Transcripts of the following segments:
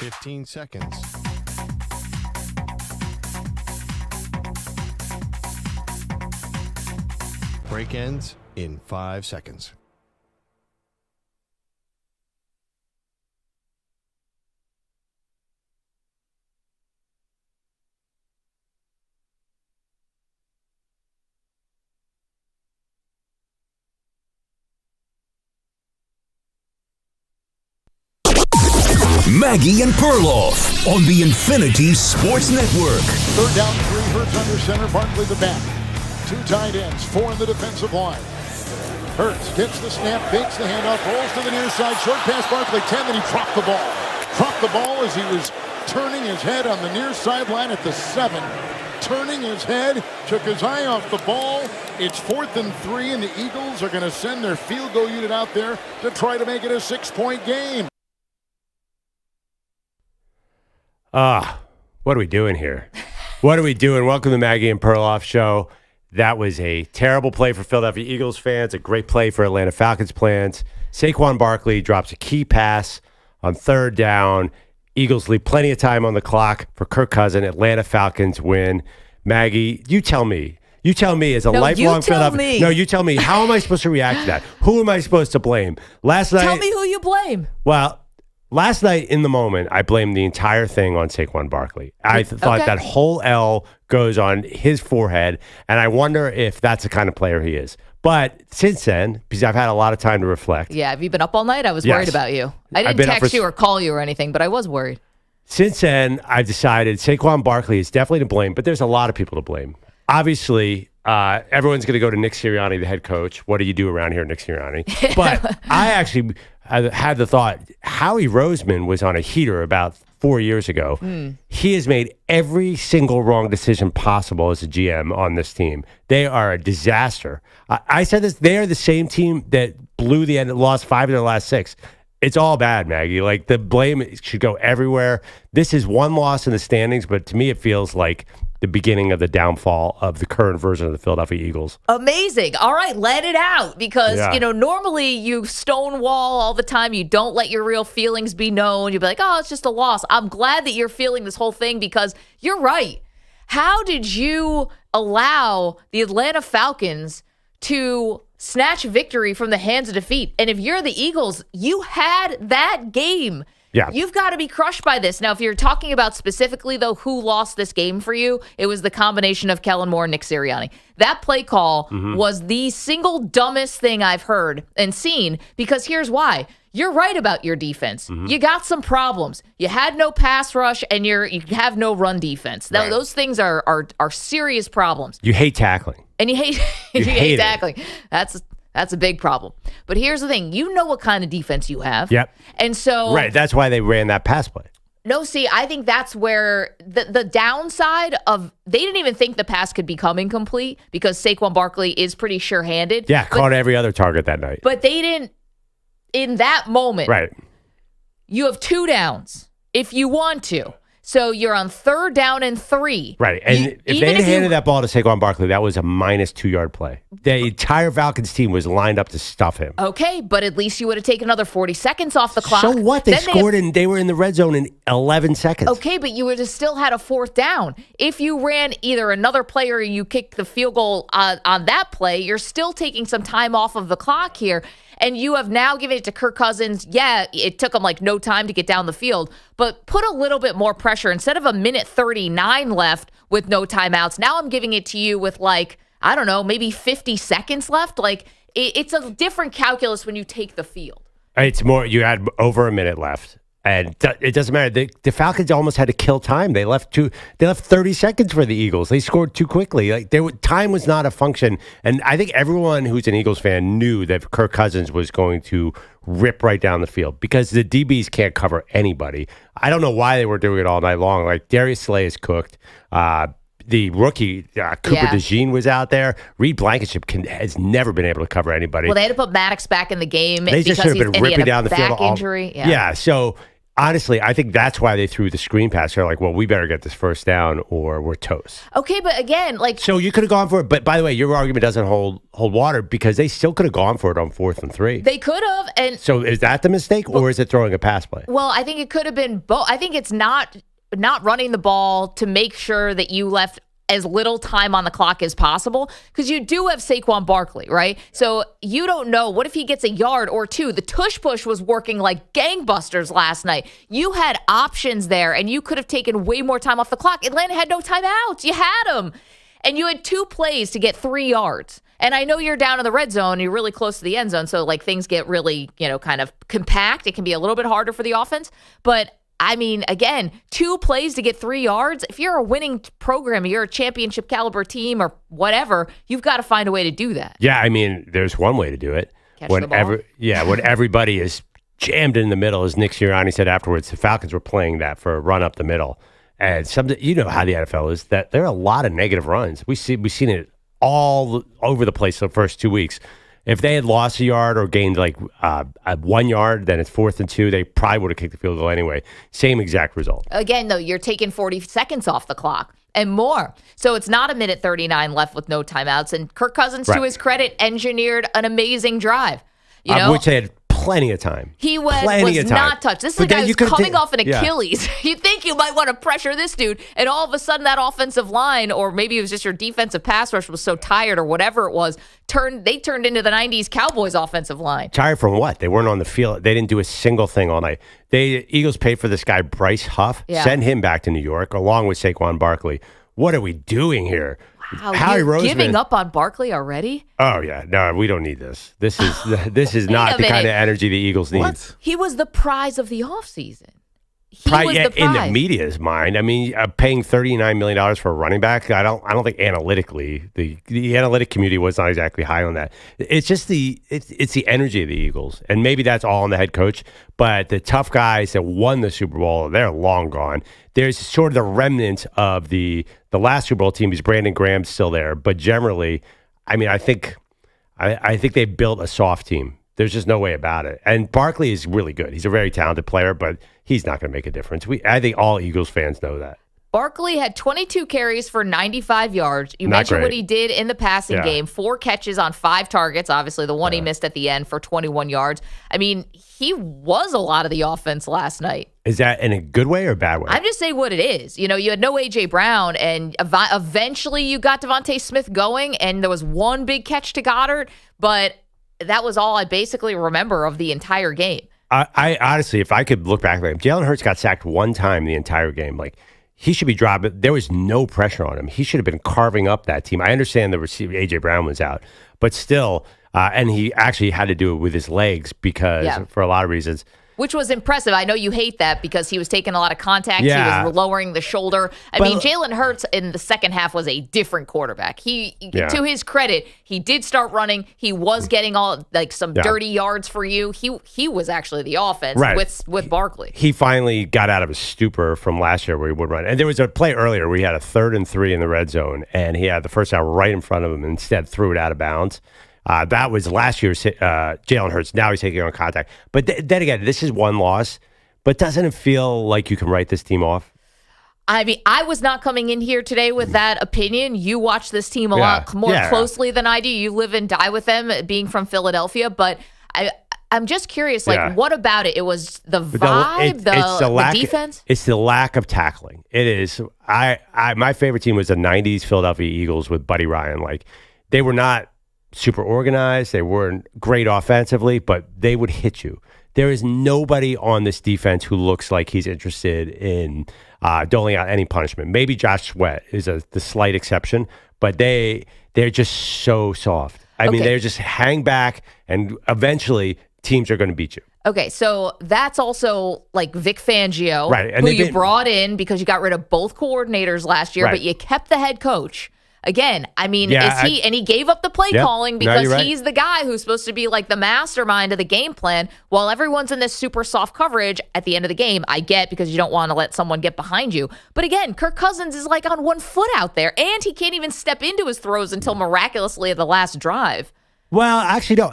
15 seconds. Break ends in 5 seconds. Maggie and Perloff on the Infinity Sports Network. Third down, 3, Hurts under center, Barkley the back. 2 tight ends, 4 in the defensive line. Hurts gets the snap, fakes the handoff, rolls to the near side, short pass, Barkley 10, then he dropped the ball. Dropped the ball as he was turning his head on the near sideline at the 7. Turning his head, took his eye off the ball. It's 4th and 3, and the Eagles are going to send their field goal unit out there to try to make it a 6-point game. What are we doing here? What are we doing? Welcome to the Maggie and Perloff show. That was a terrible play for Philadelphia Eagles fans, a great play for Atlanta Falcons fans. Saquon Barkley drops a key pass on 3rd down. Eagles leave plenty of time on the clock for Kirk Cousins. Atlanta Falcons win. Maggie, you tell me. You tell me as a lifelong Philadelphia. No, you tell me. How am I supposed to react to that? Who am I supposed to blame? Tell me who you blame. Well, last night, in the moment, I blamed the entire thing on Saquon Barkley. I thought that whole L goes on his forehead, and I wonder if that's the kind of player he is. But since then, because I've had a lot of time to reflect. Yeah, have you been up all night? I was worried about you. I didn't text you or call you or anything, but I was worried. Since then, I've decided Saquon Barkley is definitely to blame, but there's a lot of people to blame. Obviously, everyone's going to go to Nick Sirianni, the head coach. What do you do around here, Nick Sirianni? But I actually had the thought, Howie Roseman was on a heater about 4 years ago. He has made every single wrong decision possible as a GM on this team. They are a disaster. I said this, they are the same team that blew the end, lost 5 of their last 6. It's all bad, Maggie. Like, the blame should go everywhere. This is one loss in the standings, but to me it feels like the beginning of the downfall of the current version of the Philadelphia Eagles. Amazing. All right, let it out. Because, normally you stonewall all the time. You don't let your real feelings be known. You'll be like, oh, it's just a loss. I'm glad that you're feeling this whole thing because you're right. How did you allow the Atlanta Falcons to snatch victory from the hands of defeat? And if you're the Eagles, you had that game. Yeah. You've got to be crushed by this. Now, if you're talking about specifically, though, who lost this game for you, it was the combination of Kellen Moore and Nick Sirianni. That play call was the single dumbest thing I've heard and seen, because here's why. You're right about your defense. You got some problems. You had no pass rush, and you have no run defense. Now, those things are serious problems. You hate tackling. And you hate you hate tackling. That's a big problem. But here's the thing. You know what kind of defense you have. Yep. And so... Right. That's why they ran that pass play. No, see, I think that's where the downside of... They didn't even think the pass could become incomplete because Saquon Barkley is pretty sure-handed. Yeah, caught every other target that night. But they didn't... In that moment... Right. You have 2 downs if you want to. So you're on 3rd down and 3. Right. And if they had handed that ball to Saquon Barkley, that was a minus 2-yard play. The entire Falcons team was lined up to stuff him. Okay, but at least you would have taken another 40 seconds off the clock. So what? They scored and they were in the red zone in 11 seconds. Okay, but you would have still had a 4th down. If you ran either another play or you kicked the field goal on that play, you're still taking some time off of the clock here. And you have now given it to Kirk Cousins. Yeah, it took him like no time to get down the field, but put a little bit more pressure. Instead of a minute 39 left with no timeouts, now I'm giving it to you with like, I don't know, maybe 50 seconds left. Like, it's a different calculus when you take the field. It's more, you had over a minute left. And it doesn't matter. The Falcons almost had to kill time. They left 30 seconds for the Eagles. They scored too quickly. Like time was not a function. And I think everyone who's an Eagles fan knew that Kirk Cousins was going to rip right down the field because the DBs can't cover anybody. I don't know why they were doing it all night long. Like Darius Slay is cooked. The rookie, Cooper DeJean, was out there. Reed Blankenship has never been able to cover anybody. Well, they had to put Maddox back in the game they because just should have been ripping down the field. Back injury. Yeah, so honestly, I think that's why they threw the screen pass. They're like, well, we better get this first down or we're toast. Okay, but again, like... So you could have gone for it. But by the way, your argument doesn't hold water because they still could have gone for it on 4th and 3. They could have. And so is that the mistake or is it throwing a pass play? Well, I think it could have been both. I think it's not running the ball to make sure that you left as little time on the clock as possible, because you do have Saquon Barkley, right? So you don't know. What if he gets a yard or two? The tush push was working like gangbusters last night. You had options there, and you could have taken way more time off the clock. Atlanta had no timeouts. You had them. And you had 2 plays to get 3 yards. And I know you're down in the red zone. You're really close to the end zone. So, like, things get really, kind of compact. It can be a little bit harder for the offense. But I mean, again, 2 plays to get 3 yards. If you're a winning program, you're a championship caliber team or whatever, you've got to find a way to do that. Yeah, I mean, there's one way to do it. Catch the ball. When everybody is jammed in the middle, as Nick Sirianni said afterwards, the Falcons were playing that for a run up the middle. And something, you know how the NFL is, that there are a lot of negative runs. We've seen it all over the place the first 2 weeks. If they had lost a yard or gained like 1 yard, then it's 4th and 2. They probably would have kicked the field goal anyway. Same exact result. Again, though, you're taking 40 seconds off the clock and more. So it's not a minute 39 left with no timeouts. And Kirk Cousins, to his credit, engineered an amazing drive. Which they had plenty of time. He was not touched. This is a guy who's coming off an Achilles. You think you might want to pressure this dude, and all of a sudden that offensive line, or maybe it was just your defensive pass rush was so tired or whatever it was, they turned into the 90s Cowboys offensive line. Tired from what? They weren't on the field. They didn't do a single thing all night. Eagles paid for this guy, Bryce Huff, send him back to New York along with Saquon Barkley. What are we doing here? Wow, you're giving up on Barkley already? Oh, yeah. No, we don't need this. This is not the kind of energy the Eagles need. What? He was the prize of the offseason. He was the prize. In the media's mind. I mean, paying $39 million for a running back, I don't think analytically, the analytic community was not exactly high on that. It's just it's the energy of the Eagles. And maybe that's all on the head coach. But the tough guys that won the Super Bowl, they're long gone. There's sort of the remnants of the last Super Bowl team because Brandon Graham's still there. But generally, I mean, I think they built a soft team. There's just no way about it. And Barkley is really good. He's a very talented player, but he's not going to make a difference. I think all Eagles fans know that. Barkley had 22 carries for 95 yards. You mentioned what he did in the passing game. 4 catches on 5 targets. Obviously, the one he missed at the end for 21 yards. I mean, he was a lot of the offense last night. Is that in a good way or a bad way? I'm just saying what it is. You had no A.J. Brown, and eventually you got Devontae Smith going, and there was one big catch to Goddard, but that was all I basically remember of the entire game. I honestly, if I could look back at him, Jalen Hurts got sacked 1 time the entire game. Like, he should be dropping. There was no pressure on him. He should have been carving up that team. I understand the receiver, A.J. Brown was out, but still, and he actually had to do it with his legs because for a lot of reasons. Which was impressive. I know you hate that because he was taking a lot of contact. Yeah. He was lowering the shoulder. I mean, Jalen Hurts in the second half was a different quarterback. To his credit, he did start running. He was getting some dirty yards for you. He was actually the offense with Barkley. He finally got out of his stupor from last year where he would run. And there was a play earlier where he had a 3rd and 3 in the red zone, and he had the first down right in front of him and instead threw it out of bounds. That was last year's Jalen Hurts. Now he's taking on contact. But then again, this is one loss. But doesn't it feel like you can write this team off? I mean, I was not coming in here today with that opinion. You watch this team a lot more closely than I do. You live and die with them, being from Philadelphia. But I'm just curious, what about it? It was the vibe, the defense? It's the lack of tackling. It is. My favorite team was the 90s Philadelphia Eagles with Buddy Ryan. Like, they were not super organized. They weren't great offensively, but they would hit you. There is nobody on this defense who looks like he's interested in doling out any punishment. Maybe Josh Sweat is the slight exception, but they're just so soft. I mean, they're just hang back, and eventually teams are going to beat you. Okay, so that's also like Vic Fangio, who you brought in because you got rid of both coordinators last year, but you kept the head coach. Again, I mean, and he gave up the play calling because he's the guy who's supposed to be like the mastermind of the game plan while everyone's in this super soft coverage at the end of the game. I get because you don't want to let someone get behind you. But again, Kirk Cousins is like on 1 foot out there, and he can't even step into his throws until miraculously at the last drive. Well, actually, no.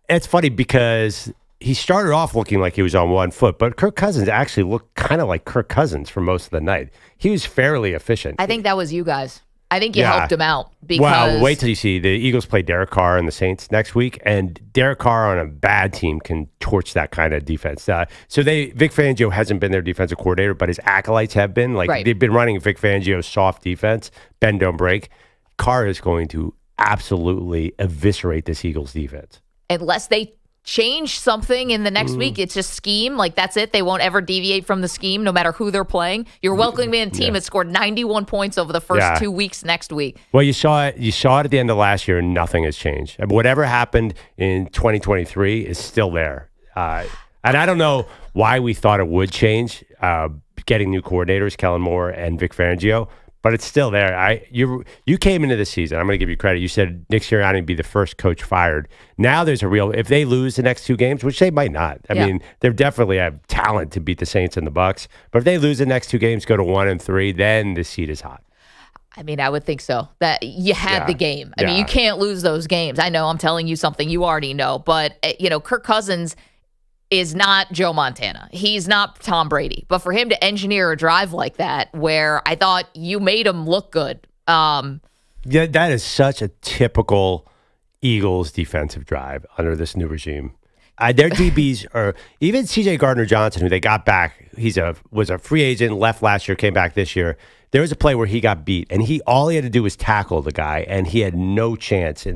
It's funny because he started off looking like he was on one foot, but Kirk Cousins actually looked kind of like Kirk Cousins for most of the night. He was fairly efficient. I think that was you guys. I think you helped him out. Because well, wait till you see the Eagles play Derek Carr and the Saints next week, and Derek Carr on a bad team can torch that kind of defense. So Vic Fangio hasn't been their defensive coordinator, but his acolytes have been. They've been running Vic Fangio's soft defense, bend don't break. Carr is going to absolutely eviscerate this Eagles defense. Unless they change something in the next week, it's just scheme. Like, that's it. They won't ever deviate from the scheme, no matter who they're playing. You're welcoming in a team that scored 91 points over the first 2 weeks next week. Well, you saw it at the end of last year, and nothing has changed. Whatever happened in 2023 is still there. And I don't know why we thought it would change, getting new coordinators, Kellen Moore and Vic Fangio. But it's still there. You came into the season. I'm going to give you credit. You said Nick Sirianni would be the first coach fired. Now there's a real. If they lose the next 2 games, which they might not. I mean, they definitely have talent to beat the Saints and the Bucs. But if they lose the next 2 games, go to 1-3, then the seat is hot. I mean, I would think so. That you had the game. I mean, you can't lose those games. I know I'm telling you something you already know, but Kirk Cousins is not Joe Montana. He's not Tom Brady. But for him to engineer a drive like that, where I thought you made him look good. That is such a typical Eagles defensive drive under this new regime. Their DBs are, even C.J. Gardner-Johnson, who they got back, was a free agent, left last year, came back this year. There was a play where he got beat, and all he had to do was tackle the guy, and he had no chance.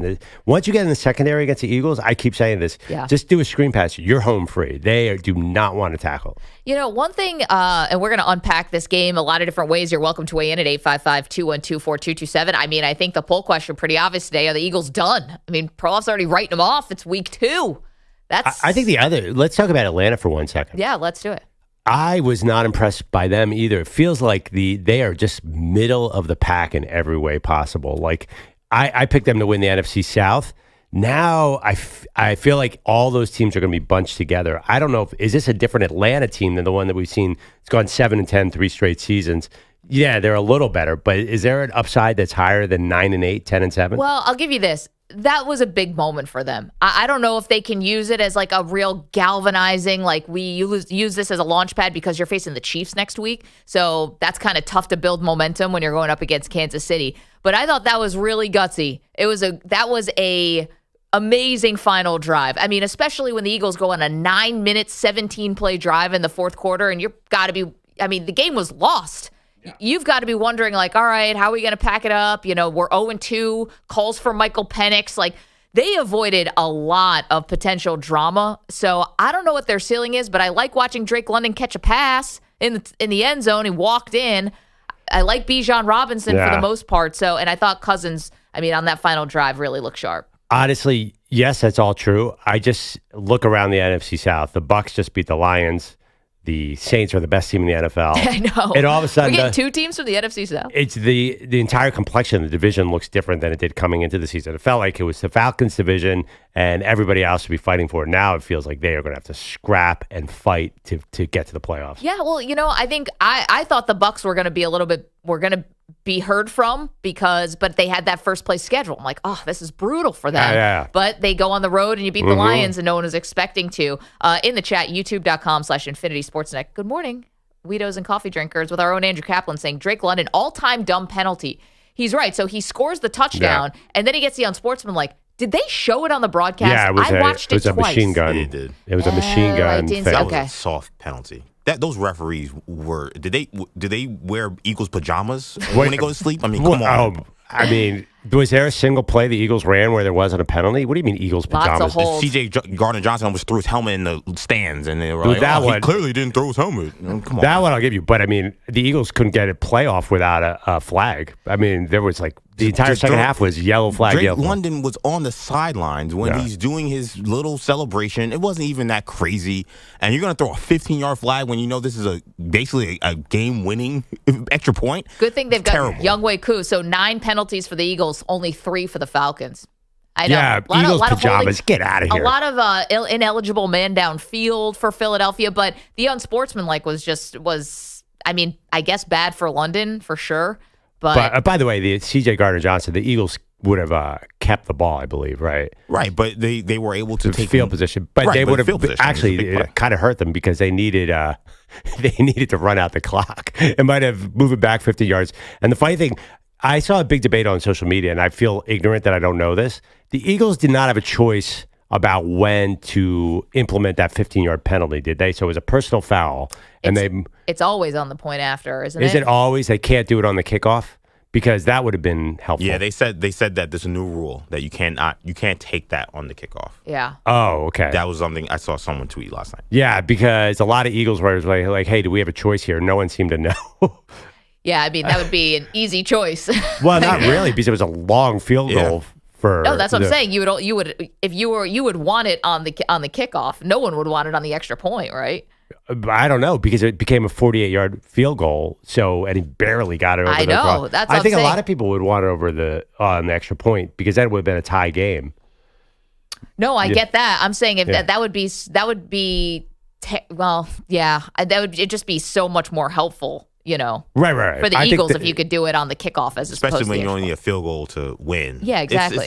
Once you get in the secondary against the Eagles, I keep saying this, just do a screen pass. You're home free. They do not want to tackle. One thing, and we're going to unpack this game a lot of different ways. You're welcome to weigh in at 855-212-4227. I mean, I think the poll question pretty obvious today. Are the Eagles done? I mean, Perloff's already writing them off. It's week 2. I think let's talk about Atlanta for 1 second. Yeah, let's do it. I was not impressed by them either. It feels like they are just middle of the pack in every way possible. Like, I picked them to win the NFC South. Now I feel like all those teams are going to be bunched together. I don't know is this a different Atlanta team than the one that we've seen? It's gone 7-10 3 straight seasons. Yeah, they're a little better, but is there an upside that's higher than 9-8, 10-7? Well, I'll give you this. That was a big moment for them. I don't know if they can use it as like a real galvanizing, like we use this as a launch pad because you're facing the Chiefs next week. So that's kind of tough to build momentum when you're going up against Kansas City. But I thought that was really gutsy. That was a amazing final drive. I mean, especially when the Eagles go on a 9-minute, 17-play drive in the fourth quarter, and the game was lost. Yeah. You've got to be wondering, like, all right, how are we going to pack it up? We're 0-2, calls for Michael Penix. Like, they avoided a lot of potential drama. So I don't know what their ceiling is, but I like watching Drake London catch a pass in the end zone. He walked in. I like Bijan Robinson for the most part. So, and I thought Cousins, on that final drive really looked sharp. Honestly, yes, that's all true. I just look around the NFC South. The Bucs just beat the Lions. The Saints are the best team in the NFL. I know. And all of a sudden, we're getting 2 teams from the NFC South. It's the entire complexion of the division looks different than it did coming into the season. It felt like it was the Falcons division and everybody else would be fighting for it. Now it feels like they are going to have to scrap and fight to get to the playoffs. Yeah, well, I think I thought the Bucs were going to be going to be heard from but they had that first place schedule. I'm like, oh, this is brutal for them. Yeah. But they go on the road and you beat the Lions and no one was expecting to. In the chat, youtube.com/InfinitySportsNet. Good morning, Weedos and coffee drinkers, with our own Andrew Kaplan saying Drake London, all-time dumb penalty. He's right. So he scores the touchdown and then he gets the unsportsmanlike. Did they show it on the broadcast? Yeah, I watched it twice. It was a machine gun. It did. It was a machine gun. That was a soft penalty. Those referees did they wear Eagles pajamas when they go to sleep? I mean, come on. Was there a single play the Eagles ran where there wasn't a penalty? What do you mean Eagles pajamas? Lots of holds. C.J. Gardner-Johnson almost threw his helmet in the stands, and they were like, he clearly didn't throw his helmet. Come on. That one I'll give you. But, the Eagles couldn't get a playoff without a flag. There was the entire second half was yellow flag. Drake London was on the sidelines when he's doing his little celebration. It wasn't even that crazy. And you're going to throw a 15-yard flag when you know this is basically a game-winning extra point? Good thing they've got Younghoe Koo. So 9 penalties for the Eagles. Only 3 for the Falcons. I know. Yeah, Eagles pajamas. Get out of here. A lot of ineligible man downfield for Philadelphia, but the unsportsmanlike was I guess bad for London for sure. But by the way, the C.J. Gardner-Johnson, the Eagles would have kept the ball, I believe, right? Right, but they were able to take field position, but right, they would have actually it it kind of hurt them because they needed to run out the clock. It might have moved it back 50 yards. And the funny thing, I saw a big debate on social media, and I feel ignorant that I don't know this. The Eagles did not have a choice about when to implement that 15-yard penalty, did they? So it was a personal foul, and it's always on the point after, isn't it? Is it always? They can't do it on the kickoff? Because that would have been helpful. Yeah, they said that there's a new rule that you can't take that on the kickoff. Yeah. Oh, okay. That was something I saw someone tweet last night. Yeah, because a lot of Eagles writers were like, hey, do we have a choice here? No one seemed to know. Yeah, I mean, that would be an easy choice. Well, not really, because it was a long field goal for. No, that's what I'm saying. You would want it on the kickoff. No one would want it on the extra point, right? I don't know, because it became a 48-yard field goal, and he barely got it over I the know. cross. That's what I think I'm a lot saying. of people would want it over on the extra point, because that would have been a tie game. No, I get that. I'm saying if that would be it'd just be so much more helpful, Right. for the Eagles if you could do it on the kickoff as especially opposed when to you only need a field goal to win. Yeah, exactly.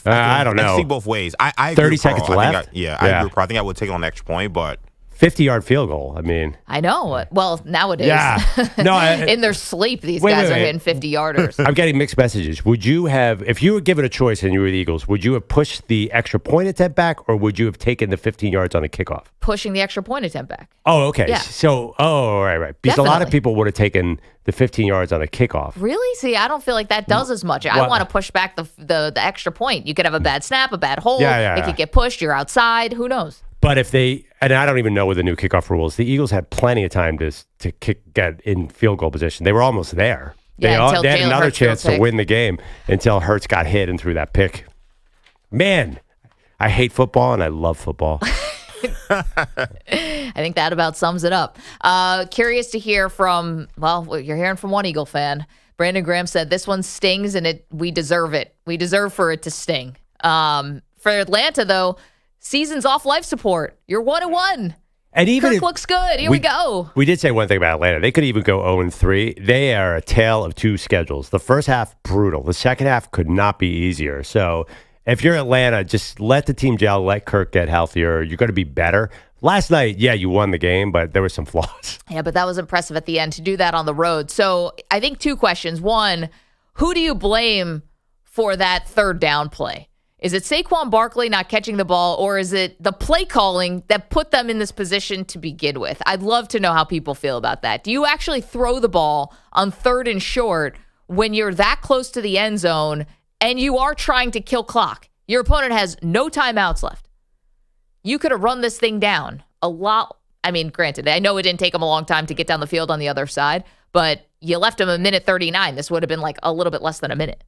I don't know. I see both ways. I agree 30 with Carl. seconds I left? agree. I agree with Carl. I think I would take it on the extra point, but 50-yard field goal. I mean, I know. Well, nowadays, Yeah. No, in their sleep, these guys are hitting 50-yarders. I'm getting mixed messages. Would you have, if you were given a choice and you were the Eagles, would you have pushed the extra point attempt back, or would you have taken the 15 yards on the kickoff? Pushing the extra point attempt back. Oh, okay. Yeah. So, right. Because a lot of Definitely. people would have taken the 15 yards on the kickoff. Really? See, I don't feel like that does as much. I want to push back the extra point. You could have a bad snap, a bad hold. It could get pushed. You're outside. Who knows? But if and I don't even know with the new kickoff rules, the Eagles had plenty of time to get in field goal position. They were almost there. They had Jalen another Hurts chance threw a to pick. win the game until Hurts got hit and threw that pick. Man, I hate football and I love football. I think that about sums it up. Curious to hear from, you're hearing from one Eagle fan. Brandon Graham said, this one stings and we deserve it. We deserve for it to sting. For Atlanta, though, season's off life support. You're 1-1. And even Kirk looks good. Here we go. We did say one thing about Atlanta. They could even go 0-3. They are a tale of two schedules. The first half, brutal. The second half could not be easier. So if you're Atlanta, just let the team gel, let Kirk get healthier. You're going to be better. Last night, you won the game, but there were some flaws. Yeah, but that was impressive at the end to do that on the road. So I think two questions. One, who do you blame for that third down play? Is it Saquon Barkley not catching the ball, or is it the play calling that put them in this position to begin with? I'd love to know how people feel about that. Do you actually throw the ball on 3rd and short when you're that close to the end zone and you are trying to kill clock? Your opponent has no timeouts left. You could have run this thing down a lot. I mean, granted, I know it didn't take them a long time to get down the field on the other side, but you left them a minute 39. This would have been like a little bit less than a minute.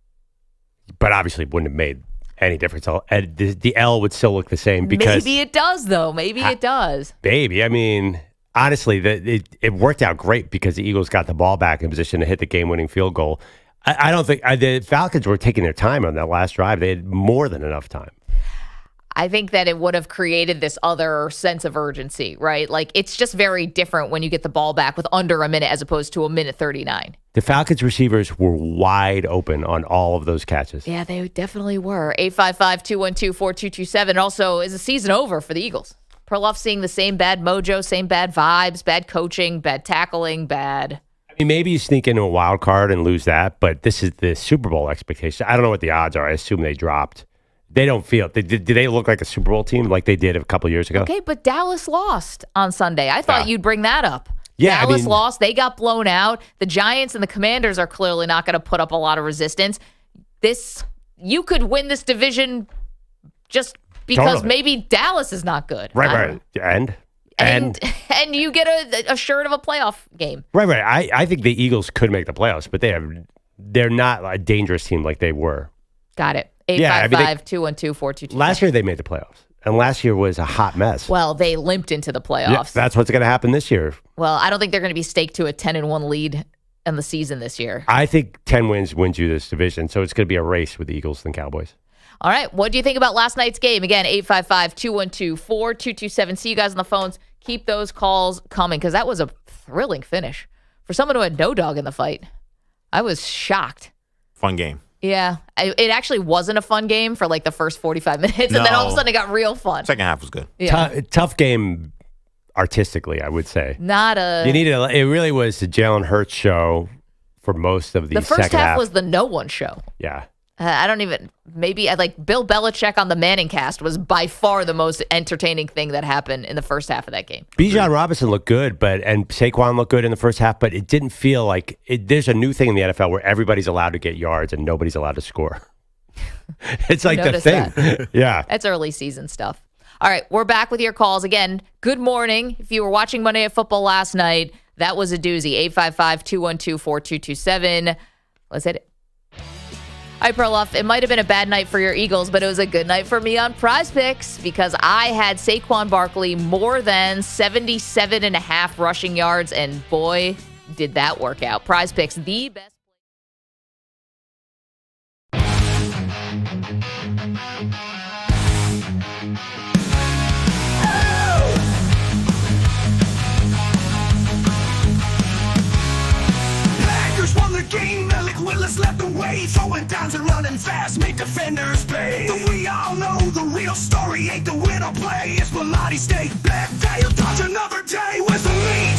But obviously, it wouldn't have made any difference. The L would still look the same because maybe it does, though. Maybe it does. Maybe. I mean, honestly, it worked out great because the Eagles got the ball back in position to hit the game-winning field goal. I don't think the Falcons were taking their time on that last drive. They had more than enough time. I think that it would have created this other sense of urgency, right? Like, it's just very different when you get the ball back with under a minute as opposed to a minute 39. The Falcons receivers were wide open on all of those catches. Yeah, they definitely were. 855-212-4227. Also, is the season over for the Eagles? Perloff seeing the same bad mojo, same bad vibes, bad coaching, bad tackling, bad. I mean, maybe you sneak into a wild card and lose that, but this is the Super Bowl expectation. I don't know what the odds are. I assume they dropped. They don't feel. Do they look like a Super Bowl team like they did a couple of years ago? Okay, but Dallas lost on Sunday. I thought you'd bring that up. Yeah, Dallas lost. They got blown out. The Giants and the Commanders are clearly not going to put up a lot of resistance. You could win this division just because maybe Dallas is not good. Right. And you get a shirt of a playoff game. Right. I think the Eagles could make the playoffs, but they're not a dangerous team like they were. Got it. 855-212-4227. Last year they made the playoffs, and last year was a hot mess. Well, they limped into the playoffs. Yeah, that's what's going to happen this year. Well, I don't think they're going to be staked to a 10-1 lead in the season this year. I think 10 wins you this division, so it's going to be a race with the Eagles and Cowboys. All right. What do you think about last night's game? Again, 855-212-4227. See you guys on the phones. Keep those calls coming because that was a thrilling finish. For someone who had no dog in the fight, I was shocked. Fun game. Yeah. It actually wasn't a fun game for like the first 45 minutes, and then all of a sudden it got real fun. Second half was good. Yeah. Tough game artistically, I would say. It really was the Jalen Hurts show for most of the first second half. was the no one show. Yeah. Like Bill Belichick on the Manning cast was by far the most entertaining thing that happened in the first half of that game. Bijan Robinson looked good, and Saquon looked good in the first half, but it didn't feel like there's a new thing in the NFL where everybody's allowed to get yards and nobody's allowed to score. It's like the thing. Yeah. That's early season stuff. All right, we're back with your calls. Again, good morning. If you were watching Monday Night Football last night, that was a doozy. 855-212-4227. Let's hit it. All right, Perloff, it might have been a bad night for your Eagles, but it was a good night for me on Prize Picks because I had Saquon Barkley more than 77.5 rushing yards, and boy, did that work out. Prize Picks, the best. Won the game, Alec Willis led the way, throwing downs and running fast, made defenders pay. But we all know the real story ain't the win or play. It's Bellotti Steak, Black Day, dodge another day. Where's the meat?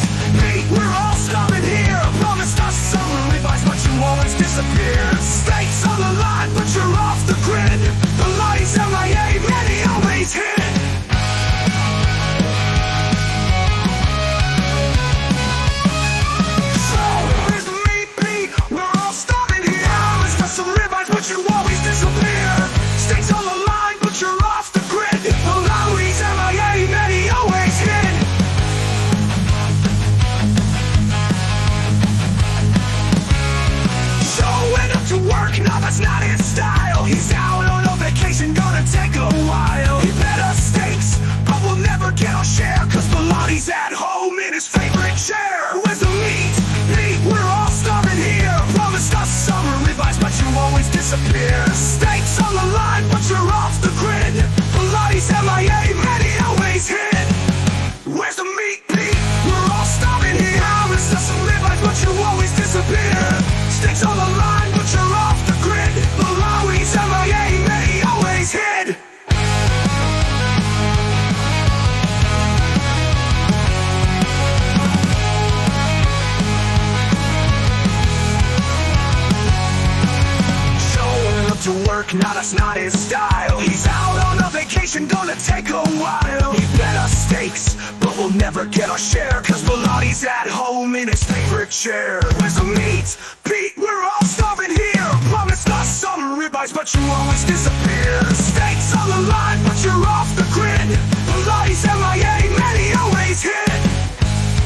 We're all stopping here. Promised us summer advice, but you always disappear. Stakes on the line, but you're off the grid. Bellotti's MIA, many always hit. Some ribeyes, but you always disappear. Stakes on the line, but you're off the grid. The Lowry's MIA, many always hit. Showing up to work, no, that's not his style. He's out on a vacation, gonna take a while. He bet us stakes, but we'll never get our share. Cause Bellotti's at home in his favorite chair. Where's the meat? We're all starving here. Promised us summer advice, but you always disappear. Stakes on the line, but you're off the grid. Bellotti's MIA, many always hit. Where's the meat, Pete? We're all starving here. Promised us some advice, but you always disappear. Stakes on the line, but you're off the grid. Bellotti's MIA, many always hit. To work, now that's not his style. He's out on a vacation, gonna take a while. He bet us stakes, but we'll never get our share. Cause Bellotti's at home in his favorite chair. Where's the meat? Pete, we're all starving here. Promised us summer ribeyes, but you always disappear. Stakes on the line, but you're off the grid. Bellotti's MIA, many always hit.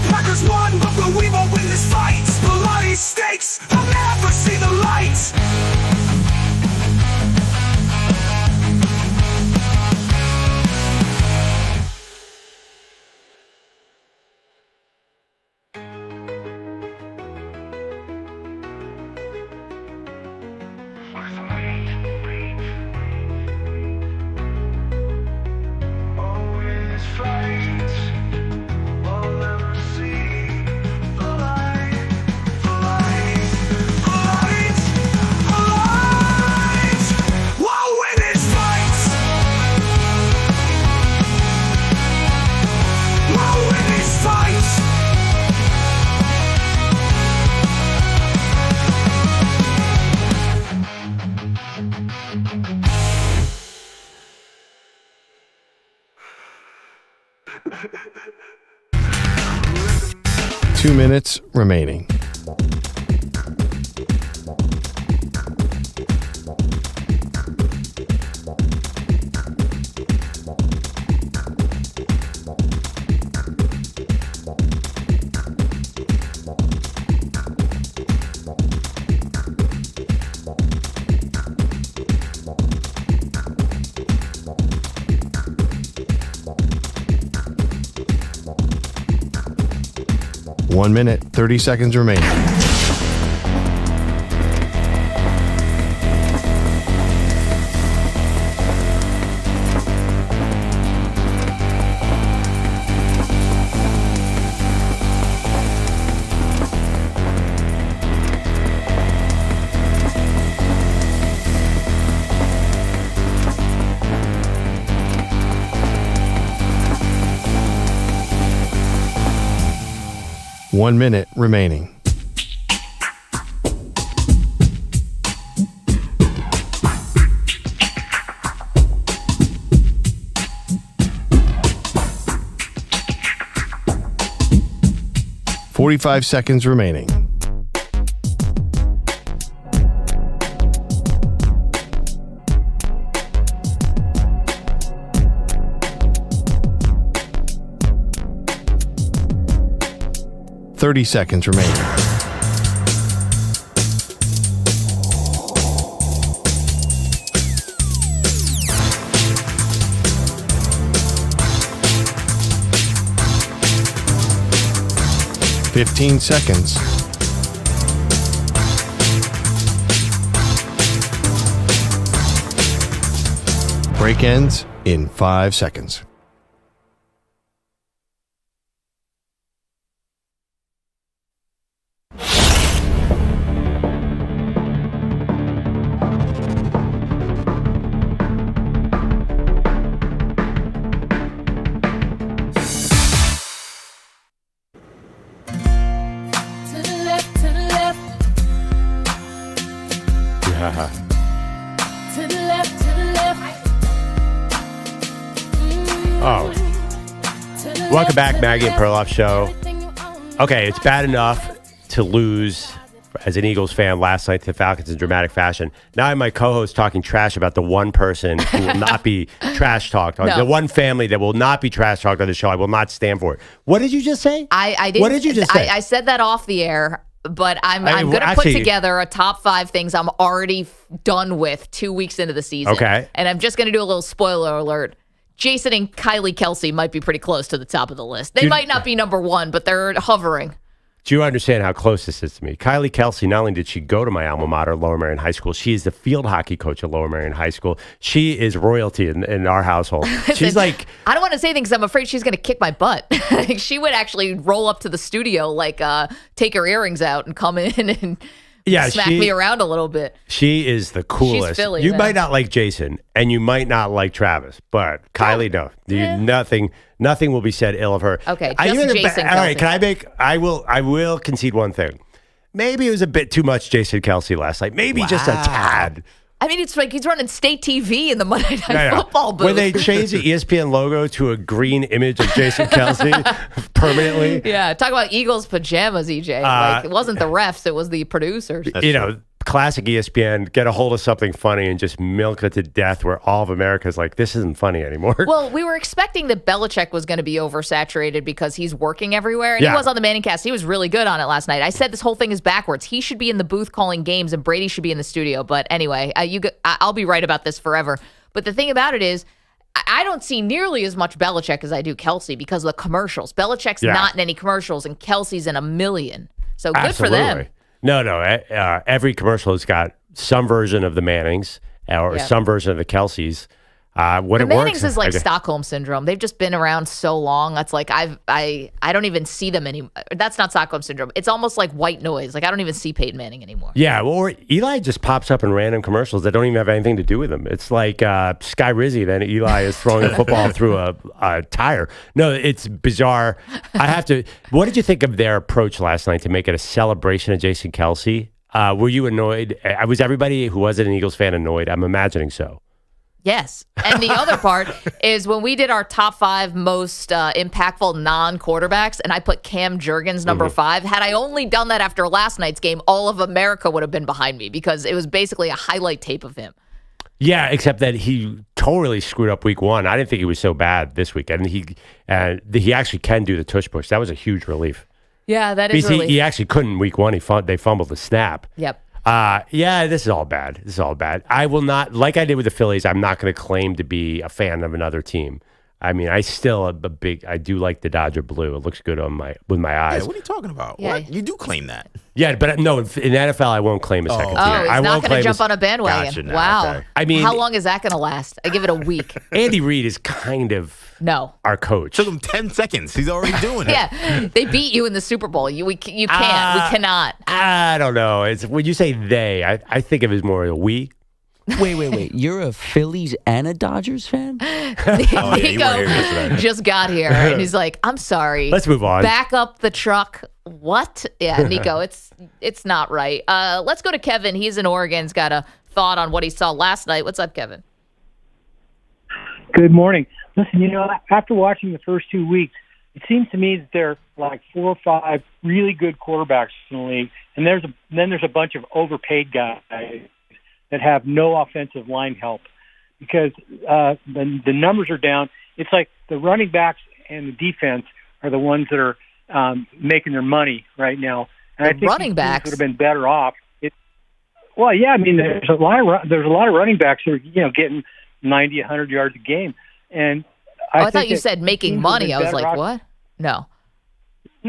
Packers won, but we won't win this fight. Bellotti's stakes, I'll never see the light. Two minutes remaining. One minute, 30 seconds remaining. 1 minute remaining. $45 seconds remaining. $30 seconds remaining. $15 seconds. Break ends in 5 seconds. Welcome back, Maggie and Perloff Show. Okay, it's bad enough to lose as an Eagles fan last night to the Falcons in dramatic fashion. Now I have my co-host talking trash about the one person who will not be trash talked on. No. The one family that will not be trash talked on the show. I will not stand for it. What did you just say? I didn't. What did you just say? I said that off the air. But I'm going to put together a top 5 things I'm already done with 2 weeks into the season. Okay. And I'm just going to do a little spoiler alert. Jason and Kylie Kelsey might be pretty close to the top of the list. They might not be number 1, but they're hovering. Do you understand how close this is to me? Kylie Kelsey, not only did she go to my alma mater, Lower Merion High School, she is the field hockey coach at Lower Merion High School. She is royalty in our household. She's like... I don't want to say things because I'm afraid she's going to kick my butt. She would actually roll up to the studio, take her earrings out and come in and smack me around a little bit. She is the coolest. She's Philly, you might not like Jason, and you might not like Travis, but Kylie, no. Nothing will be said ill of her. Okay, just Jason All right, I will concede one thing. Maybe it was a bit too much Jason Kelsey last night. Maybe just a tad. I mean, it's like he's running state TV in the Monday Night Football booth. When they changed the ESPN logo to a green image of Jason Kelsey permanently. Yeah, talk about Eagles pajamas, EJ. It wasn't the refs, it was the producers. Classic ESPN, get a hold of something funny and just milk it to death where all of America's like, this isn't funny anymore. Well, we were expecting that Belichick was going to be oversaturated because he's working everywhere. And he was on the Manning cast. He was really good on it last night. I said this whole thing is backwards. He should be in the booth calling games and Brady should be in the studio. But anyway, I'll be right about this forever. But the thing about it is, I don't see nearly as much Belichick as I do Kelsey because of the commercials. Belichick's not in any commercials and Kelsey's in a million. So good for them. No. Every commercial has got some version of the Mannings or some version of the Kelseys. The Mannings is like Stockholm Syndrome. They've just been around so long. That's like I don't even see them anymore. That's not Stockholm Syndrome. It's almost like white noise. Like I don't even see Peyton Manning anymore. Yeah, or Eli just pops up in random commercials that don't even have anything to do with him. It's like Sky Rizzy, then Eli is throwing a football through a tire. No, it's bizarre. What did you think of their approach last night to make it a celebration of Jason Kelsey? Were you annoyed? Was everybody who wasn't an Eagles fan annoyed? I'm imagining so. Yes. And the other part is when we did our top 5 most impactful non-quarterbacks, and I put Cam Jurgens number 5. Had I only done that after last night's game, all of America would have been behind me because it was basically a highlight tape of him. Yeah, except that he totally screwed up week 1. I didn't think he was so bad this week. And he actually can do the tush push. That was a huge relief. Yeah, that is relief. He actually couldn't week 1. They fumbled the snap. Yep. This is all bad. I will not, like I did with the Phillies, I'm not going to claim to be a fan of another team. I mean, I do like the Dodger blue. It looks good with my eyes. Yeah, what are you talking about? Yeah. What? You do claim that. Yeah, but no, in NFL, I won't claim a second team. Oh, he's not going to jump on a bandwagon. Gotcha, no, wow. okay. I mean, how long is that going to last? I give it a week. Andy Reid is kind of our coach. Took him 10 seconds. He's already doing it. Yeah, they beat you in the Super Bowl. You can't. We cannot. I don't know. When you say they, I think of it as more of a we. Wait. You're a Phillies and a Dodgers fan? Nico just got here, and he's like, I'm sorry. Let's move on. Back up the truck. What? Yeah, Nico, it's not right. Let's go to Kevin. He's in Oregon. He's got a thought on what he saw last night. What's up, Kevin? Good morning. Listen, after watching the first 2 weeks, it seems to me that there are like 4 or 5 really good quarterbacks in the league, and then there's a bunch of overpaid guys that have no offensive line help because the numbers are down. It's like the running backs and the defense are the ones that are making their money right now. And I think running backs would have been better off. Well, yeah, I mean, there's a lot of running backs who are getting 90, 100 yards a game, and I thought you said making money. I was like, what? No.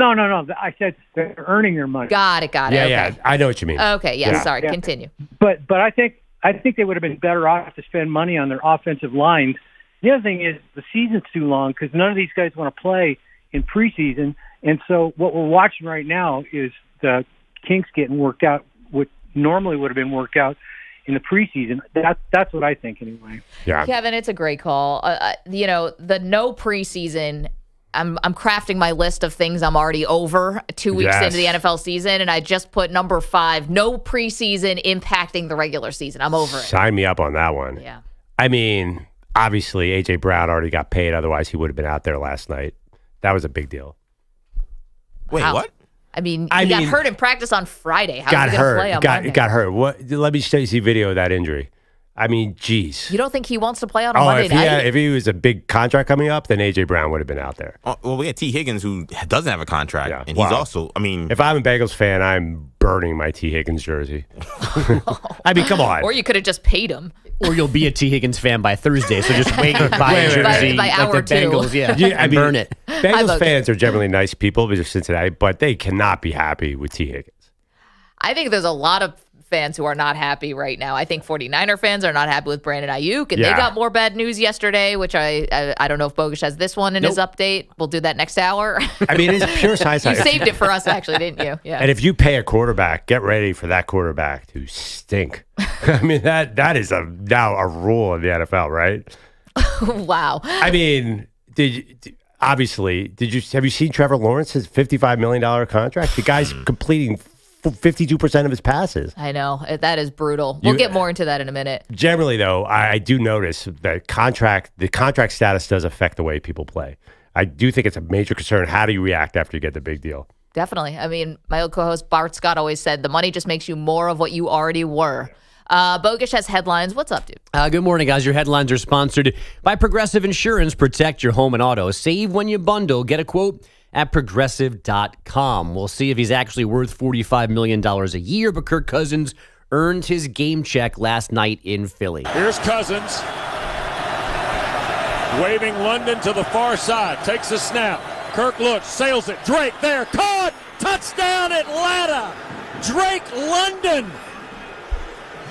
I said they're earning their money. Got it. Yeah, okay. yeah. I know what you mean. Okay, yeah. Sorry, continue. But I think they would have been better off to spend money on their offensive lines. The other thing is the season's too long because none of these guys want to play in preseason, and so what we're watching right now is the kinks getting worked out, which normally would have been worked out in the preseason. That's what I think anyway. Yeah, Kevin, it's a great call. The no preseason. I'm crafting my list of things I'm already over 2 weeks into the NFL season, and I just put number 5, no preseason impacting the regular season. I'm over it. Sign me up on that one. Yeah. I mean, obviously, A.J. Brown already got paid. Otherwise, he would have been out there last night. That was a big deal. Wait, Wow. what? He got hurt in practice on Friday. How is he going to play on Monday? Got hurt. What? Let me show you see video of that injury. I mean, geez. You don't think he wants to play on a Monday night? If he was a big contract coming up, then A.J. Brown would have been out there. Well, we got T. Higgins, who doesn't have a contract, and he's also, if I'm a Bengals fan, I'm burning my T. Higgins jersey. I mean, come on. Or you could have just paid him. Or you'll be a T. Higgins fan by Thursday, so just wait and buy a jersey by like hour the 2. Bengals, and burn it. Bengals fans are generally nice people, but they're Cincinnati, but they cannot be happy with T. Higgins. I think there's a lot of fans who are not happy right now. I think 49er fans are not happy with Brandon Ayuk, and they got more bad news yesterday, which I don't know if Bogusch has this one in his update. We'll do that next hour. I mean, it's pure science. You saved it for us, actually, didn't you? Yeah. And if you pay a quarterback, get ready for that quarterback to stink. I mean, that is now a rule in the NFL, right? Wow. I mean, have you seen Trevor Lawrence's $55 million contract? The guy's completing 52% of his passes. I know. That is brutal. We'll get more into that in a minute. Generally, though, I do notice that the contract status does affect the way people play. I do think it's a major concern. How do you react after you get the big deal? Definitely. I mean, my old co-host Bart Scott always said the money just makes you more of what you already were. Bogusch has headlines. What's up, dude? Good morning, guys. Your headlines are sponsored by Progressive Insurance. Protect your home and auto. Save when you bundle. Get a quote at Progressive.com. We'll see if he's actually worth $45 million a year, but Kirk Cousins earned his game check last night in Philly. Here's Cousins. Waving London to the far side. Takes a snap. Kirk looks, sails it. Drake there. Caught! Touchdown Atlanta! Drake London!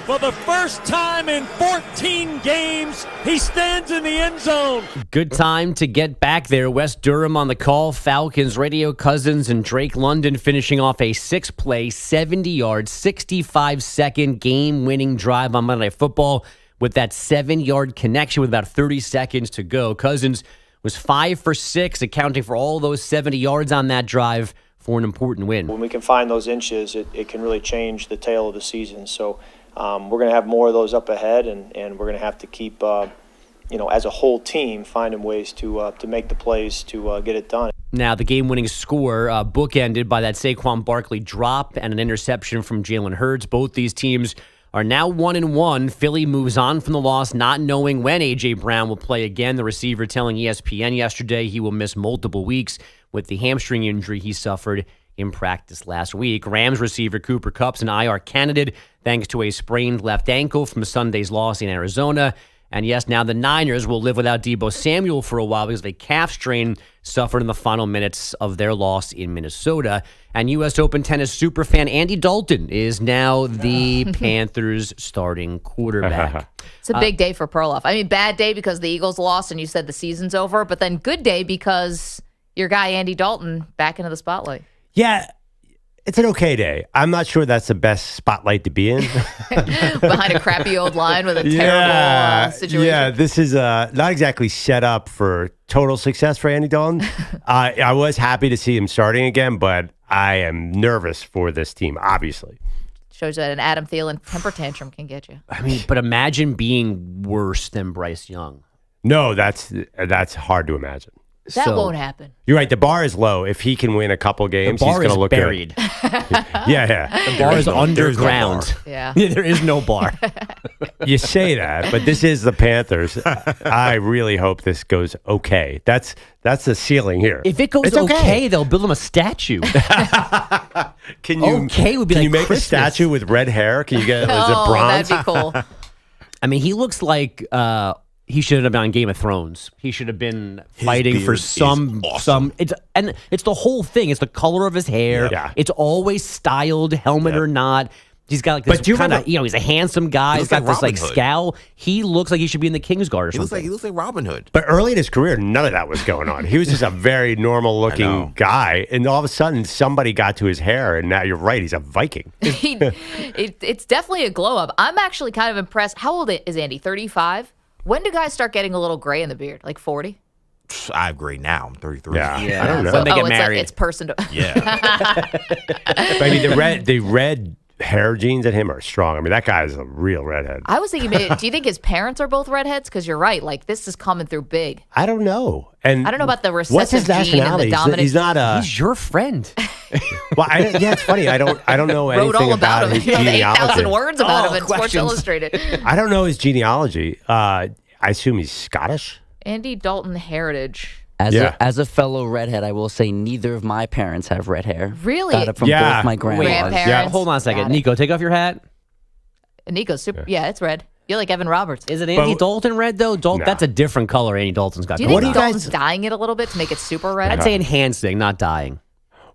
For the first time in 14 games, he stands in the end zone. Good time to get back there. West Durham on the call. Falcons radio Cousins and Drake London finishing off a 6-play, 70-yard, 65-second game-winning drive on Monday Night Football with that 7-yard connection with about 30 seconds to go. Cousins was 5 for 6, accounting for all those 70 yards on that drive for an important win. When we can find those inches, it can really change the tail of the season. So we're going to have more of those up ahead, and we're going to have to keep, as a whole team, finding ways to make the plays to get it done. Now, the game-winning score bookended by that Saquon Barkley drop and an interception from Jalen Hurts. Both these teams are now 1-1. Philly moves on from the loss, not knowing when A.J. Brown will play again. The receiver telling ESPN yesterday he will miss multiple weeks with the hamstring injury he suffered in practice last week. Rams receiver Cooper Kupp's an IR candidate thanks to a sprained left ankle from Sunday's loss in Arizona. And yes, now the Niners will live without DeeboSamuel for a while because of a calf strain suffered in the final minutes of their loss in Minnesota. And U.S. Open tennis superfan Andy Dalton is now the Panthers starting quarterback. It's a big day for Perloff. I mean, bad day because the Eagles lost and you said the season's over, but then good day because your guy Andy Dalton back into the spotlight. Yeah, It's an okay day. I'm not sure that's the best spotlight to be in. Behind a crappy old line with a terrible situation. Yeah, this is not exactly set up for total success for Andy Dalton. I was happy to see him starting again, but I am nervous for this team, obviously. Shows that an Adam Thielen temper tantrum can get you. I mean, but imagine being worse than Bryce Young. No, that's hard to imagine. That won't happen. You're right. The bar is low. If he can win a couple games, he's going to look buried. Yeah. The bar is underground. Yeah. There is no bar. You say that, but this is the Panthers. I really hope this goes okay. That's the ceiling here. If it goes okay, they'll build him a statue. Can you would be can like you make Christmas. a statue with red hair? Can you get is it Oh, bronze? that'd be cool. I mean, he looks like he should have been on Game of Thrones. He should have been fighting for some. It's the whole thing. It's the color of his hair. Yeah. It's always styled, helmet or not. He's got like this kind of, he's a handsome guy. He's got this like scowl. He looks like he should be in the Kingsguard or something. He looks like Robin Hood. But early in his career, none of that was going on. He was just a very normal looking guy, and all of a sudden, somebody got to his hair, and now you're right, he's a Viking. It's definitely a glow up. I'm actually kind of impressed. How old is Andy? 35? When do guys start getting a little gray in the beard? Like 40? I have gray now. I'm 33. Yeah. I don't know. When they get it's married. like it's person to. Yeah. But I mean, the red hair genes at him are strong. I mean, that guy is a real redhead. I was thinking, do you think his parents are both redheads? Because you're right. Like, this is coming through big. I don't know. And I don't know about the what's recessive his gene and nationality? the dominant. He's not a. He's your friend. Well, it's funny. I don't know Wrote anything all about him. his You know, genealogy. 8,000 words about him in Sports questions. Illustrated. I don't know his genealogy. I assume he's Scottish. Andy Dalton heritage. As a fellow redhead, I will say neither of my parents have red hair. Really? Got it from both my grandfathers. Grandparents. Hold on a second. Got it. Nico, take off your hat. Nico's super. Yeah, it's red. You're like Evan Roberts. Is it Andy Dalton red, though? No. That's a different color Andy Dalton's got. Do you going think on. Dalton's dyeing it a little bit to make it super red? I'd say enhancing, not dying.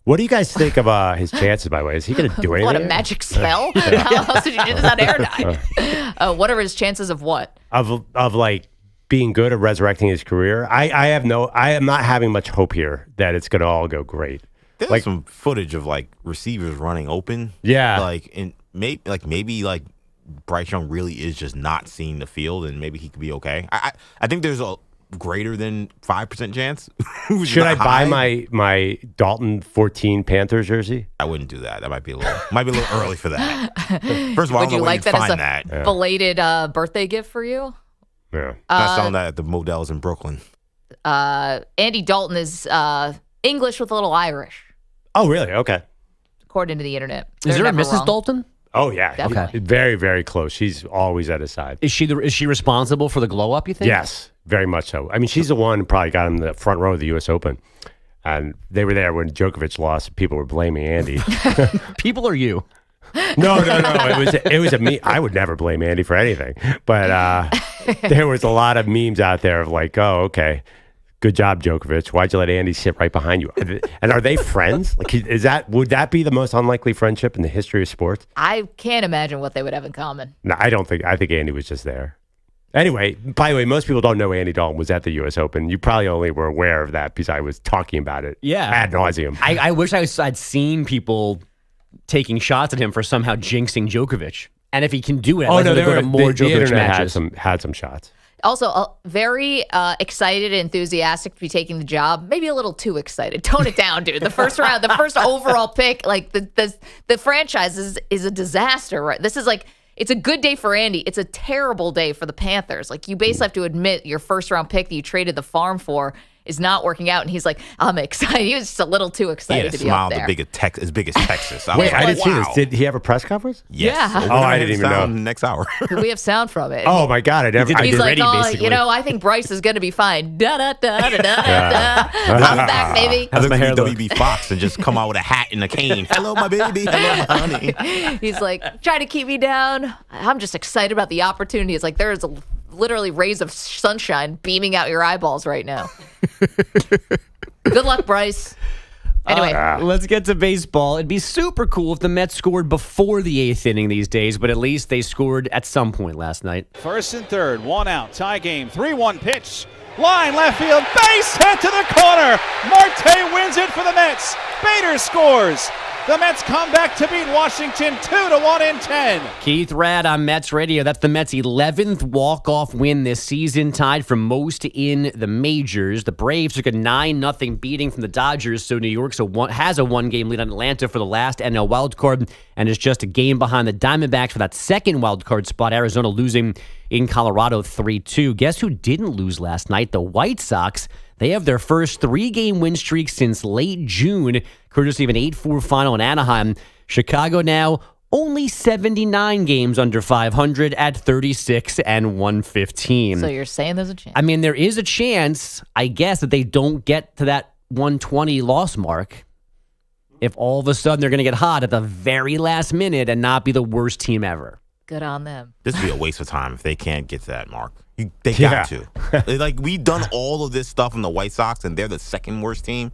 What do you guys think of his chances, by the way? Is he going to do anything? What, a magic spell? How else did you do this on air dye? What are his chances of what? Of like being good at resurrecting his career? I am not having much hope here that it's going to all go great. There's Like some footage of like receivers running open. Yeah. Maybe Bryce Young really is just not seeing the field, and maybe he could be okay. I think there's a greater than 5% chance. Should I buy my Dalton 14 Panthers jersey? I wouldn't do that. That might be a little early for that. First of all, I Would don't you know where like you'd that as find a that. belated birthday gift for you? Yeah. Not selling that at the Models in Brooklyn. Andy Dalton is English with a little Irish, Oh, really? Okay. according to the internet. Is They're there a never Mrs. wrong. Dalton? Oh, yeah. Definitely. Very, very close. She's always at his side. Is she responsible for the glow up? You think? Yes, very much so. I mean, she's the one who probably got him the front row of the U.S. Open. And they were there when Djokovic lost. People were blaming Andy. People or you? No. It was a me. I would never blame Andy for anything. But there was a lot of memes out there of like, oh, okay, good job, Djokovic. Why'd you let Andy sit right behind you? And are they friends? Like, would that be the most unlikely friendship in the history of sports? I can't imagine what they would have in common. No, I don't think. I think Andy was just there. Anyway, by the way, most people don't know Andy Dalton was at the U.S. Open. You probably only were aware of that because I was talking about it ad nauseum. I wish I'd seen people taking shots at him for somehow jinxing Djokovic. And if he can do it, I'd like to go to more the Djokovic internet matches. had some shots. Also, very excited and enthusiastic to be taking the job. Maybe a little too excited. Tone it down, dude. The first round, the first overall pick, like the franchise is a disaster. Right? This is like, it's a good day for Andy. It's a terrible day for the Panthers. Like, you basically have to admit your first round pick that you traded the farm for is not working out. And he's like, I'm excited. He was just a little too excited to be up there. As big as Texas. I Wait, was I like, didn't see wow. this. Did he have a press conference? Yes. Yeah. We're Oh, I gonna didn't have even know. sound next hour. We have sound from it. Oh my God! I He's like, ready, oh, basically. you know, I think Bryce is going to be fine. Da da da da da da. I'm back, baby. I look my hair like look? WB Fox and just come out with a hat and a cane. Hello, my baby. Hello, my honey. He's like, trying to keep me down. I'm just excited about the opportunity. It's like there's literally rays of sunshine beaming out your eyeballs right now. Good luck, Bryce. Anyway, Let's get to baseball. It'd be super cool if the Mets scored before the 8th inning these days, but at least they scored at some point last night. First and third, one out, tie game, 3-1 pitch. Line left field, base hit to the corner. Marte wins it for the Mets. Bader scores. The Mets come back to beat Washington 2-1 in 10. Keith Rad on Mets Radio. That's the Mets' 11th walk-off win this season, tied for most in the majors. The Braves took a 9-0 beating from the Dodgers, so New York has a one-game lead on Atlanta for the last NL wildcard and is just a game behind the Diamondbacks for that second wildcard spot. Arizona losing in Colorado 3-2. Guess who didn't lose last night? The White Sox. They have their first 3-game win streak since late June, courtesy of an 8-4 final in Anaheim. Chicago now only 79 games under 500 at 36-115. So you're saying there's a chance? I mean, there is a chance, I guess, that they don't get to that 120 loss mark if all of a sudden they're going to get hot at the very last minute and not be the worst team ever. Good on them. This would be a waste of time if they can't get to that mark. They got to. Like, we've done all of this stuff in the White Sox, and they're the second worst team.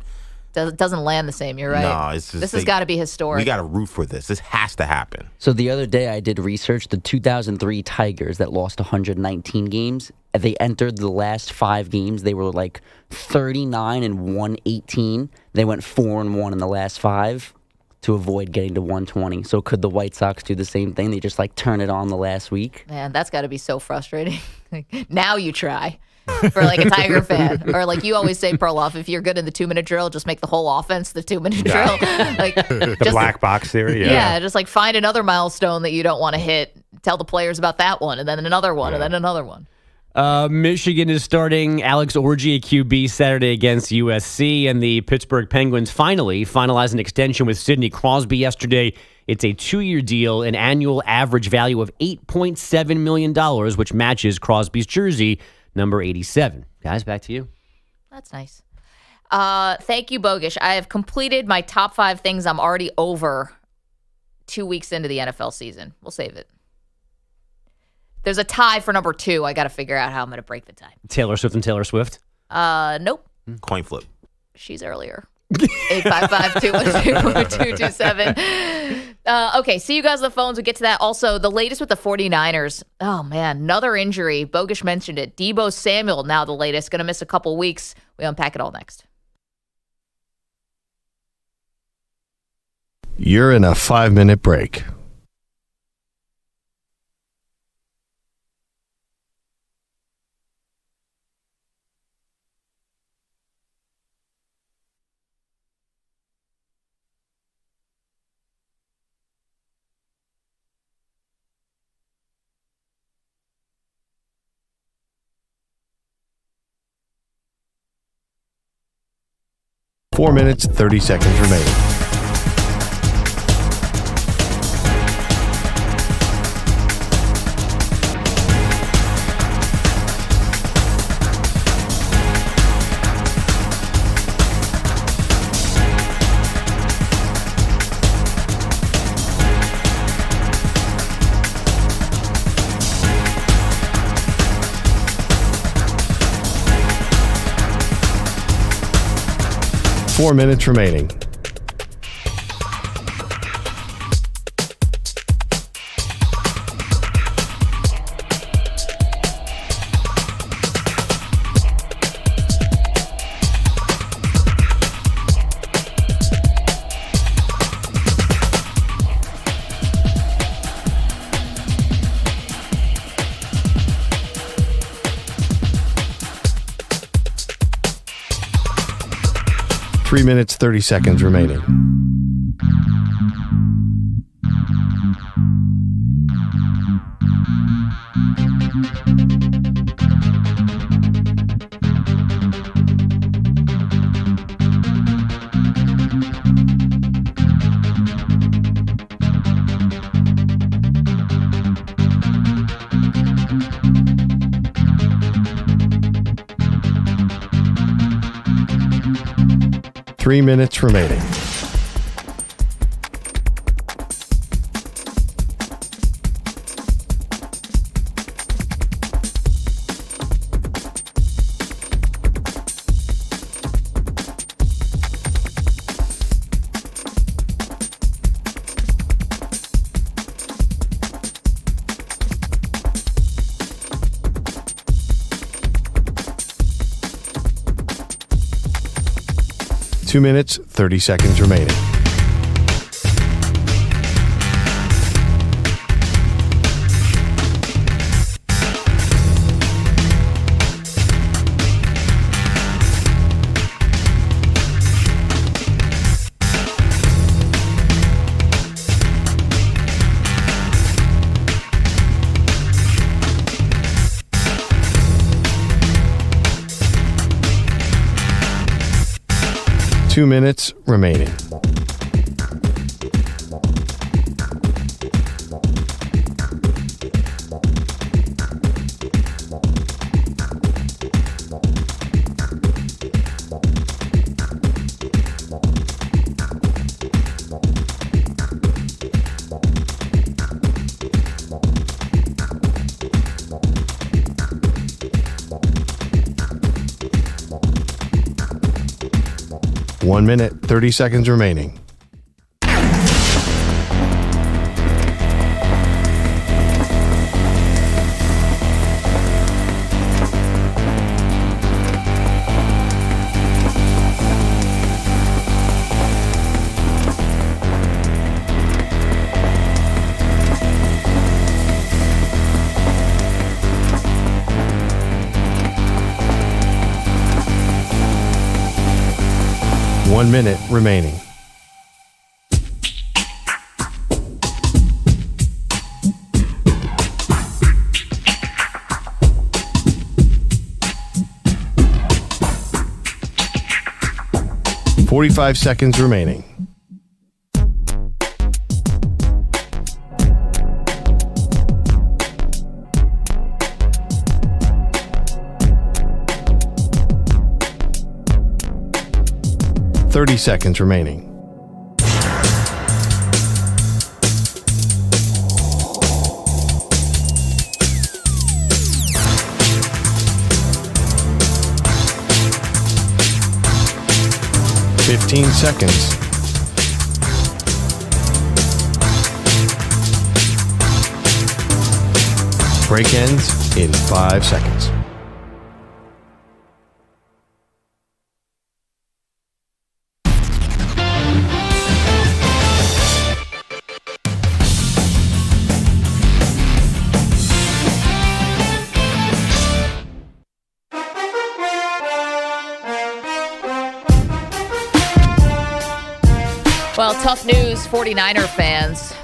Doesn't land the same. You're right. No, it's just, this has got to be historic. We got to root for this. This has to happen. So the other day I did research. The 2003 Tigers that lost 119 games, they entered the last 5 games. They were like 39-118. They went 4-1 in the last 5 to avoid getting to 120. So could the White Sox do the same thing? They just like turn it on the last week? Man, that's got to be so frustrating. Now you try. For like a Tiger fan. Or like you always say, Perloff, if you're good in the 2-minute drill, just make the whole offense the 2-minute drill. Like the black box theory. Yeah, just like find another milestone that you don't want to hit. Tell the players about that one, and then another one, and then another one. Michigan is starting Alex Orji at QB Saturday against USC, and the Pittsburgh Penguins finalized an extension with Sidney Crosby yesterday. It's a 2-year deal, an annual average value of $8.7 million, which matches Crosby's jersey, number 87. Guys, back to you. That's nice. Thank you, Bogish. I have completed my top 5 things I'm already over 2 weeks into the NFL season. We'll save it. There's a tie for number 2. I got to figure out how I'm going to break the tie. Taylor Swift and Taylor Swift? Nope. Coin flip. She's earlier. 855-212-2227. Okay, see you guys on the phones. We'll get to that. Also, the latest with the 49ers. Oh, man, another injury. Bogish mentioned it. DeeboSamuel, now the latest. Going to miss a couple weeks. We unpack it all next. You're in a 5-minute break. Four minutes, 30 seconds remaining. Four minutes remaining. Three minutes, 30 seconds remaining. Three minutes remaining. Two minutes, 30 seconds remaining. 2 minutes remaining. One minute, 30 seconds remaining. One minute remaining. $45 seconds remaining. $30 seconds remaining. $15 seconds. Break ends in 5 seconds. Well, tough news, 49er fans.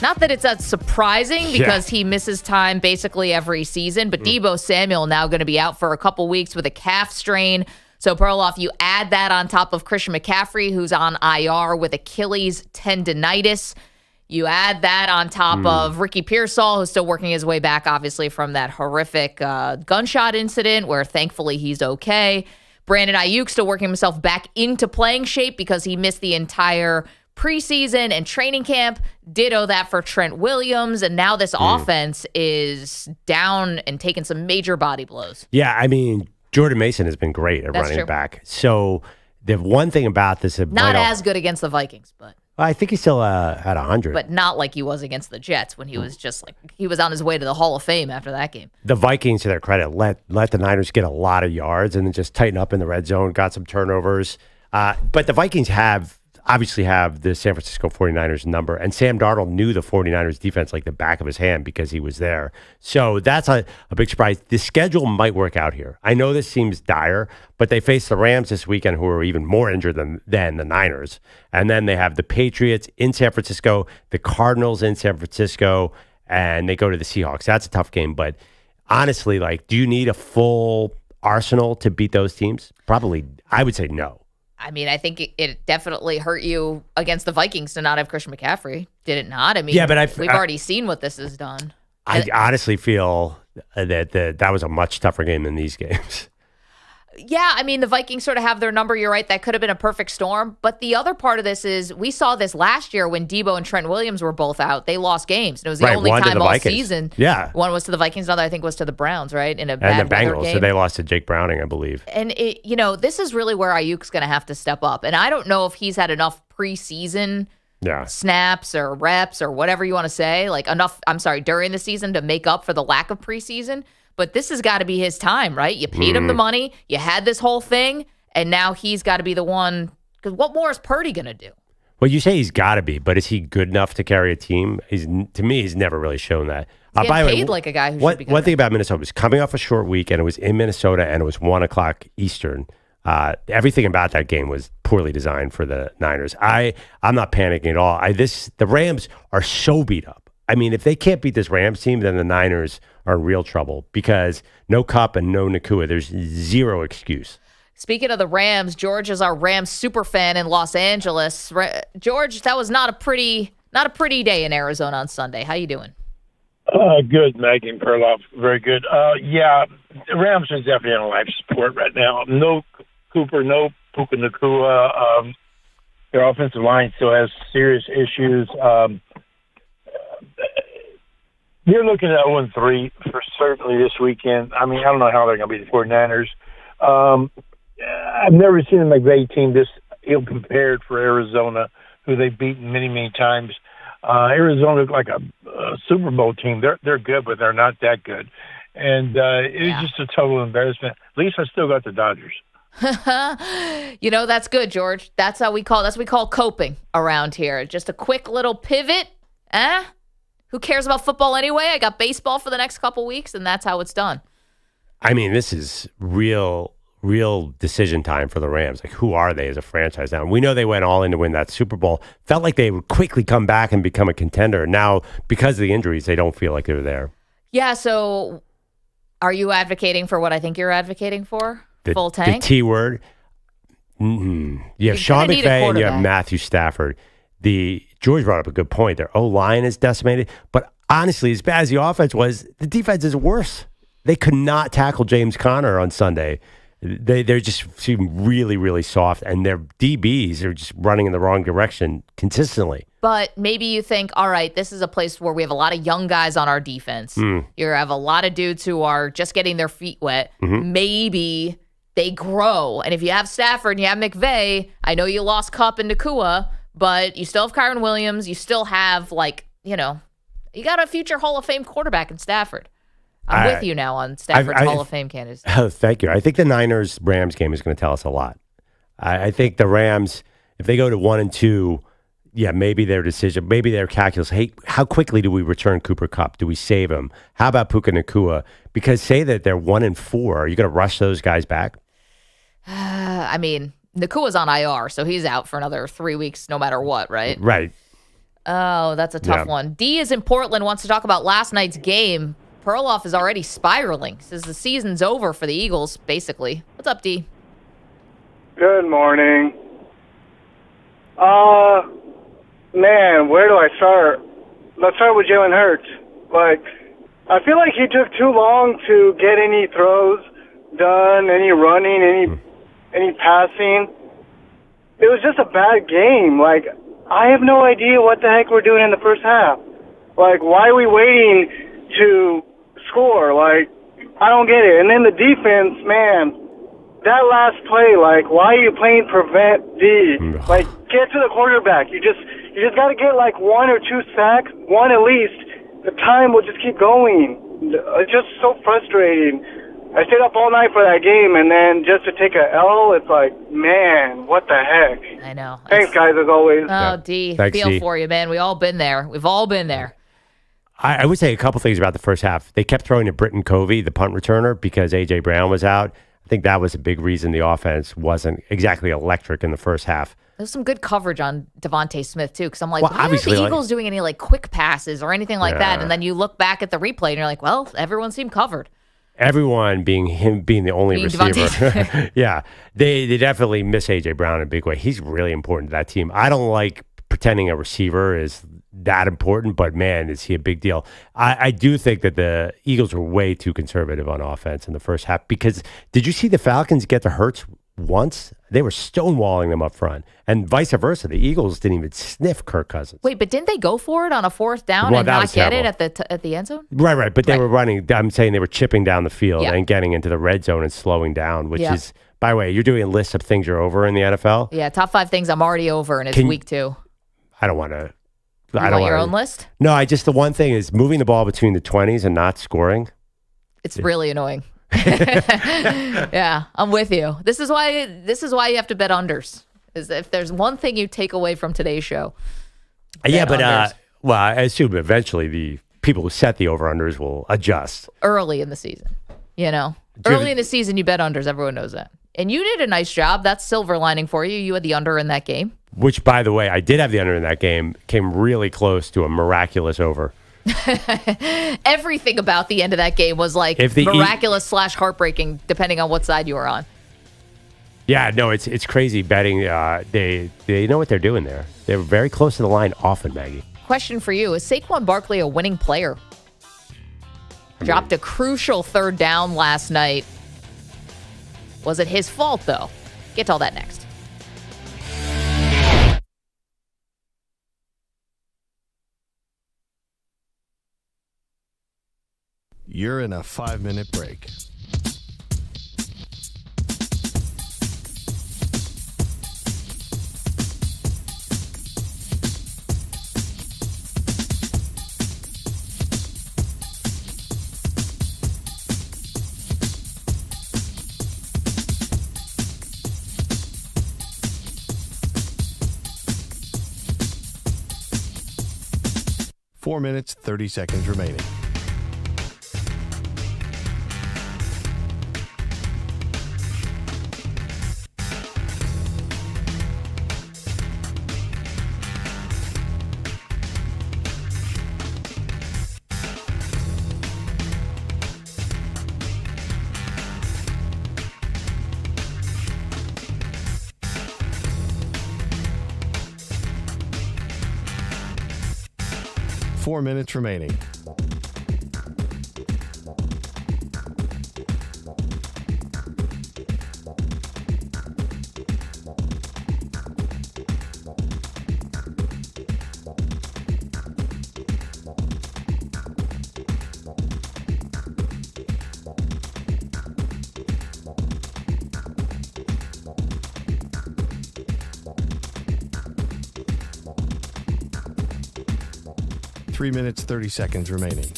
Not that it's that surprising because he misses time basically every season, but DeeboSamuel now going to be out for a couple weeks with a calf strain. So, Perloff, you add that on top of Christian McCaffrey, who's on IR with Achilles tendonitis. You add that on top of Ricky Pearsall, who's still working his way back, obviously, from that horrific gunshot incident where thankfully he's okay. Brandon Ayuk still working himself back into playing shape because he missed the entire preseason and training camp. Ditto that for Trent Williams. And now this offense is down and taking some major body blows. Yeah, I mean, Jordan Mason has been great at That's running true. back. So the one thing about this... Not as good against the Vikings, but... I think he's still at 100. But not like he was against the Jets when he was just like, he was on his way to the Hall of Fame after that game. The Vikings, to their credit, let the Niners get a lot of yards and then just tighten up in the red zone, got some turnovers. But the Vikings obviously have the San Francisco 49ers number, and Sam Darnold knew the 49ers defense like the back of his hand because he was there. So that's a big surprise. The schedule might work out here. I know this seems dire, but they face the Rams this weekend, who are even more injured than the Niners. And then they have the Patriots in San Francisco, the Cardinals in San Francisco, and they go to the Seahawks. That's a tough game. But honestly, like, do you need a full arsenal to beat those teams? Probably, I would say no. I mean, I think it definitely hurt you against the Vikings to not have Christian McCaffrey. Did it not? I mean, yeah, but we've already seen what this has done. I honestly feel that was a much tougher game than these games. Yeah, I mean, the Vikings sort of have their number. You're right. That could have been a perfect storm. But the other part of this is we saw this last year when Deebo and Trent Williams were both out. They lost games. And it was the only time all season. Yeah. One was to the Vikings. Another, I think, was to the Browns, right? In a and bad the Bengals. game. So they lost to Jake Browning, I believe. And, this is really where Ayuk's going to have to step up. And I don't know if he's had enough preseason snaps or reps or whatever you want to say, during the season to make up for the lack of preseason. But this has got to be his time, right? You paid him the money. You had this whole thing. And now he's got to be the one. Because what more is Purdy going to do? Well, you say he's got to be, but is he good enough to carry a team? To me, he's never really shown that. He's getting paid like a guy who should be good. One thing about Minnesota was coming off a short week, and it was in Minnesota, and it was 1 o'clock Eastern. Everything about that game was poorly designed for the Niners. I'm not panicking at all. The Rams are so beat up. I mean, if they can't beat this Rams team, then the Niners are in real trouble because no Kupp and no Nakua. There's zero excuse. Speaking of the Rams, George is our Rams super fan in Los Angeles. George, that was not a pretty day in Arizona on Sunday. How you doing? Good, Maggie and Perloff. Very good. The Rams are definitely on life support right now. No Cooper, no Puka Nacua. Their offensive line still has serious issues. You're looking at 0-3 for certainly this weekend. I mean, I don't know how they're going to be the 49ers. I've never seen a McVay team this ill-prepared for Arizona, who they've beaten many, many times. Arizona looked like a Super Bowl team. They're good, but they're not that good. And it's just a total embarrassment. At least I still got the Dodgers. That's good, George. That's what we call coping around here. Just a quick little pivot. Who cares about football anyway? I got baseball for the next couple weeks, and that's how it's done. I mean, this is real decision time for the Rams. Like, who are they as a franchise now? And we know they went all in to win that Super Bowl. Felt like they would quickly come back and become a contender. Now, because of the injuries, they don't feel like they're there. Yeah, so are you advocating for what I think you're advocating for? Full tank? The T word. You have Sean McVay and you have Matthew Stafford. George brought up a good point. Their O-line is decimated. But honestly, as bad as the offense was, the defense is worse. They could not tackle James Conner on Sunday. They just seem really, really soft, and their DBs are just running in the wrong direction consistently. But maybe you think, all right, this is a place where we have a lot of young guys on our defense. You have a lot of dudes who are just getting their feet wet. Maybe they grow. And if you have Stafford and you have McVay, I know you lost Kupp and Nacua, but you still have Kyren Williams. You still have, you got a future Hall of Fame quarterback in Stafford. I'm with you now on Stafford's Hall of Fame candidacy. Oh, thank you. I think the Niners-Rams game is going to tell us a lot. I think the Rams, if they go to 1-2, maybe their decision, maybe their calculus, hey, how quickly do we return Cooper Kupp? Do we save him? How about Puka Nacua? Because say that they're 1-4, are you going to rush those guys back? I mean, Nakua's on IR, so he's out for another 3 weeks no matter what, right? Right. Oh, that's a tough one. D is in Portland, wants to talk about last night's game. Perloff is already spiraling. Says the season's over for the Eagles, basically. What's up, D? Good morning. Man, where do I start? Let's start with Jalen Hurts. I feel like he took too long to get any throws done, any running, any passing. It was just a bad game. I have no idea what the heck we're doing in the first half. Why are we waiting to score? I don't get it. And then the defense, man, that last play, why are you playing prevent D? Get to the quarterback. You just got to get 1 or 2 sacks, one at least. The time will just keep going. It's just so frustrating. I stayed up all night for that game, and then just to take a L, it's man, what the heck? I know. Thanks, guys, as always. Oh, D, Thanks, feel D. for you, man. We've all been there. I would say a couple things about the first half. They kept throwing to Britton Covey, the punt returner, because A.J. Brown was out. I think that was a big reason the offense wasn't exactly electric in the first half. There's some good coverage on Devontae Smith, too, because I'm why aren't the Eagles doing any quick passes or anything like that? And then you look back at the replay, and you're like, well, everyone seemed covered. Everyone being the only receiver. Yeah, they definitely miss A.J. Brown in a big way. He's really important to that team. I don't like pretending a receiver is that important, but man, is he a big deal. I do think that the Eagles were way too conservative on offense in the first half, because did you see the Falcons get to Hurts once? They were stonewalling them up front, and vice versa. The Eagles didn't even sniff Kirk Cousins. Wait, but didn't they go for it on a 4th down and not get it at the end zone? Right. But they were running. I'm saying they were chipping down the field and getting into the red zone and slowing down, which is, by the way, you're doing a list of things you're over in the NFL. Yeah, top 5 things I'm already over, and it's week 2. I don't want to. You want your own list? No, the one thing is moving the ball between the 20s and not scoring. It's really annoying. Yeah, I'm with you. This is why you have to bet unders. Is if there's one thing you take away from today's show. Yeah, but I assume eventually the people who set the over-unders will adjust. Early in the season, Early in the season, you bet unders. Everyone knows that. And you did a nice job. That's silver lining for you. You had the under in that game. Which, by the way, I did have the under in that game. Came really close to a miraculous over. Everything about the end of that game was miraculous / heartbreaking, depending on what side you were on. Yeah, no, it's crazy betting. They know what they're doing there. They're very close to the line often, Maggie. Question for you. Is Saquon Barkley a winning player? Dropped a crucial third down last night. Was it his fault, though? Get to all that next. You're in a 5-minute break. Four minutes, 30 seconds remaining. Four minutes remaining. Three minutes, 30 seconds remaining.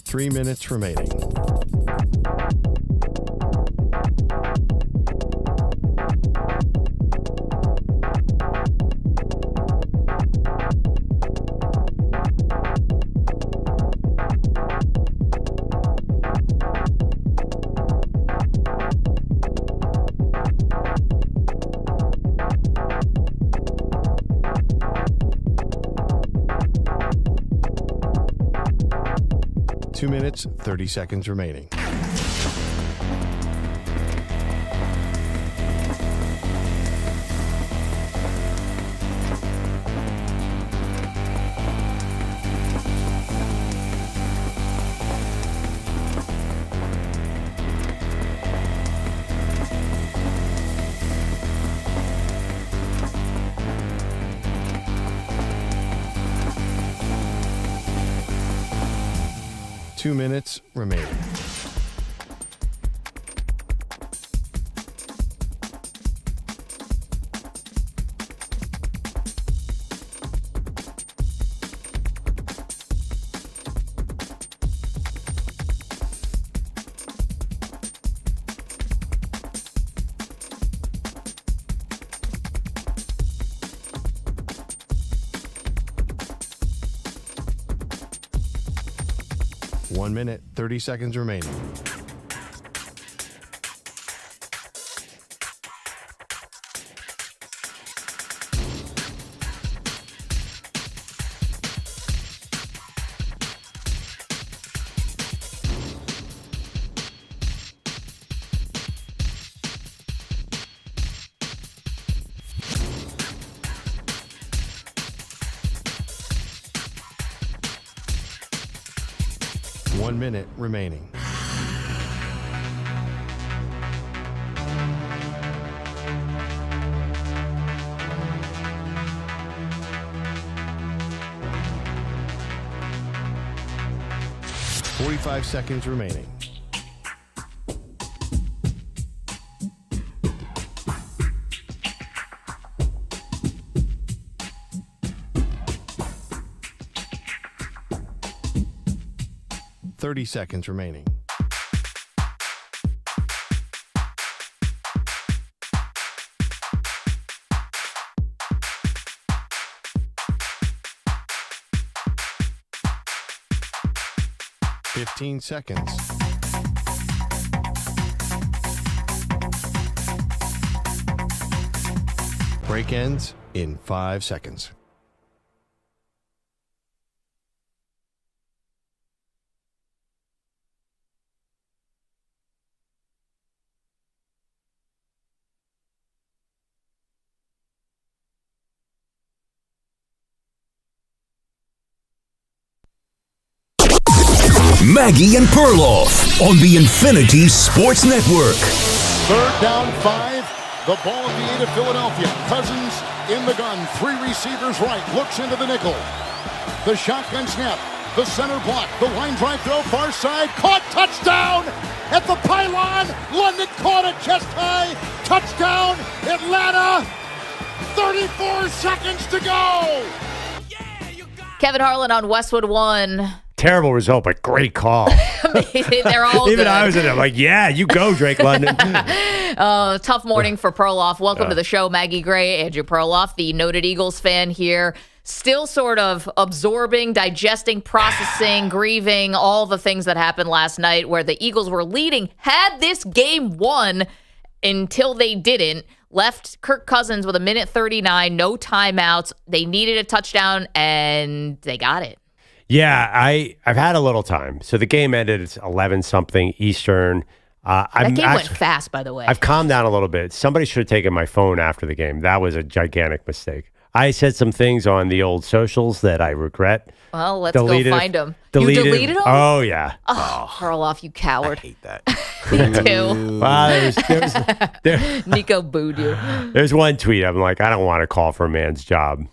Three minutes remaining. Two minutes, 30 seconds remaining. Two minutes remaining. One minute, 30 seconds remaining. One minute remaining. Forty-five seconds remaining. Thirty seconds remaining. 15 seconds. Break ends in 5 seconds. Maggie and Perloff on the Infinity Sports Network. 3rd down 5. The ball at the 8 of Philadelphia. Cousins in the gun. 3 receivers right. Looks into the nickel. The shotgun snap. The center block. The line drive throw. Far side. Caught. Touchdown at the pylon. London caught it chest high. Touchdown Atlanta. 34 seconds to go. Kevin Harlan on Westwood 1. Terrible result, but great call. They're all Even good. I was in it. I'm like, yeah, you go, Drake London. Tough morning for Perloff. Welcome to the show, Maggie Gray, Andrew Perloff, the noted Eagles fan here. Still sort of absorbing, digesting, processing, grieving, all the things that happened last night where the Eagles were leading, had this game won until they didn't. Left Kirk Cousins with 1:39, no timeouts. They needed a touchdown, and they got it. Yeah, I've had a little time. So the game ended at 11-something Eastern. That game went fast, by the way. I've calmed down a little bit. Somebody should have taken my phone after the game. That was a gigantic mistake. I said some things on the old socials that I regret. Well, let's go find them. You deleted them? Oh, yeah. Oh, Perloff, you coward. I hate that. Me too. Wow, Nico booed you. There's one tweet. I'm like, I don't want to call for a man's job.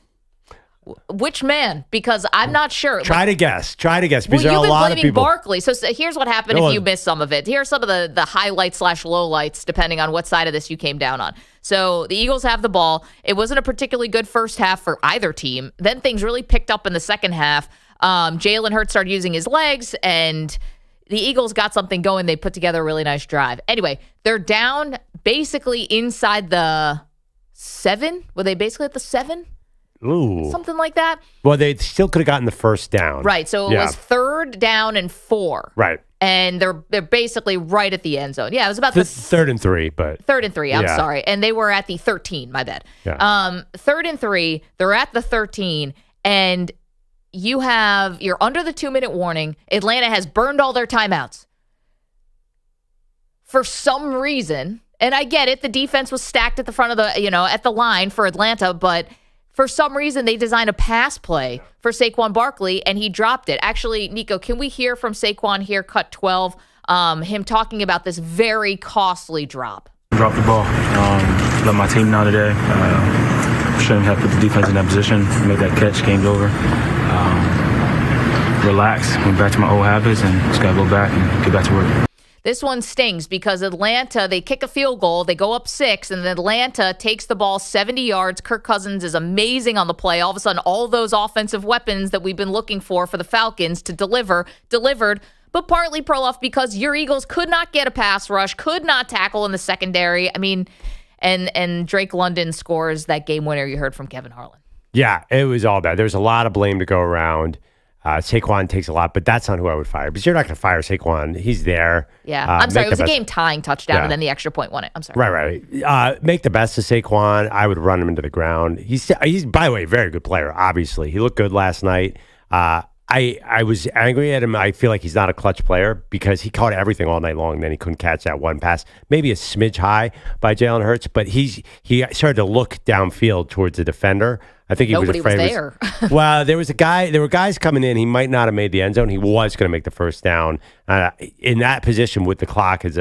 Which man? Because I'm not sure. Try to guess. Because well, there are a lot of blaming people. Barkley. So here's what happened if you missed some of it. Here are some of the highlights/lowlights, depending on what side of this you came down on. So the Eagles have the ball. It wasn't a particularly good first half for either team. Then things really picked up in the second half. Jalen Hurts started using his legs, and the Eagles got something going. They put together a really nice drive. Anyway, they're down basically inside the 7. Were they basically at the 7? Ooh. Something like that. Well, they still could have gotten the first down. Right. So it was 3rd down and 4. Right. And they're basically right at the end zone. Yeah, it was about the 3rd and 3, but 3rd and 3. I'm Yeah. sorry. And they were at the 13. My bad. Yeah. 3rd and 3. They're at the 13, and you're under the 2-minute warning. Atlanta has burned all their timeouts. For some reason, and I get it, the defense was stacked at the front of at the line for Atlanta, but for some reason, they designed a pass play for Saquon Barkley, and he dropped it. Actually, Nico, can we hear from Saquon here, cut 12, him talking about this very costly drop? Dropped the ball. Let my team know today. Shouldn't have put the defense in that position. Made that catch, game's over. Relax, went back to my old habits, and just got to go back and get back to work. This one stings because Atlanta, they kick a field goal, they go up 6, and then Atlanta takes the ball 70 yards. Kirk Cousins is amazing on the play. All of a sudden, all those offensive weapons that we've been looking for the Falcons to delivered, but partly Perloff because your Eagles could not get a pass rush, could not tackle in the secondary. I mean, and Drake London scores that game winner you heard from Kevin Harlan. yeah, it was all bad. There's a lot of blame to go around. Saquon takes a lot, but that's not who I would fire. Because you're not going to fire Saquon. He's there. Yeah, I'm sorry. It was a game-tying touchdown, Yeah. and then the extra point won it. I'm sorry. Right. Make the best of Saquon. I would run him into the ground. He's by the way, a very good player, obviously. He looked good last night. I was angry at him. I feel like he's not a clutch player because he caught everything all night long, and then he couldn't catch that one pass. Maybe a smidge high by Jalen Hurts, but he started to look downfield towards the defender. I think he Nobody was afraid. was there. Well, there were guys coming in. He might not have made the end zone. He was going to make the first down. In that position with the clock as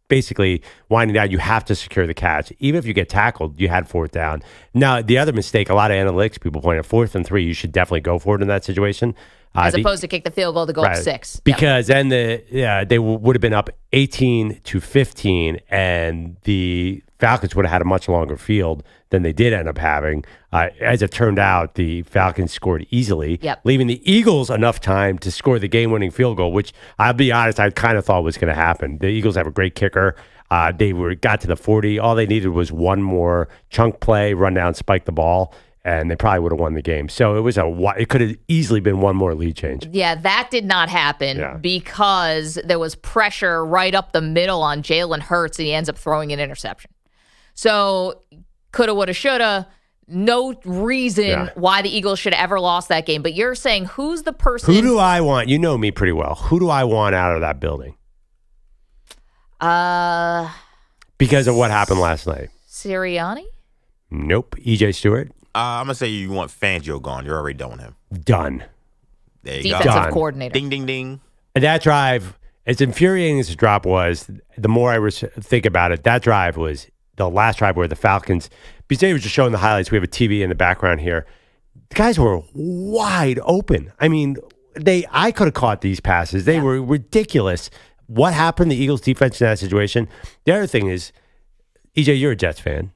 basically winding down, you have to secure the catch. Even if you get tackled, you had 4th down. Now, the other mistake, a lot of analytics people point at 4th and 3, you should definitely go for it in that situation. As opposed to kick the field goal to go up 6. Because then they would have been up 18-15, and the Falcons would have had a much longer field than they did end up having. As it turned out, the Falcons scored easily, leaving the Eagles enough time to score the game-winning field goal, which I'll be honest, I kind of thought was going to happen. The Eagles have a great kicker. They got to the 40. All they needed was one more chunk play, run down, spike the ball, and they probably would have won the game. So it could have easily been one more lead change. Yeah, that did not happen because there was pressure right up the middle on Jalen Hurts, and he ends up throwing an interception. So coulda, woulda, shoulda. No reason why the Eagles should have ever lost that game. But you're saying who's the person? Who do I want? You know me pretty well. Who do I want out of that building? Because of what happened last night. Sirianni? Nope. EJ Stewart? I'm going to say you want Fangio gone. You're already done with him. Done. There you Defensive go. coordinator. Ding, ding, ding. And that drive, as infuriating as the drop was, the more I think about it, that drive was the last drive where the Falcons, because they were just showing the highlights. We have a TV in the background here. The guys were wide open. I mean, I could have caught these passes. They were ridiculous. What happened to the Eagles defense in that situation? The other thing is, EJ, you're a Jets fan.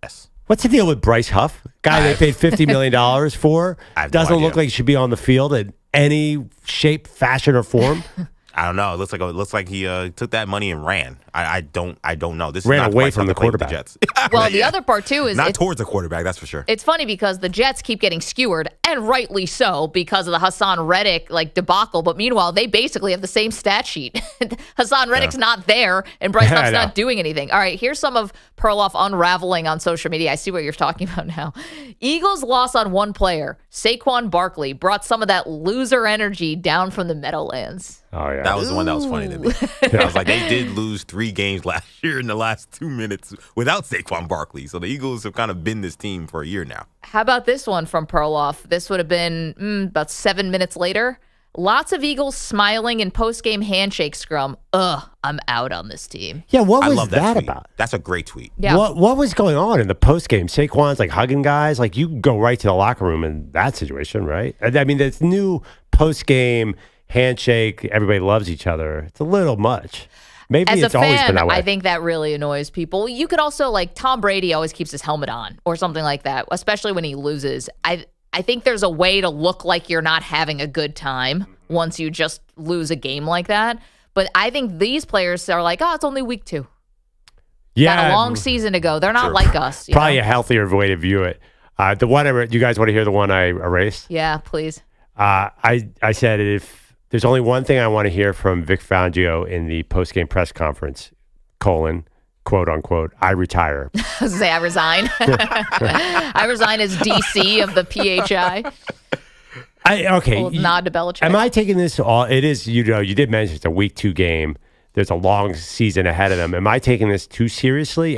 Yes. What's the deal with Bryce Huff? Guy they paid $50 million for. Doesn't look like he should be on the field in any shape, fashion, or form. I don't know. It looks like he took that money and ran. I don't know. This ran is not away from the quarterback. The Jets. Well, the other part too is not towards the quarterback. That's for sure. It's funny because the Jets keep getting skewered, and rightly so, because of the Hassan Reddick debacle. But meanwhile, they basically have the same stat sheet. Hassan Reddick's not there, and Bryce Huff's not doing anything. All right, here's some of Perloff unraveling on social media. I see what you're talking about now. Eagles loss on one player. Saquon Barkley brought some of that loser energy down from the Meadowlands. Oh, yeah. That was the one that was funny to me. I was like, they did lose 3 games last year in the last 2 minutes without Saquon Barkley. So the Eagles have kind of been this team for a year now. How about this one from Perloff? This would have been about 7 minutes later. Lots of Eagles smiling in post-game handshake scrum. I'm out on this team. Yeah, what was I love that tweet. about? That's a great tweet. Yeah. What was going on in the post-game? Saquon's hugging guys. You go right to the locker room in that situation, right? I mean, this new post-game handshake, everybody loves each other. It's a little much. Maybe As it's a always been fan, that way. I think that really annoys people. You could also, Tom Brady always keeps his helmet on or something like that, especially when he loses. I think there's a way to look like you're not having a good time once you just lose a game like that. But I think these players are it's only week 2. Yeah. Got a long season to go. They're not like us. Probably a healthier way to view it. The one, you guys want to hear the one I erased? Yeah, please. I said if there's only one thing I want to hear from Vic Fangio in the post-game press conference, quote unquote, I retire. Say I resign. I resign as DC of the PHI. Nod to Belichick. Am I taking this all? It is, you did mention it's a week 2 game. There's a long season ahead of them. Am I taking this too seriously?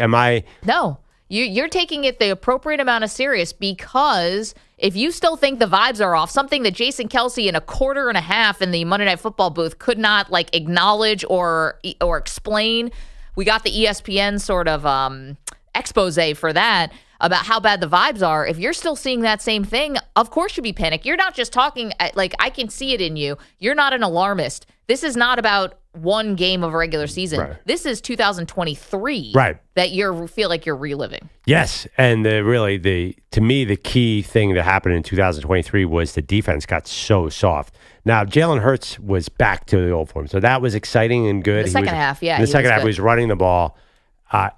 No. You're taking it the appropriate amount of serious, because if you still think the vibes are off, something that Jason Kelce in a quarter and a half in the Monday Night Football booth could not acknowledge or explain. We got the ESPN sort of expose for that about how bad the vibes are. If you're still seeing that same thing, of course you'd be panicked. You're not just talking I can see it in you. You're not an alarmist. This is not about one game of a regular season. Right. This is 2023. Right. That you feel like you're reliving. Yes, and to me the key thing that happened in 2023 was the defense got so soft. Now Jalen Hurts was back to the old form, so that was exciting and good. The second half, yeah. In the second half, he was running the ball,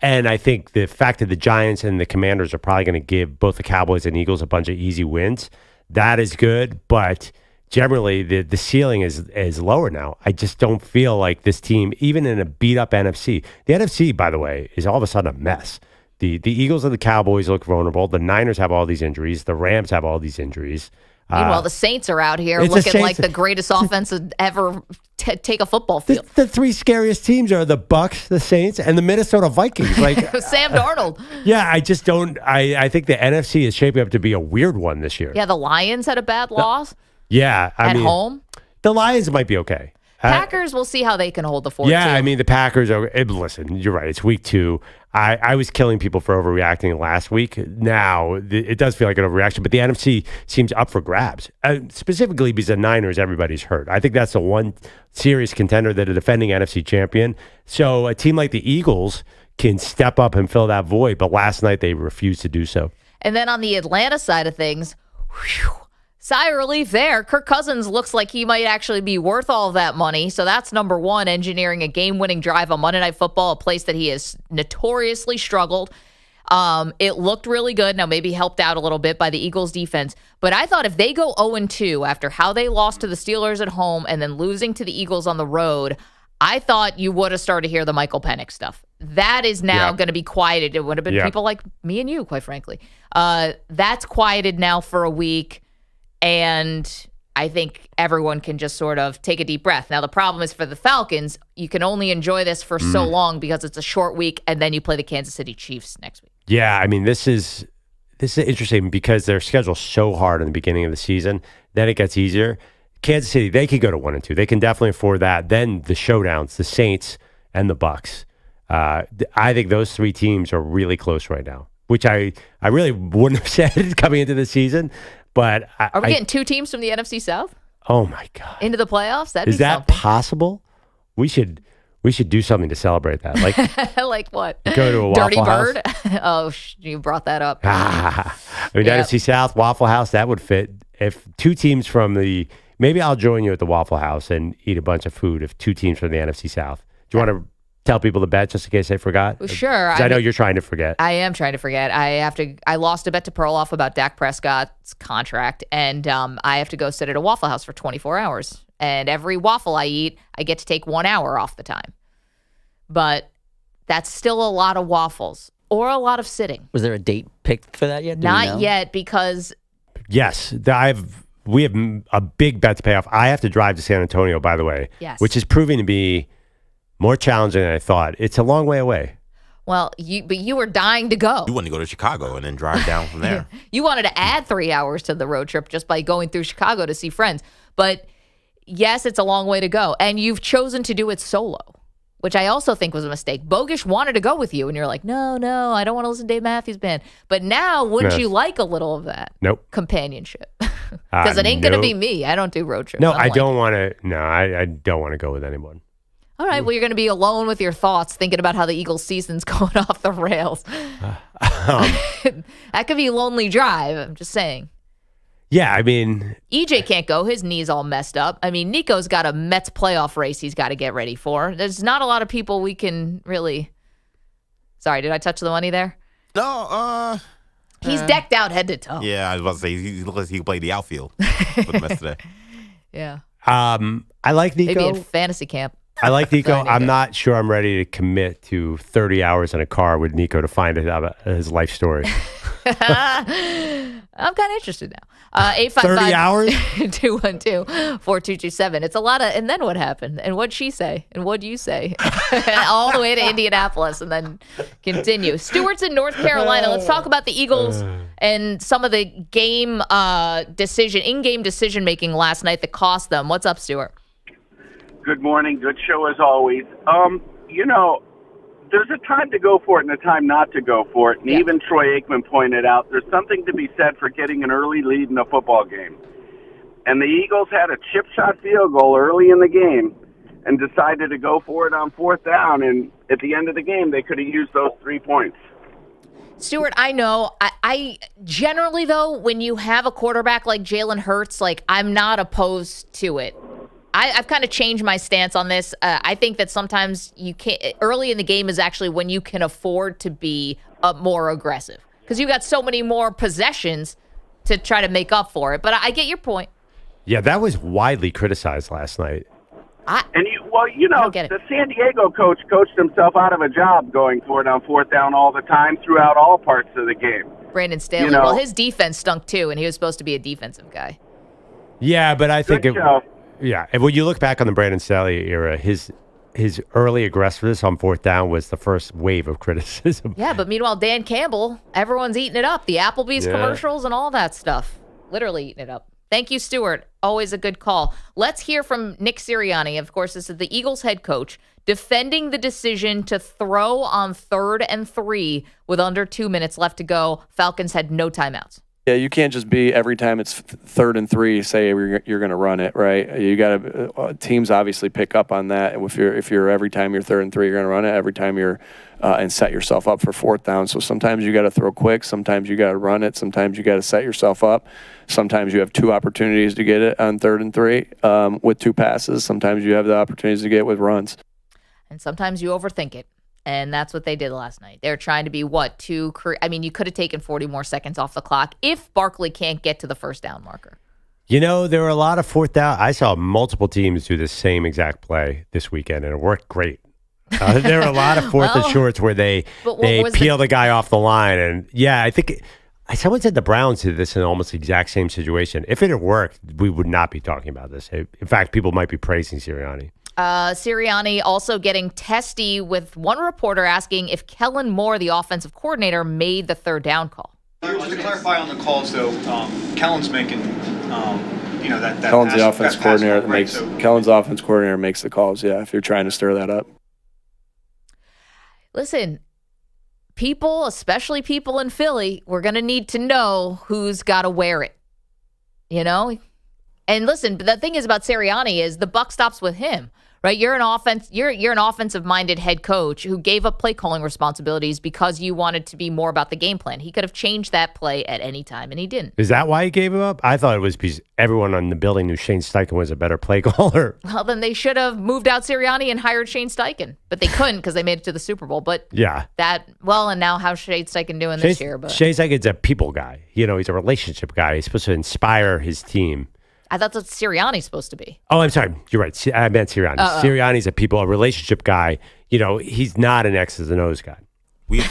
and I think the fact that the Giants and the Commanders are probably going to give both the Cowboys and Eagles a bunch of easy wins, that is good. But generally, the ceiling is lower now. I just don't feel like this team, even in a beat-up NFC. The NFC, by the way, is all of a sudden a mess. The Eagles and the Cowboys look vulnerable. The Niners have all these injuries. The Rams have all these injuries. Meanwhile, the Saints are out here looking like the greatest offense to ever take a football field. The 3 scariest teams are the Bucs, the Saints, and the Minnesota Vikings. Sam Darnold. Yeah, I just don't. I think the NFC is shaping up to be a weird one this year. Yeah, the Lions had a bad loss. Yeah, at home. The Lions might be okay. Packers, we'll see how they can hold the fort. Yeah, too. I mean, the Packers are. Listen, you're right. It's week 2. I was killing people for overreacting last week. Now, it does feel like an overreaction, but the NFC seems up for grabs. Specifically because the Niners, everybody's hurt. I think that's the one serious contender that a defending NFC champion. So a team like the Eagles can step up and fill that void, but last night they refused to do so. And then on the Atlanta side of things, sigh of relief there. Kirk Cousins looks like he might actually be worth all of that money. So that's number one, engineering a game-winning drive on Monday Night Football, a place that he has notoriously struggled. It looked really good. Now, maybe helped out a little bit by the Eagles defense. But I thought if they go 0-2 after how they lost to the Steelers at home and then losing to the Eagles on the road, I thought you would have started to hear the Michael Penix stuff. That is now going to be quieted. It would have been people like me and you, quite frankly. That's quieted now for a week. And I think everyone can just sort of take a deep breath. Now, the problem is for the Falcons, you can only enjoy this for so long because it's a short week, and then you play the Kansas City Chiefs next week. Yeah, I mean, this is interesting because their schedule's so hard in the beginning of the season. Then it gets easier. Kansas City, they could go to 1-2. They can definitely afford that. Then the showdowns, the Saints and the Bucs. I think those three teams are really close right now, which I really wouldn't have said coming into the season. But are we getting two teams from the NFC South? Oh my God! Into the playoffs? Is that possible? We should do something to celebrate that. Like like what? Go to a Dirty Waffle House. Bird? Oh, you brought that up. I mean, NFC South, Waffle House, that would fit. If two teams from the, maybe I'll join you at the Waffle House and eat a bunch of food if two teams from the NFC South. Do you want to tell people the bet just in case they forgot? Well, sure. I know you're trying to forget. I am trying to forget. I lost a bet to Perloff about Dak Prescott's contract, and I have to go sit at a Waffle House for 24 hours. And every waffle I eat, I get to take 1 hour off the time. But that's still a lot of waffles or a lot of sitting. Was there a date picked for that yet? Not yet, because... Yes, we have a big bet to pay off. I have to drive to San Antonio, by the way, which is proving to be more challenging than I thought. It's a long way away. Well, you were dying to go. You wanted to go to Chicago and then drive down from there. You wanted to add 3 hours to the road trip just by going through Chicago to see friends. But yes, it's a long way to go. And you've chosen to do it solo, which I also think was a mistake. Bogish wanted to go with you, and you're like, no, I don't want to listen to Dave Matthews Band. But now, wouldn't you like a little of that? Nope. Companionship. Because it ain't going to be me. I don't do road trips. No, I don't want to. No, I don't want to go with anyone. All right, well, you're going to be alone with your thoughts thinking about how the Eagles' season's going off the rails. That could be a lonely drive, I'm just saying. Yeah, I mean... EJ can't go. His knee's all messed up. I mean, Nico's got a Mets playoff race he's got to get ready for. There's not a lot of people we can really... Sorry, did I touch the money there? No, He's decked out head to toe. Yeah, I was about to say, he looks like he can play the outfield for the Mets today. Yeah. I like Nico. Maybe in fantasy camp. I like Nico. I'm not sure I'm ready to commit to 30 hours in a car with Nico to find out his life story. I'm kind of interested now. 30 hours? 212-4227. It's a lot of, and then what happened? And what'd she say? And what'd you say? All the way to Indianapolis and then continue. Stewart's in North Carolina. Let's talk about the Eagles and some of the game in-game decision-making last night that cost them. What's up, Stewart? Good morning. Good show as always. There's a time to go for it and a time not to go for it. And even Troy Aikman pointed out there's something to be said for getting an early lead in a football game. And the Eagles had a chip shot field goal early in the game and decided to go for it on fourth down. And at the end of the game, they could have used those 3 points. Stewart, I know. I generally, though, when you have a quarterback like Jalen Hurts, I'm not opposed to it. I've kind of changed my stance on this. I think that sometimes you can't. Early in the game is actually when you can afford to be more aggressive because you got so many more possessions to try to make up for it. But I get your point. Yeah, that was widely criticized last night. The San Diego coach coached himself out of a job going for it on fourth down all the time throughout all parts of the game. Brandon Staley. Well, his defense stunk too, and he was supposed to be a defensive guy. Yeah, but I think yeah, and when you look back on the Brandon Staley era, his early aggressiveness on fourth down was the first wave of criticism. Yeah, but meanwhile, Dan Campbell, everyone's eating it up. The Applebee's commercials and all that stuff. Literally eating it up. Thank you, Stewart. Always a good call. Let's hear from Nick Sirianni. Of course, this is the Eagles head coach, defending the decision to throw on 3rd and 3 with under 2 minutes left to go. Falcons had no timeouts. Yeah, you can't just be every time it's 3rd and 3 say you're going to run it, right? You got to teams obviously pick up on that. If you're every time you're 3rd and 3 you're going to run it. Every time you're and set yourself up for fourth down. So sometimes you got to throw quick. Sometimes you got to run it. Sometimes you got to set yourself up. Sometimes you have 2 opportunities to get it on 3rd and 3 with 2 passes. Sometimes you have the opportunities to get it with runs. And sometimes you overthink it. And that's what they did last night. They're trying to be you could have taken 40 more seconds off the clock if Barkley can't get to the first down marker. There were a lot of fourth down. I saw multiple teams do the same exact play this weekend, and it worked great. There were a lot of fourth and shorts where they peel the guy off the line. And, I think someone said the Browns did this in almost the exact same situation. If it had worked, we would not be talking about this. In fact, people might be praising Sirianni. Sirianni also getting testy with one reporter asking if Kellen Moore, the offensive coordinator, made the third down call. Just to clarify on the calls, though, Kellen's making, that Kellen's pass, the offense that coordinator pass call, right? Kellen's offense coordinator makes the calls. Yeah, if you're trying to stir that up. Listen, people, especially people in Philly, we're going to need to know who's got to wear it. And listen, the thing is about Sirianni is the buck stops with him, right? You're an offensive-minded head coach who gave up play calling responsibilities because you wanted to be more about the game plan. He could have changed that play at any time, and he didn't. Is that why he gave him up? I thought it was because everyone in the building knew Shane Steichen was a better play caller. Well, then they should have moved out Sirianni and hired Shane Steichen, but they couldn't because they made it to the Super Bowl. But and now how's Shane Steichen doing this year? But Shane Steichen's a people guy. He's a relationship guy. He's supposed to inspire his team. I thought that's what Sirianni's supposed to be. Oh, I'm sorry. You're right. I meant Sirianni. Sirianni's a relationship guy. He's not an X's and O's guy. We have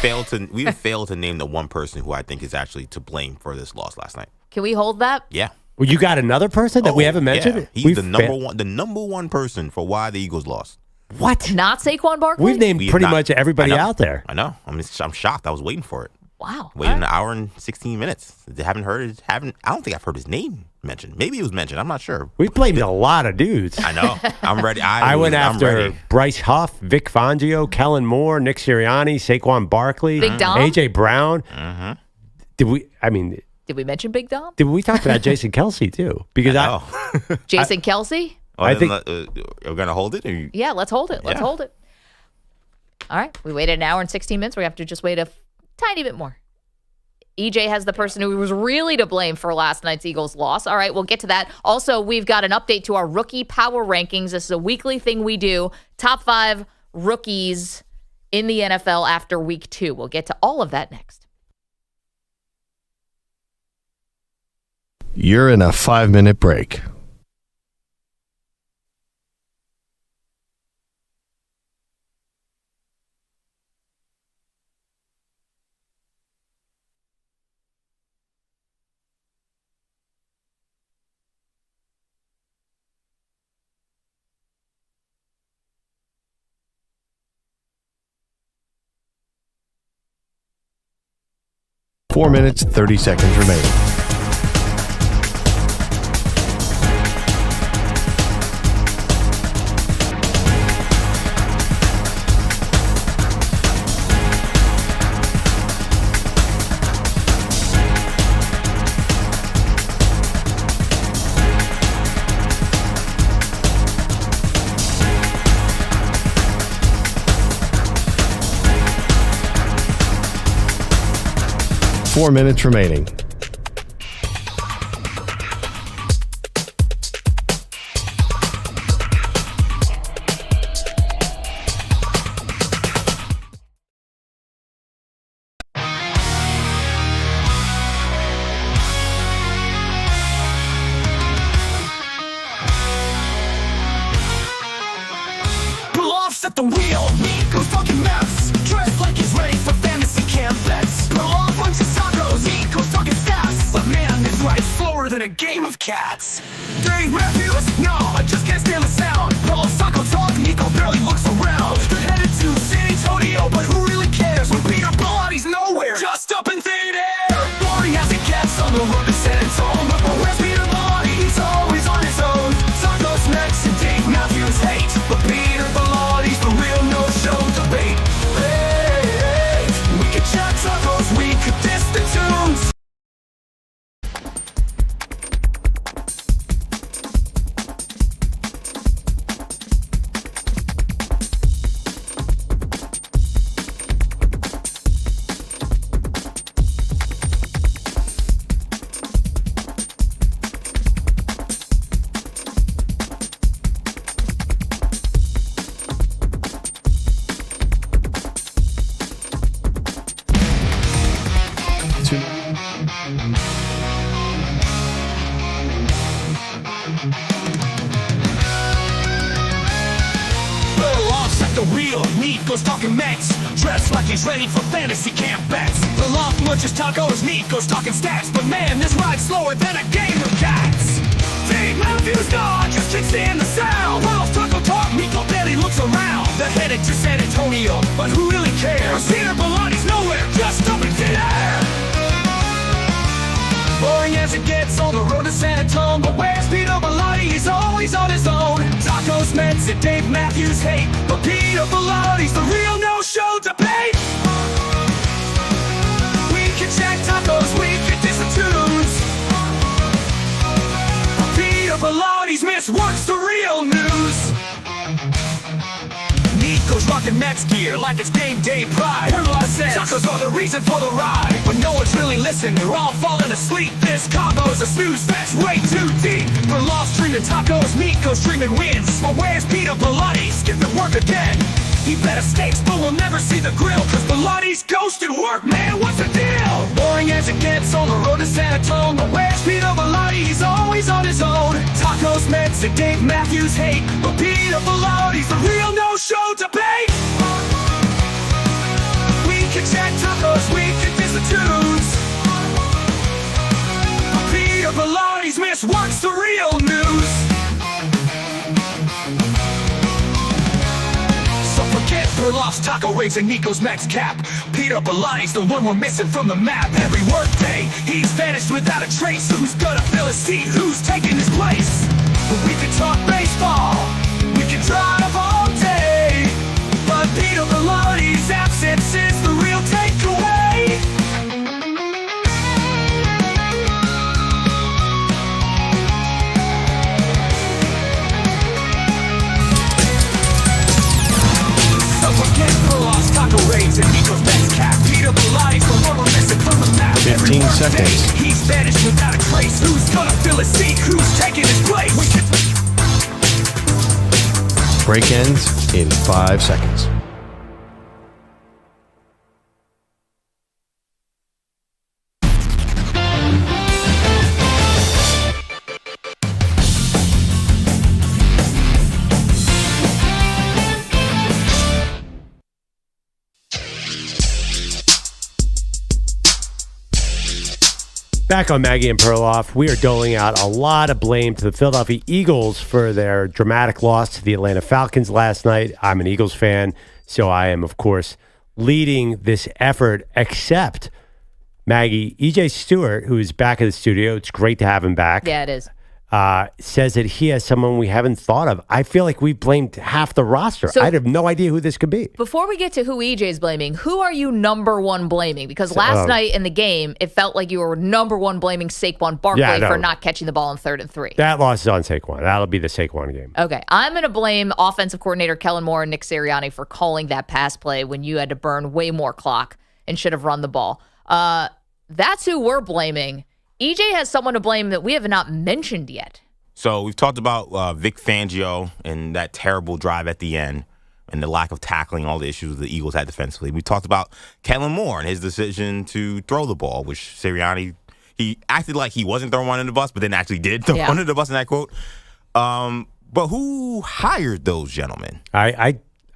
failed to name the one person who I think is actually to blame for this loss last night. Can we hold that? Yeah. Well, you got another person that we haven't mentioned? Yeah. He's the number one person for why the Eagles lost. What? Not Saquon Barkley? We've named pretty much everybody out there. I know. I'm shocked. I was waiting for it. Wow. Waiting an hour and 16 minutes. I don't think I've heard his name mentioned. Maybe it was mentioned. I'm not sure. We blamed a lot of dudes. I know. I'm ready. I went after Bryce Huff, Vic Fangio, Kellen Moore, Nick Sirianni, Saquon Barkley, Big Dom? AJ Brown. Mm-hmm. Did we mention Big Dom? Did we talk about Jason Kelsey too? Because Jason Kelsey? I think we're gonna hold it. Yeah, let's hold it. Let's hold it. All right. We waited an hour and 16 minutes. We have to just wait a tiny bit more. EJ has the person who was really to blame for last night's Eagles loss. All right, we'll get to that. Also, we've got an update to our rookie power rankings. This is a weekly thing we do. Top 5 rookies in the NFL after week 2. We'll get to all of that next. You're in a 5-minute break. Four minutes, 30 seconds remaining. Four minutes remaining. Perloff's at the wheel, Nico fucking mess. Dressed like he's ready for fantasy camp. Let's Perloff bunch of tacos, Nico fucking stats. But man, this ride's slower than a game of cats. Dave Matthews? No, I just can't stand the sound. Perloff's taco talk, Nico barely looks around. They're headed to San Antonio, but who really cares when Peter Belotti's nowhere? Just up in thin air. Boring as it gets on the road to San Antonio. But where's Peter Belotti? He's always on his own. Tacos next and Dave Matthews hate. But Peter Belotti's the real no-show debate. Hey, we could chat tacos, we could diss the tunes. Perloff's at the wheel, Nico's talking Mets. Dressed like he's ready for fantasy camp bets. Perloff munches tacos, Nico's talking stats. But man, this ride's slower than a game of cats. Dave Matthews Dodge just kicks in the sound. Perloff's taco talk, Nico barely looks around. They're headed to San Antonio, but who really cares? Peter Belotti's nowhere, just up in thin air. Boring as it gets on the road to San Antonio. But where's Peter Bellotti? He's always on his own. Tacos, Mets, and Dave Matthews hate. But Peter Bellotti's the real no-show debate. We can check tacos, we can diss the tunes. But Peter Bellotti's miss what's the real news. Nico's rocking Mets gear like it's game day pride. Perloff says tacos are the reason for the ride. But no one's really listening, they're all falling asleep. This combo's a snooze fest, way too deep. Perloff's dreaming tacos, Nico's dreaming wins. But where's Peter Bellotti? Skipping work again. He better steaks, but we'll never see the grill. Cause Bellotti's ghosted work, man, what's the deal? Boring as it gets on the road to San Antonio. But where's Peter Bellotti? He's always on his own. Tacos, Mets, and Dave Matthews hate. But Peter Bellotti's the real no-show debate. We can check tacos, we can diss the tunes. But Peter Bellotti's miss what's the real news. Forget Perloff's taco waves and Nico's Max cap. Peter Bellotti's the one we're missing from the map. Every workday, he's vanished without a trace. So who's gonna fill his seat? Who's taking his place? We can talk baseball, we can drive all day. But Peter Bellotti's absence is the real takeaway. 15 seconds. He's vanished without a trace. Who's gonna fill his seat? Who's taking his place? Break ends in 5 seconds. Back on Maggie and Perloff, we are doling out a lot of blame to the Philadelphia Eagles for their dramatic loss to the Atlanta Falcons last night. I'm an Eagles fan, so I am, of course, leading this effort, except Maggie. EJ Stewart, who is back in the studio, it's great to have him back. Yeah, it is. Says that he has someone we haven't thought of. I feel like we blamed half the roster. So, I have no idea who this could be. Before we get to who EJ's blaming, who are you number one blaming? Because last night in the game, it felt like you were number one blaming Saquon Barkley for not catching the ball on 3rd and 3. That loss is on Saquon. That'll be the Saquon game. Okay. I'm going to blame offensive coordinator Kellen Moore and Nick Sirianni for calling that pass play when you had to burn way more clock and should have run the ball. That's who we're blaming. EJ has someone to blame that we have not mentioned yet. So we've talked about Vic Fangio and that terrible drive at the end and the lack of tackling, all the issues the Eagles had defensively. We talked about Kellen Moore and his decision to throw the ball, which Sirianni, he acted like he wasn't throwing one under the bus, but then actually did throw one under the bus in that quote. But who hired those gentlemen?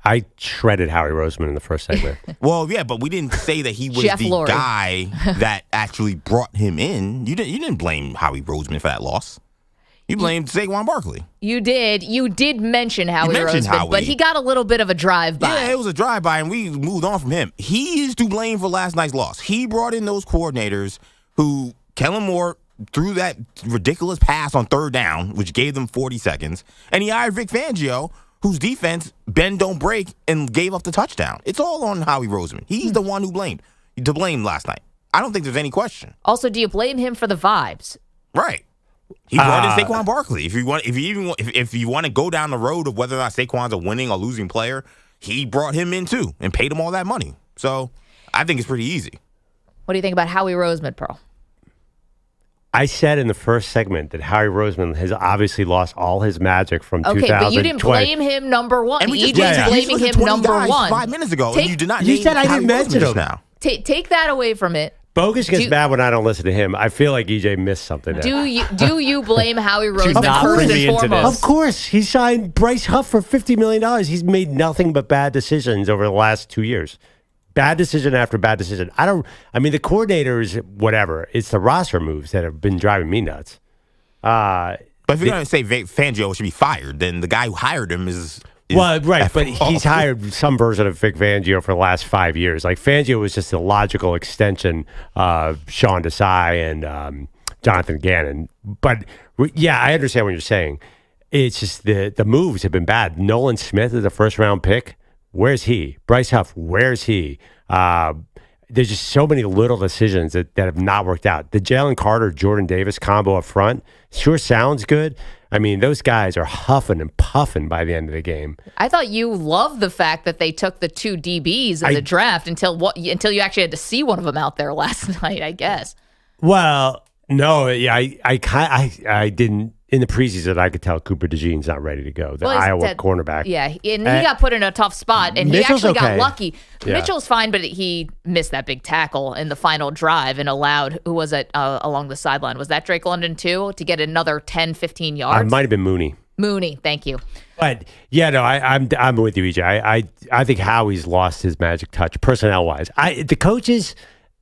I shredded Howie Roseman in the first segment. Well, yeah, but we didn't say that he was Jeff the Lurie. guy that actually brought him in. You didn't blame Howie Roseman for that loss. You blamed Saquon Barkley. You did. You did mention Howie Roseman, but he got a little bit of a drive-by. Yeah, it was a drive-by, and we moved on from him. He is to blame for last night's loss. He brought in those coordinators who Kellen Moore threw that ridiculous pass on 3rd down, which gave them 40 seconds, and he hired Vic Fangio, whose defense bend don't break and gave up the touchdown. It's all on Howie Roseman. He's the one who to blame last night. I don't think there's any question. Also, do you blame him for the vibes? Right. He brought in Saquon Barkley. If you want to go down the road of whether or not Saquon's a winning or losing player, he brought him in too and paid him all that money. So I think it's pretty easy. What do you think about Howie Roseman, Pearl? I said in the first segment that Howie Roseman has obviously lost all his magic from 2020. Okay, but you didn't blame him number one. EJ's blaming him number one. 5 minutes ago, and you did not. You said I didn't mention him. Take that away from it. Bogus gets mad when I don't listen to him. I feel like EJ missed something there. Do you blame Howie Roseman not first bring me and into foremost? Of course. He signed Bryce Huff for $50 million. He's made nothing but bad decisions over the last 2 years. Bad decision after bad decision. The coordinators, whatever. It's the roster moves that have been driving me nuts. But if you're going to say Fangio should be fired, then the guy who hired him is well, right, but he's hired some version of Vic Fangio for the last 5 years. Like, Fangio was just a logical extension of Sean Desai and Jonathan Gannon. But, yeah, I understand what you're saying. It's just the moves have been bad. Nolan Smith is a first-round pick. Where's he? Bryce Huff, where's he? There's just so many little decisions that have not worked out. The Jalen Carter, Jordan Davis combo up front sure sounds good. I mean, those guys are huffing and puffing by the end of the game. I thought you loved the fact that they took the 2 DBs in the draft until you actually had to see one of them out there last night, I guess. Well, no, yeah, I didn't. In the preseason, I could tell Cooper DeJean's not ready to go. The Iowa cornerback. Yeah, and he got put in a tough spot, and Mitchell's he actually okay. got lucky. Yeah. Mitchell's fine, but he missed that big tackle in the final drive and allowed, who was it along the sideline? Was that Drake London too? To get another 10, 15 yards? It might have been Mooney. Mooney, thank you. But, yeah, no, I'm with you, EJ. I think Howie's lost his magic touch, personnel-wise. The coaches,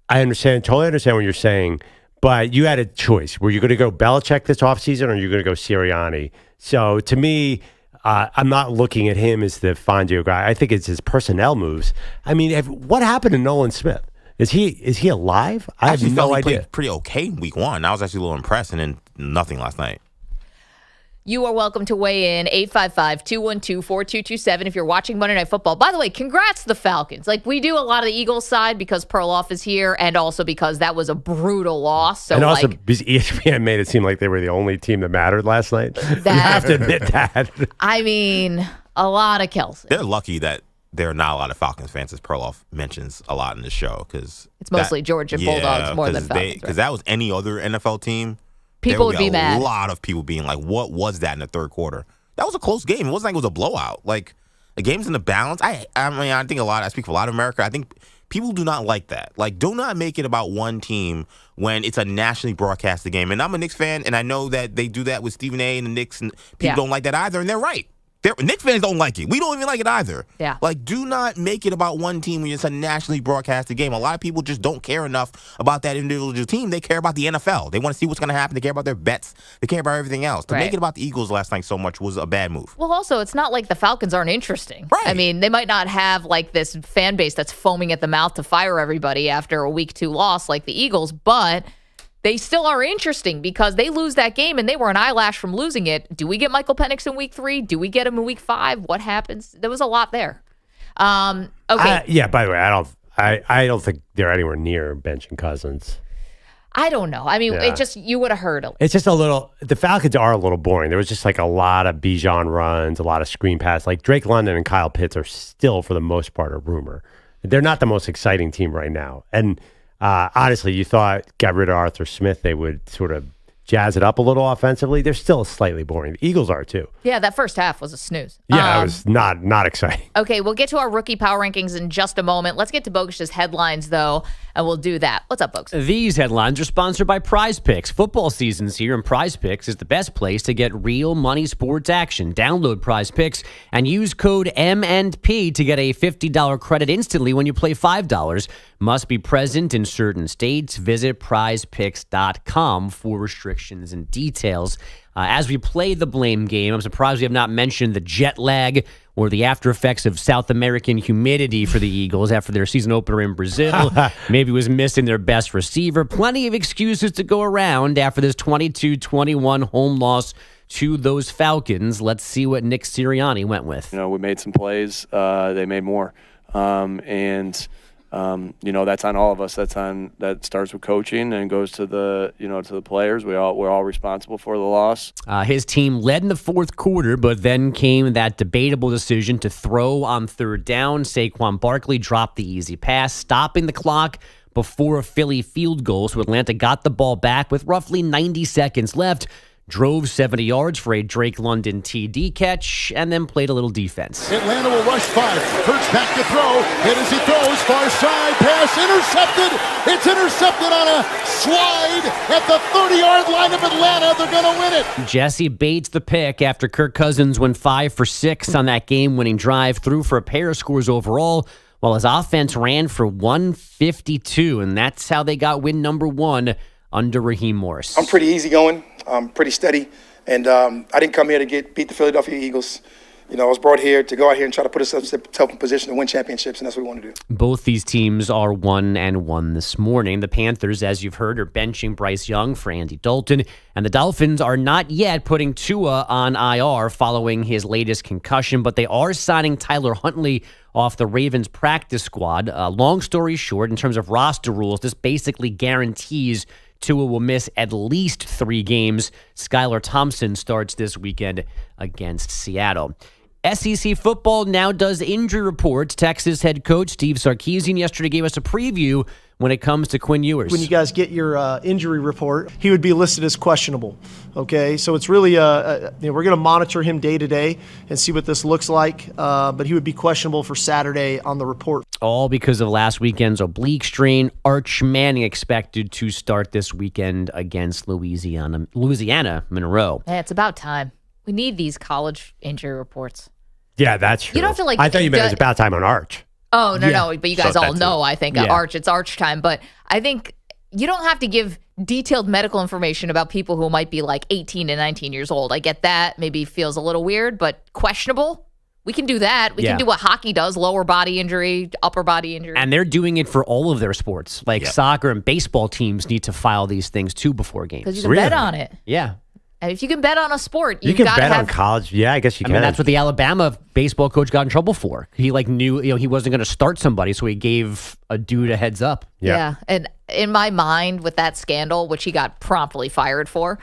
totally understand what you're saying. But you had a choice. Were you going to go Belichick this offseason or are you going to go Sirianni? So to me, I'm not looking at him as the Fangio guy. I think it's his personnel moves. I mean, what happened to Nolan Smith? Is he alive? I have no idea. He played pretty okay in week 1. I was actually a little impressed, and then nothing last night. You are welcome to weigh in, 855-212-4227 if you're watching Monday Night Football. By the way, congrats to the Falcons. Like, we do a lot of the Eagles side because Perloff is here and also because that was a brutal loss. So, and also because ESPN made it seem like they were the only team that mattered last night. You have to admit that. I mean, a lot of Kelsey. They're lucky that there are not a lot of Falcons fans, as Perloff mentions a lot in the show. Cause it's mostly Georgia Bulldogs more than Falcons. Because that was any other NFL team. People would be mad. A lot of people being like, what was that in the third quarter? That was a close game. It wasn't like it was a blowout. Like, the game's in the balance. I think I speak for a lot of America. I think people do not like that. Like, do not make it about one team when it's a nationally broadcasted game. And I'm a Knicks fan, and I know that they do that with Stephen A. and the Knicks, and people don't like that either, and they're right. Knicks fans don't like it. We don't even like it either. Yeah. Like, do not make it about one team when it's a nationally broadcasted game. A lot of people just don't care enough about that individual team. They care about the NFL. They want to see what's going to happen. They care about their bets. They care about everything else. To make it about the Eagles last night so much was a bad move. Well, also, it's not like the Falcons aren't interesting. Right. I mean, they might not have, like, this fan base that's foaming at the mouth to fire everybody after a week 2 loss like the Eagles, but they still are interesting because they lose that game and they were an eyelash from losing it. Do we get Michael Penix in week 3? Do we get him in week 5? What happens? There was a lot there. Okay. By the way, I don't think they're anywhere near benching Cousins. I don't know. I mean, it just, you would have heard it. It's just the Falcons are a little boring. There was just like a lot of Bijan runs, a lot of screen pass. Like Drake London and Kyle Pitts are still, for the most part, a rumor. They're not the most exciting team right now. And honestly, you thought got rid of Arthur Smith, they would sort of jazz it up a little offensively. They're still slightly boring. The Eagles are too. Yeah, that first half was a snooze. Yeah, it was not exciting. Okay, we'll get to our rookie power rankings in just a moment. Let's get to Bogus's headlines, though, and we'll do that. What's up, Bogus? These headlines are sponsored by Prize Picks. Football season's here, and Prize Picks is the best place to get real money sports action. Download Prize Picks and use code MNP to get a $50 credit instantly when you play $5. Must be present in certain states. Visit prizepicks.com for restrictions and details. As we play the blame game, I'm surprised we have not mentioned the jet lag or the after effects of South American humidity for the Eagles after their season opener in Brazil. Maybe was missing their best receiver. Plenty of excuses to go around after this 22-21 home loss to those Falcons. Let's see what Nick Sirianni went with. We made some plays. They made more. That's on all of us. That starts with coaching and goes to the players. We're all responsible for the loss. His team led in the fourth quarter, but then came that debatable decision to throw on third down. Saquon Barkley dropped the easy pass, stopping the clock before a Philly field goal. So Atlanta got the ball back with roughly 90 seconds left. drove 70 yards for a Drake London TD catch, and then played a little defense. Atlanta will rush 5. Hurts back to throw. And as he throws, far side pass intercepted. It's intercepted on a slide at the 30-yard line of Atlanta. They're going to win it. Jesse Bates the pick after Kirk Cousins went 5 for 6 on that game-winning drive, threw for a pair of scores overall, while his offense ran for 152, and that's how they got win number 1 under Raheem Morris. I'm pretty easygoing, pretty steady, and I didn't come here to beat the Philadelphia Eagles. You know, I was brought here to go out here and try to put ourselves in position to win championships, and that's what we want to do. Both these teams are 1-1 this morning. The Panthers, as you've heard, are benching Bryce Young for Andy Dalton, and the Dolphins are not yet putting Tua on IR following his latest concussion, but they are signing Tyler Huntley off the Ravens practice squad. Long story short, in terms of roster rules, this basically guarantees Tua will miss at least 3 games. Skylar Thompson starts this weekend against Seattle. SEC football now does injury reports. Texas head coach Steve Sarkisian yesterday gave us a preview when it comes to Quinn Ewers. When you guys get your injury report, he would be listed as questionable. Okay, so it's really we're going to monitor him day to day and see what this looks like. But he would be questionable for Saturday on the report. All because of last weekend's oblique strain. Arch Manning expected to start this weekend against Louisiana Monroe. Yeah, it's about time. We need these college injury reports. Yeah, that's true. You don't have to I thought you meant it was about time on Arch. Oh, no, but you guys all know, I think, Yeah. Arch, it's Arch time. But I think you don't have to give detailed medical information about people who might be like 18 and 19 years old. I get that. Maybe feels a little weird, but questionable? We can do that. We can do what hockey does, lower body injury, upper body injury. And they're doing it for all of their sports. Like soccer and baseball teams need to file these things too before games. Because you can bet on it. Yeah. And if you can bet on a sport, You can gotta bet have on college. Yeah, I guess you I can. mean, that's what the Alabama baseball coach got in trouble for. He knew he wasn't going to start somebody, so he gave a dude a heads up. Yeah. And in my mind, with that scandal, which he got promptly fired for,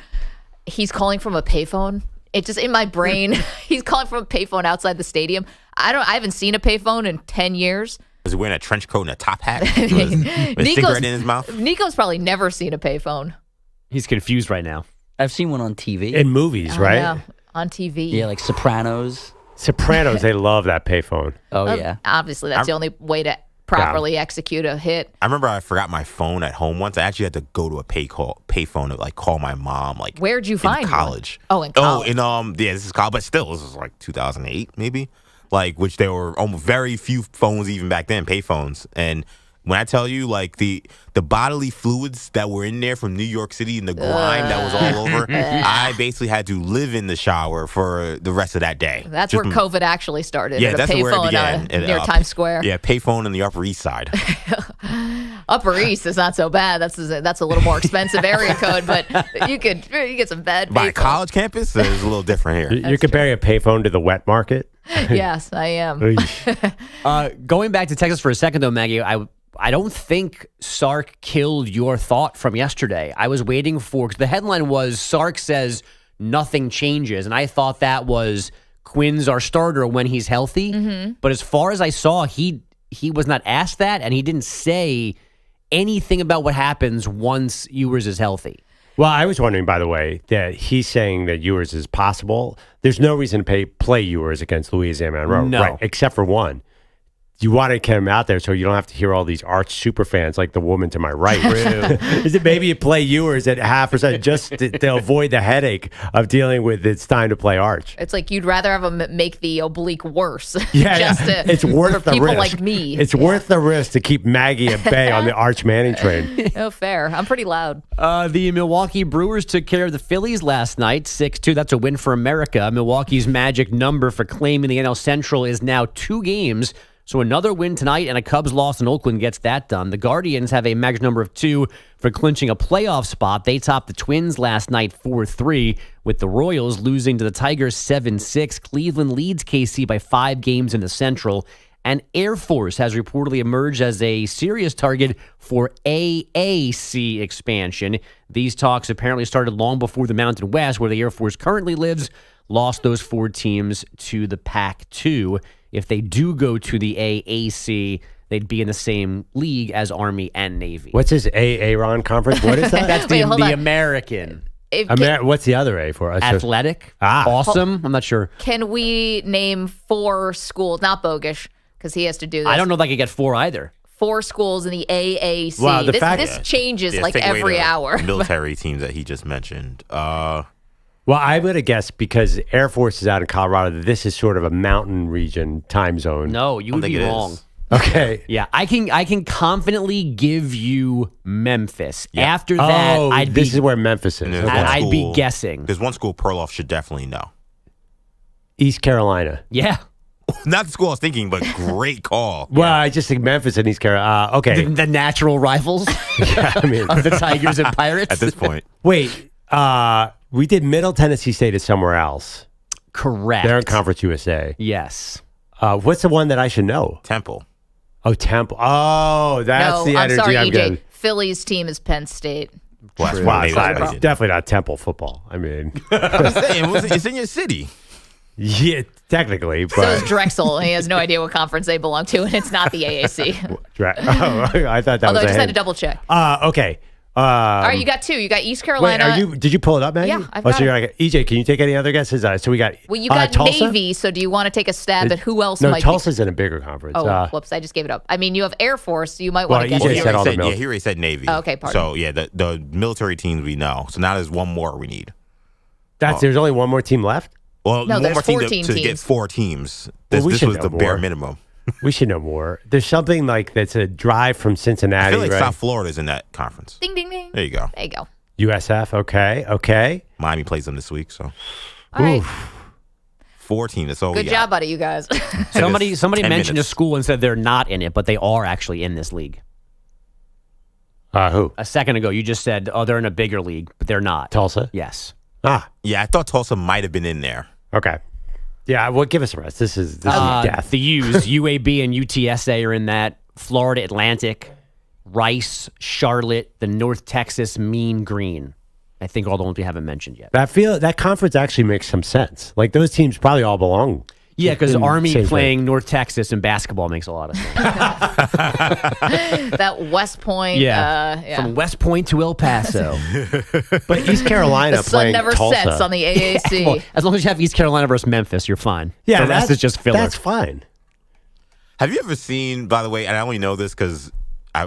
he's calling from a payphone. It just in my brain, he's calling from a payphone outside the stadium. I haven't seen a payphone in 10 years. Was he wearing a trench coat and a top hat? With a cigarette in his mouth? Nico's probably never seen a payphone. He's confused right now. I've seen one on TV. In movies, I right? know. On TV. Yeah, like Sopranos. Sopranos, they love that payphone. Oh, yeah. Obviously, that's the only way to properly execute a hit. I remember I forgot my phone at home once. I actually had to go to a payphone to call my mom. Where'd you find college? One? Oh, in college. This is college, but still, this was like 2008 maybe. Which there were almost very few phones even back then, payphones. And when I tell you, the bodily fluids that were in there from New York City and the grime that was all over, I basically had to live in the shower for the rest of that day. That's where COVID actually started. Yeah, at that's a where it payphone began. near Times Square. Yeah, payphone in the Upper East Side. Upper East is not so bad. That's a little more expensive area code, but you get some bad By payphone. college campus, it's a little different here. You're comparing a payphone to the wet market? Yes, I am. Going back to Texas for a second, though, Maggie, I don't think Sark killed your thought from yesterday. I was waiting because the headline was Sark says nothing changes, and I thought that was Quinn's our starter when he's healthy. Mm-hmm. But as far as I saw, he was not asked that, and he didn't say anything about what happens once Ewers is healthy. Well, I was wondering, by the way, that he's saying that Ewers is possible. There's no reason to play Ewers against Louisiana Monroe, No. right? Except for one. You want to get him out there so you don't have to hear all these Arch super fans like the woman to my right. Is it maybe you play Ewers at 0.5% just to avoid the headache of dealing with it's time to play Arch? It's like you'd rather have them make the oblique worse. Yeah, It's worth for the people risk. like me. It's worth the risk to keep Maggie at bay on the Arch Manning train. Oh, fair. I'm pretty loud. The Milwaukee Brewers took care of the Phillies last night, 6-2. That's a win for America. Milwaukee's magic number for claiming the NL Central is now 2 games. So another win tonight and a Cubs loss in Oakland gets that done. The Guardians have a magic number of 2 for clinching a playoff spot. They topped the Twins last night 4-3, with the Royals losing to the Tigers 7-6. Cleveland leads KC by 5 games in the Central. And Air Force has reportedly emerged as a serious target for AAC expansion. These talks apparently started long before the Mountain West, where the Air Force currently lives, lost those 4 teams to the Pac-2. If they do go to the AAC, they'd be in the same league as Army and Navy. What's his Aaron conference? What is that? That's Wait, hold the on. American. What's the other A for? Athletic. Awesome. I'm not sure. Can we name 4 schools? Not Bogish, because he has to do this. I don't know if I could get 4 either. 4 schools in the AAC. Wow, this changes like every hour. Military teams that he just mentioned. Well, I'm going to guess because Air Force is out in Colorado, that this is sort of a mountain region time zone. No, you would be wrong. Okay. Yeah, I can confidently give you Memphis. Yeah. After that, this is where Memphis is. I'd be guessing. There's one school Perloff should definitely know. East Carolina. Yeah. Not the school I was thinking, but great call. Well, I just think Memphis and East Carolina. Okay. The natural rivals of the Tigers and Pirates. At this point. Wait, we did Middle Tennessee State is somewhere else. Correct. They're in Conference USA. Yes. What's the one that I should know? Temple. Oh, Temple. Oh, that's the energy sorry, I'm EJ. getting. Philly's team is Penn State. Wow, it's definitely not Temple football. I mean, it's in your city. Yeah, technically. But. So is Drexel. He has no idea what conference they belong to, and it's not the AAC. I thought that Although was I just had to double check. Okay. All right, you got 2. You got East Carolina. Wait, did you pull it up, Maggie? Yeah, I've got so you're like, EJ, can you take any other guesses? So we got Well, you got Tulsa? Navy, so do you want to take a stab at who else No, might Tulsa's in a bigger conference. Oh, whoops, I just gave it up. I mean, you have Air Force, so you might want to guess. He already said Navy. Oh, okay, pardon. So, yeah, the military teams we know. So now there's one more we need. There's only one more team left? Well, no, one more team 14 to teams. get 4 teams. Well, This was the bare minimum. We should know more. There's something like that's a drive from Cincinnati. I feel like right? South Florida's in that conference. Ding, ding, ding. There you go. There you go. USF, okay. Miami plays them this week, so. All right. 4 teams. That's all Good we got. job, buddy, you guys. Somebody 10 mentioned minutes. a school and said they're not in it, but they are actually in this league. Who? A second ago, you just said, they're in a bigger league, but they're not. Tulsa? Yes. Yeah, I thought Tulsa might have been in there. Okay. Yeah, well, give us a rest. This is death. The U's, UAB and UTSA are in that. Florida Atlantic, Rice, Charlotte, the North Texas Mean Green. I think all the ones we haven't mentioned yet. That conference actually makes some sense. Like those teams probably all belong. Yeah, because Army same playing thing. North Texas in basketball makes a lot of sense. That West Point. From West Point to El Paso. But East Carolina the sun playing never Tulsa. sets on the AAC. Well, as long as you have East Carolina versus Memphis, you're fine. Yeah, the rest is just filler. That's fine. Have you ever seen, by the way, and I only know this because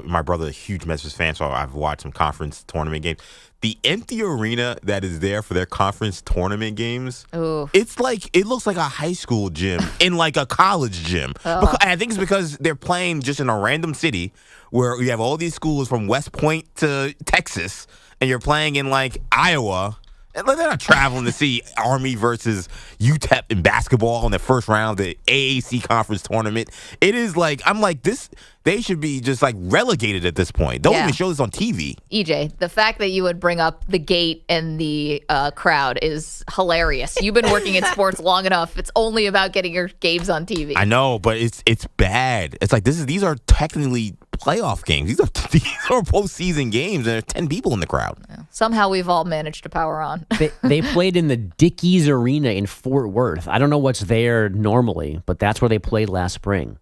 my brother's a huge Memphis fan, so I've watched some conference tournament games. The empty arena that is there for their conference tournament games, it's like, it looks like a high school gym in like a college gym. And I think it's because they're playing just in a random city where you have all these schools from West Point to Texas, and you're playing in like Iowa. And they're not traveling to see Army versus UTEP in basketball in the first round of the AAC conference tournament. It is like, I'm like, this, they should be just like relegated at this point. Don't even show this on TV. EJ, the fact that you would bring up the gate and the crowd is hilarious. You've been working in sports long enough. It's only about getting your games on TV. I know, but it's bad. It's like these are technically playoff games. These are postseason games, and there's 10 people in the crowd. Somehow we've all managed to power on. They played in the Dickies Arena in Fort Worth. I don't know what's there normally, but that's where they played last spring.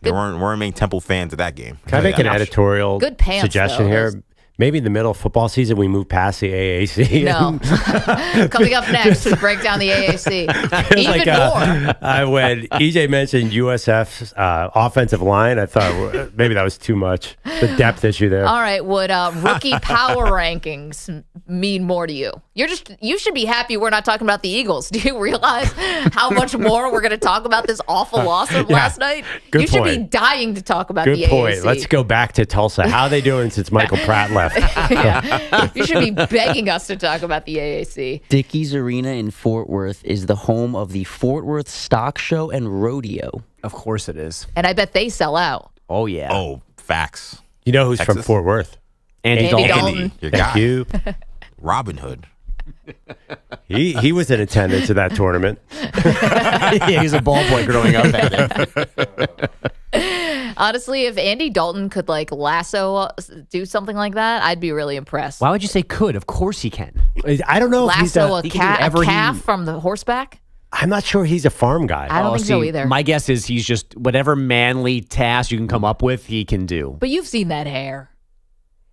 There weren't many Temple fans at that game. Can I make an editorial Good pants, suggestion though. here? Maybe in the middle of football season, we move past the AAC. No. Coming up next to break down the AAC. Even more. When EJ mentioned USF's offensive line, I thought maybe that was too much. The depth issue there. All right. Would rookie power rankings mean more to you? You should be happy we're not talking about the Eagles. Do you realize how much more we're going to talk about this awful loss of last night? Good you should be point. dying to talk about Good the point. AAC. Let's go back to Tulsa. How are they doing since Michael Pratt left? You should be begging us to talk about the AAC. Dickies Arena in Fort Worth is the home of the Fort Worth Stock Show and Rodeo. Of course it is. And I bet they sell out. Oh, yeah. Oh, facts. You know who's from Texas? Fort Worth? Andy Dalton. Your Thank guy. you. Robin Hood. He was in attendance at that tournament. Yeah, he's a ball boy growing up at it. Honestly, if Andy Dalton could lasso do something like that, I'd be really impressed. Why would you say could? Of course he can. I don't know if he's Lasso a he can do whatever calf from the horseback? I'm not sure he's a farm guy. I don't think so either. My guess is he's just whatever manly task you can come up with, he can do. But you've seen that hair.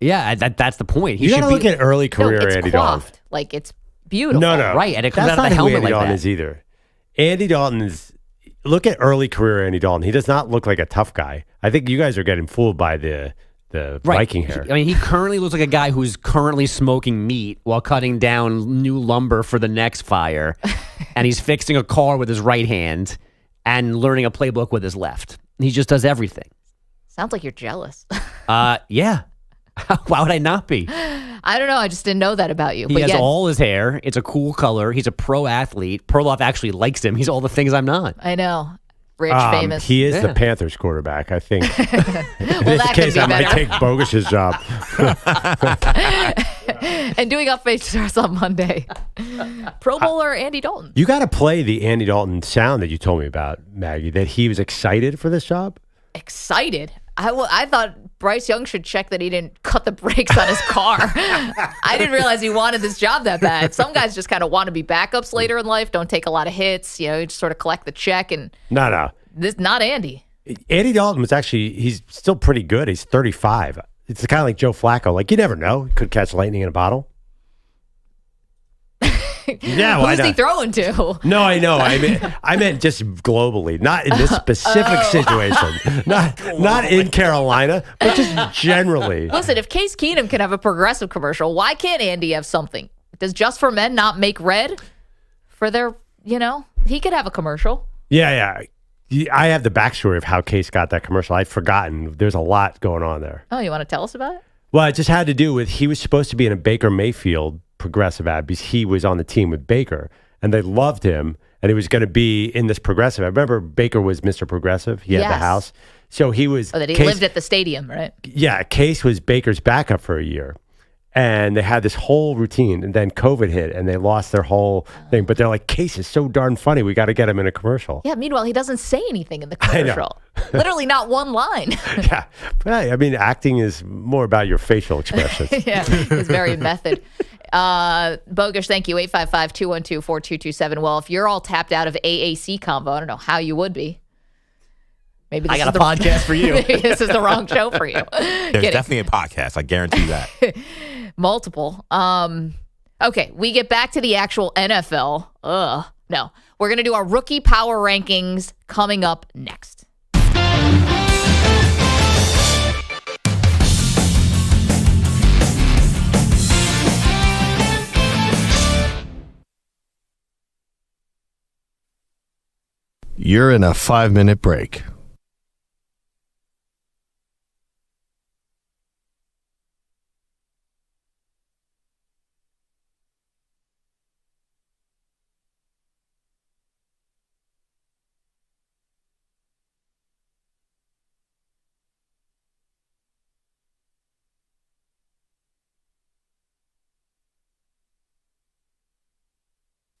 Yeah, that's the point. He You should got to look at early career it's Andy Dalton. coiffed. Like, it's beautiful. No. Right, and it comes That's out of the not who helmet Andy like Dalton that. is either. Andy Dalton is. Look at early career Andy Dalton. He does not look like a tough guy. I think you guys are getting fooled by the Viking hair. He currently looks like a guy who's currently smoking meat while cutting down new lumber for the next fire. And he's fixing a car with his right hand and learning a playbook with his left. He just does everything. Sounds like you're jealous. Yeah. Why would I not be? I don't know. I just didn't know that about you. He But has yeah, all his hair. It's a cool color. He's a pro athlete. Perloff actually likes him. He's all the things I'm not. I know. Rich, famous. He is the Panthers quarterback, I think. In Well, this that case, could be I might better. take Bogus's job. And doing upfake starts on Monday. Pro Bowler Andy Dalton. You got to play the Andy Dalton sound that you told me about, Maggie, that he was excited for this job. Excited. I thought Bryce Young should check that he didn't cut the brakes on his car. I didn't realize he wanted this job that bad. Some guys just kind of want to be backups later in life, don't take a lot of hits, you just sort of collect the check. And No. this, not Andy. Andy Dalton was he's still pretty good. He's 35. It's kind of like Joe Flacco. Like, you never know. He could catch lightning in a bottle. Yeah, why Who's he not? throwing to? No, I know. I meant just globally, not in this specific situation. Not in Carolina, but just generally. Listen, if Case Keenum can have a Progressive commercial, why can't Andy have something? Does Just for Men not make red for their, he could have a commercial. Yeah. I have the backstory of how Case got that commercial. I'd forgotten. There's a lot going on there. Oh, you want to tell us about it? Well, it just had to do with he was supposed to be in a Baker Mayfield Progressive ad because he was on the team with Baker and they loved him and he was going to be in this Progressive. I remember Baker was Mr. Progressive. He had the house. So he was. Oh, that he Case, lived at the stadium, right? Yeah, Case was Baker's backup for a year. And they had this whole routine, and then COVID hit, and they lost their whole thing. But they're like, Case is so darn funny, we got to get him in a commercial. Yeah, meanwhile, he doesn't say anything in the I know. commercial. Literally not one line. Yeah, but I mean, acting is more about your facial expressions. Yeah, it's very method. Bogus, thank you. 855-212-4227. Well, if you're all tapped out of AAC combo, I don't know how you would be. Maybe this I got a podcast for you. Maybe this is the wrong show for you. There's definitely a podcast. I guarantee that. Multiple. Okay, we get back to the actual NFL. No. We're going to do our rookie power rankings coming up next. You're in a 5-minute break.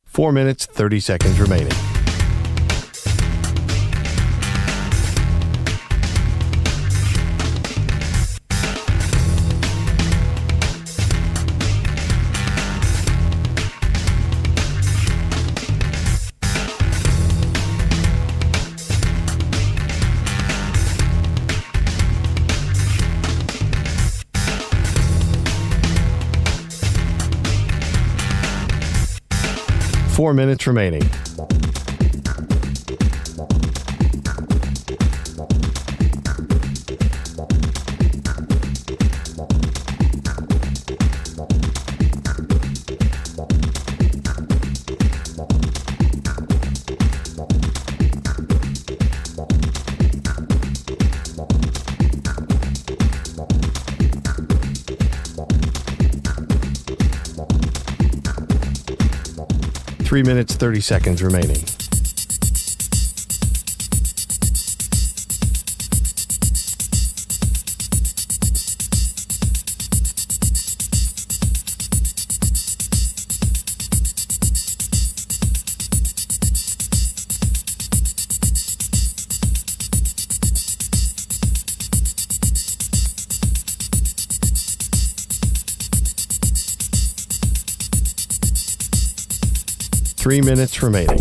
Four minutes, 30 seconds remaining. Four minutes remaining. Three minutes, 30 seconds remaining. Three minutes remaining.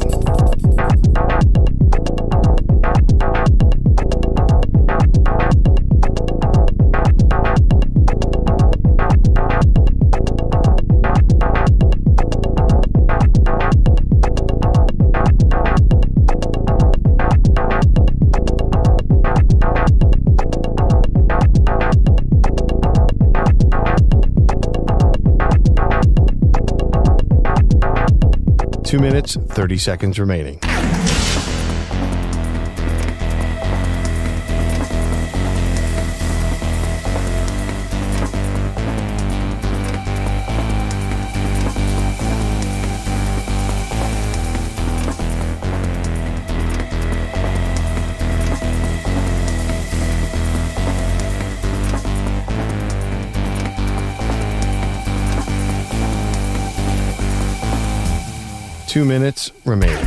2 minutes, 30 seconds remaining. Two minutes remaining.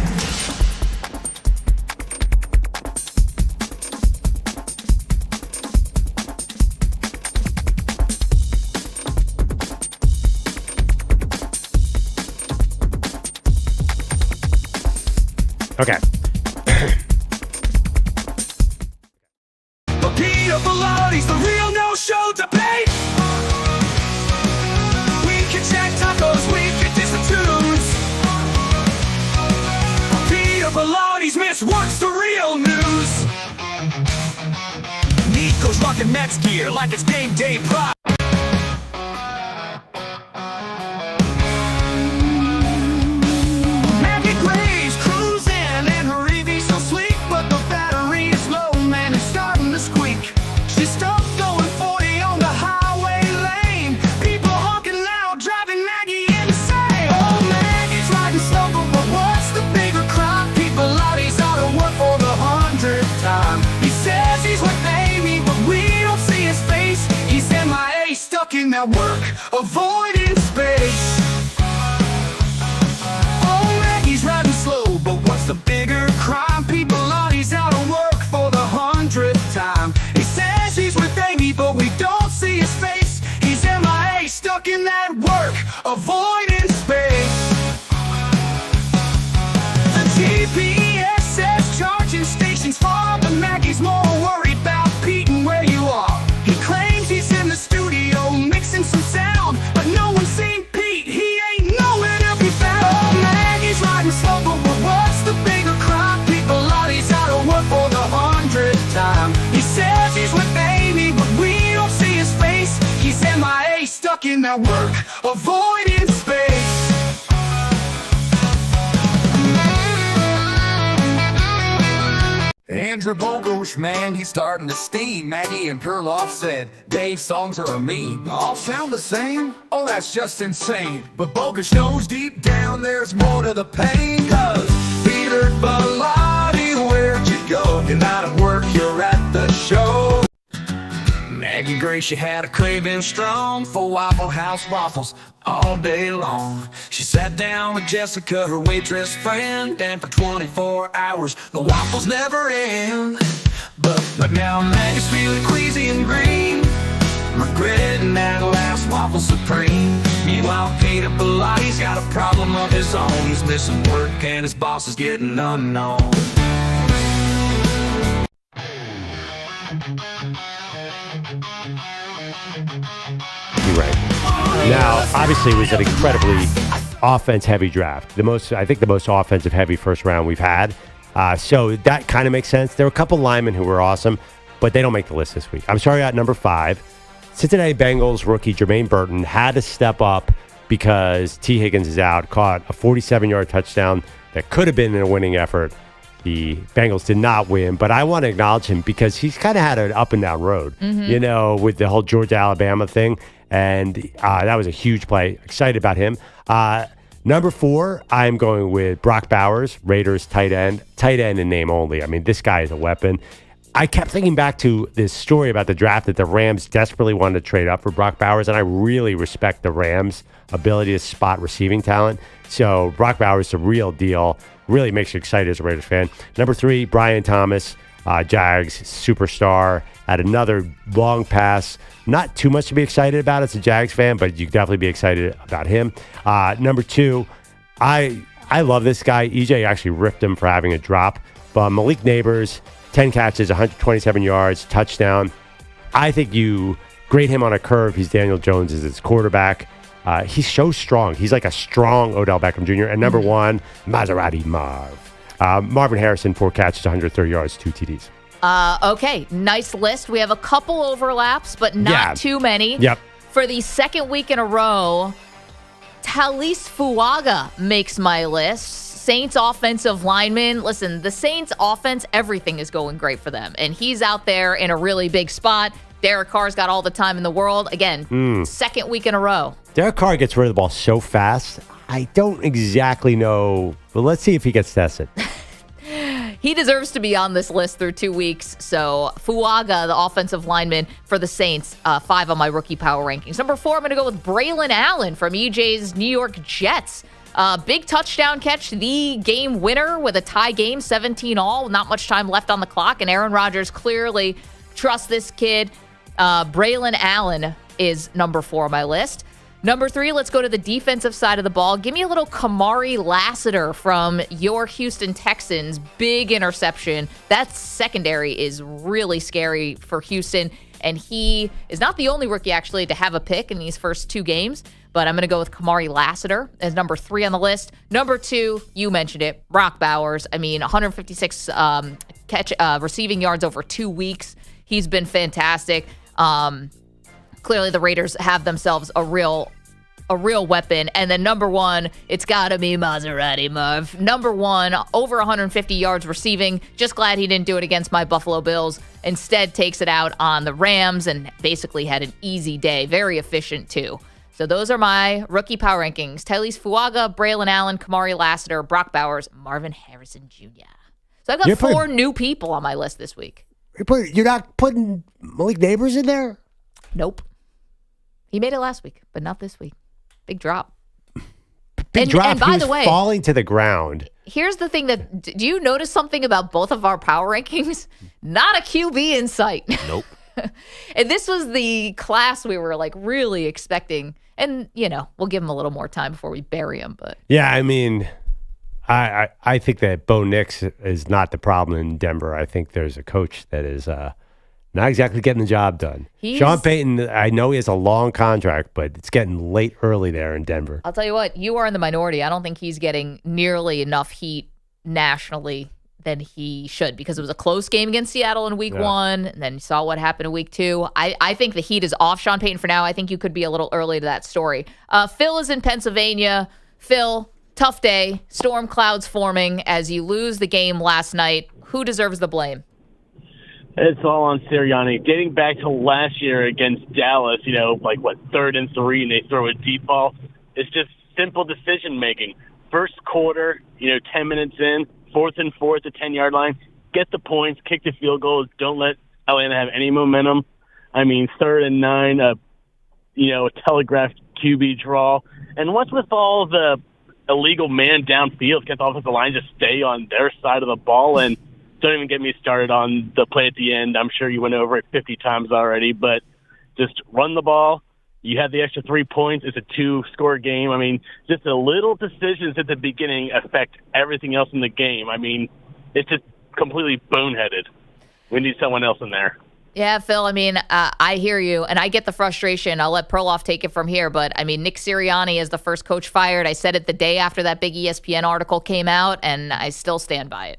Okay. Peter Belotti's the real no-show debate. We can check tacos, we can diss the tunes. Peter Belotti's miss what's the real news. Nico's rocking Mets gear like it's game day pride. Maggie Gray's cruising and her EV's so sleek, but the battery is low, man, it's starting to squeak. She's stuck going 40 on the highway lane. People honking loud, driving Maggie insane. Oh, Maggie's riding slow, but what's the bigger crime? People out, he's out of work for the 100th time. He says he's with Amy, but we don't see his face. He's MIA, stuck in that work, avoiding space. Oh, Maggie's riding slow, but what's the bigger crime? People out, he's out of work for the 100th time. He says he's with Amy, but we don't see his face. He's MIA, stuck in that work, avoiding space. The GPS says charging stations far, but Maggie's more worried about Pete and where you are. He claims he's in the studio mixing some sound, but no one's seen Pete, he ain't nowhere to be found. Oh, Maggie's riding slow, but what's the bigger crime? People out, he's out of work for the 100th time. He says he's with Amy, but we don't see his face. He's MIA, stuck in that work, avoiding space. Andrew Bogusch, man, he's starting to steam. Maggie and Perloff said Dave's songs are a meme. All sound the same? Oh, that's just insane. But Bogusch knows deep down there's more to the pain. Cause Peter Bellotti, where'd you go? You're not at work, you're at the show. Maggie Gray, she had a craving strong for Waffle House waffles all day long. She sat down with Jessica, her waitress friend, and for 24 hours the waffles never end. But now Maggie's feeling queasy and green, regretting that last waffle supreme. Meanwhile, Peter Bellotti's got a problem of his own. He's missing work and his boss is getting unknown. You're right. Now, obviously, it was an incredibly offense-heavy draft. I think the most offensive-heavy first round we've had. So that kind of makes sense. There were a couple linemen who were awesome, but they don't make the list this week. I'm sorry, at number 5, Cincinnati Bengals rookie Jermaine Burton had to step up because T. Higgins is out, caught a 47-yard touchdown that could have been in a winning effort. The Bengals did not win, but I want to acknowledge him because he's kind of had an up-and-down road, with the whole Georgia-Alabama thing, and that was a huge play. Excited about him. Number 4, I'm going with Brock Bowers, Raiders tight end in name only. I mean, this guy is a weapon. I kept thinking back to this story about the draft that the Rams desperately wanted to trade up for Brock Bowers, and I really respect the Rams' ability to spot receiving talent. So Brock Bowers is a real deal. Really makes you excited as a Raiders fan. Number 3, Brian Thomas, Jags superstar, had another long pass. Not too much to be excited about as a Jags fan, but you can definitely be excited about him. Number 2, I love this guy. EJ actually ripped him for having a drop. But Malik Neighbors, 10 catches, 127 yards, touchdown. I think you grade him on a curve. He's Daniel Jones as his quarterback. He's so strong. He's like a strong Odell Beckham Jr. And number 1, Maserati Marv. Marvin Harrison, 4 catches, 130 yards, 2 TDs. Okay, nice list. We have a couple overlaps, but not too many. Yep. For the second week in a row, Talise Fuaga makes my list. Saints offensive lineman. Listen, the Saints offense, everything is going great for them. And he's out there in a really big spot. Derek Carr's got all the time in the world. Again, second week in a row. Derek Carr gets rid of the ball so fast. I don't exactly know, but let's see if he gets tested. He deserves to be on this list through 2 weeks. So Fuaga, the offensive lineman for the Saints, 5 on my rookie power rankings. Number 4, I'm going to go with Braylon Allen from EJ's New York Jets. Big touchdown catch, the game winner with a tie game, 17-all. Not much time left on the clock, and Aaron Rodgers clearly trusts this kid. Braylon Allen is number 4 on my list. Number 3, let's go to the defensive side of the ball. Give me a little Kamari Lassiter from your Houston Texans. Big interception. That secondary is really scary for Houston. And he is not the only rookie, actually, to have a pick in these first 2 games. But I'm going to go with Kamari Lassiter as number 3 on the list. Number 2, you mentioned it, Brock Bowers. I mean, 156 receiving yards over 2 weeks. He's been fantastic. Clearly, the Raiders have themselves a real weapon. And then number 1, it's got to be Maserati Marv. Number 1, over 150 yards receiving. Just glad he didn't do it against my Buffalo Bills. Instead, takes it out on the Rams and basically had an easy day. Very efficient, too. So those are my rookie power rankings. Talise Fuaga, Braylon Allen, Kamari Lassiter, Brock Bowers, Marvin Harrison Jr. So I've got 4 new people on my list this week. You're not putting Malik Neighbors in there? Nope. He made it last week, but not this week. Big drop. Big drop. And by the way, falling to the ground. Here's the thing do you notice something about both of our power rankings? Not a QB in sight. Nope. And this was the class we were like really expecting. And, we'll give him a little more time before we bury him. But yeah, I mean, I think that Bo Nix is not the problem in Denver. I think there's a coach that is not exactly getting the job done. Sean Payton, I know he has a long contract, but it's getting late early there in Denver. I'll tell you what, you are in the minority. I don't think he's getting nearly enough heat nationally than he should, because it was a close game against Seattle in week 1, and then you saw what happened in week 2. I think the heat is off Sean Payton for now. I think you could be a little early to that story. Phil is in Pennsylvania. Phil, tough day. Storm clouds forming as you lose the game last night. Who deserves the blame? It's all on Sirianni. Dating back to last year against Dallas, 3rd and 3, and they throw a deep ball. It's just simple decision making. First quarter, 10 minutes in, 4th and 4 at the 10-yard line, get the points, kick the field goal. Don't let Atlanta have any momentum. I mean, 3rd and 9, a telegraphed QB draw. And what's with all the illegal man downfield? Get the offensive line just stay on their side of the ball. And don't even get me started on the play at the end. I'm sure you went over it 50 times already, but just run the ball. You have the extra 3 points. It's a 2-score game. I mean, just the little decisions at the beginning affect everything else in the game. I mean, it's just completely boneheaded. We need someone else in there. Yeah, Phil, I mean, I hear you, and I get the frustration. I'll let Perloff take it from here, but, I mean, Nick Sirianni is the first coach fired. I said it the day after that big ESPN article came out, and I still stand by it.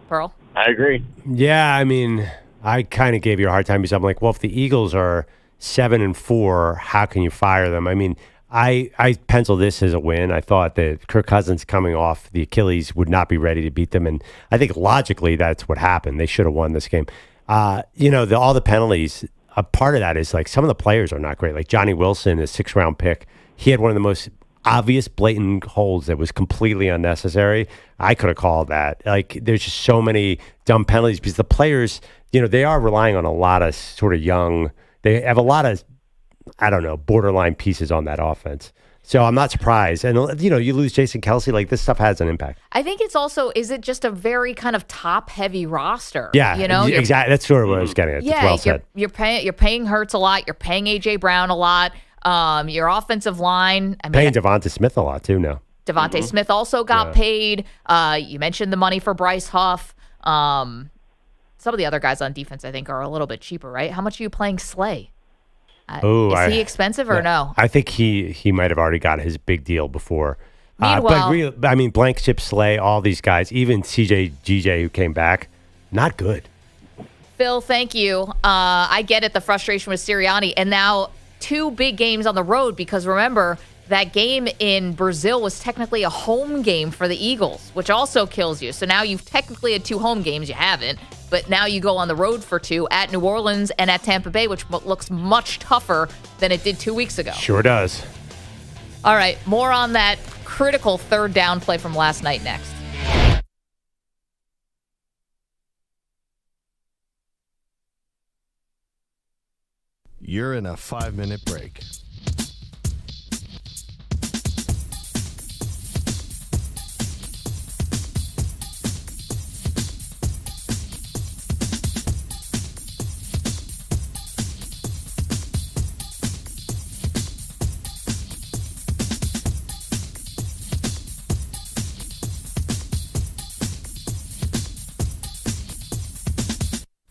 Pearl? I agree. Yeah, I mean, I kind of gave you a hard time because I'm like, well, if the Eagles are 7-4, how can you fire them? I mean, I penciled this as a win. I thought that Kirk Cousins coming off the Achilles would not be ready to beat them, and I think logically that's what happened. They should have won this game. All the penalties, a part of that is like some of the players are not great. Like Johnny Wilson, a 6th-round pick, he had one of the most obvious blatant holds that was completely unnecessary. I could have called that. Like, there's just so many dumb penalties because the players, they are relying on a lot of sort of young, they have a lot of, borderline pieces on that offense. So I'm not surprised. And, you lose Jason Kelce, like this stuff has an impact. I think it's also, is it just a very kind of top-heavy roster? Yeah, exactly. That's sort of what I was getting at. Yeah, well said. You're paying Hurts a lot. You're paying A.J. Brown a lot. Your offensive line. Paying Devonta Smith a lot, too, now. Devontae Smith also got paid. You mentioned the money for Bryce Huff. Some of the other guys on defense, I think, are a little bit cheaper, right? How much are you playing Slay? Is he expensive or no? I think he might have already got his big deal before. Meanwhile, but Blank Chip Slay, all these guys, even CJ GJ who came back, not good. Phil, thank you. I get it, the frustration with Sirianni. And now 2 big games on the road because remember, that game in Brazil was technically a home game for the Eagles, which also kills you. So now you've technically had 2 home games. You haven't. But now you go on the road for 2 at New Orleans and at Tampa Bay, which looks much tougher than it did 2 weeks ago. Sure does. All right, more on that critical third down play from last night next. You're in a 5-minute break.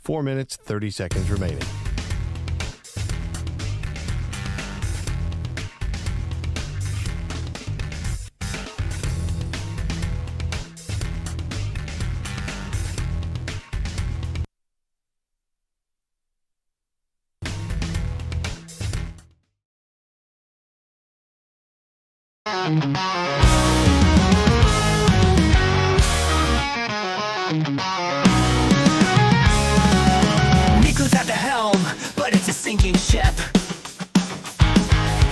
Four minutes, 30 seconds remaining. Nico's at the helm, but it's a sinking ship.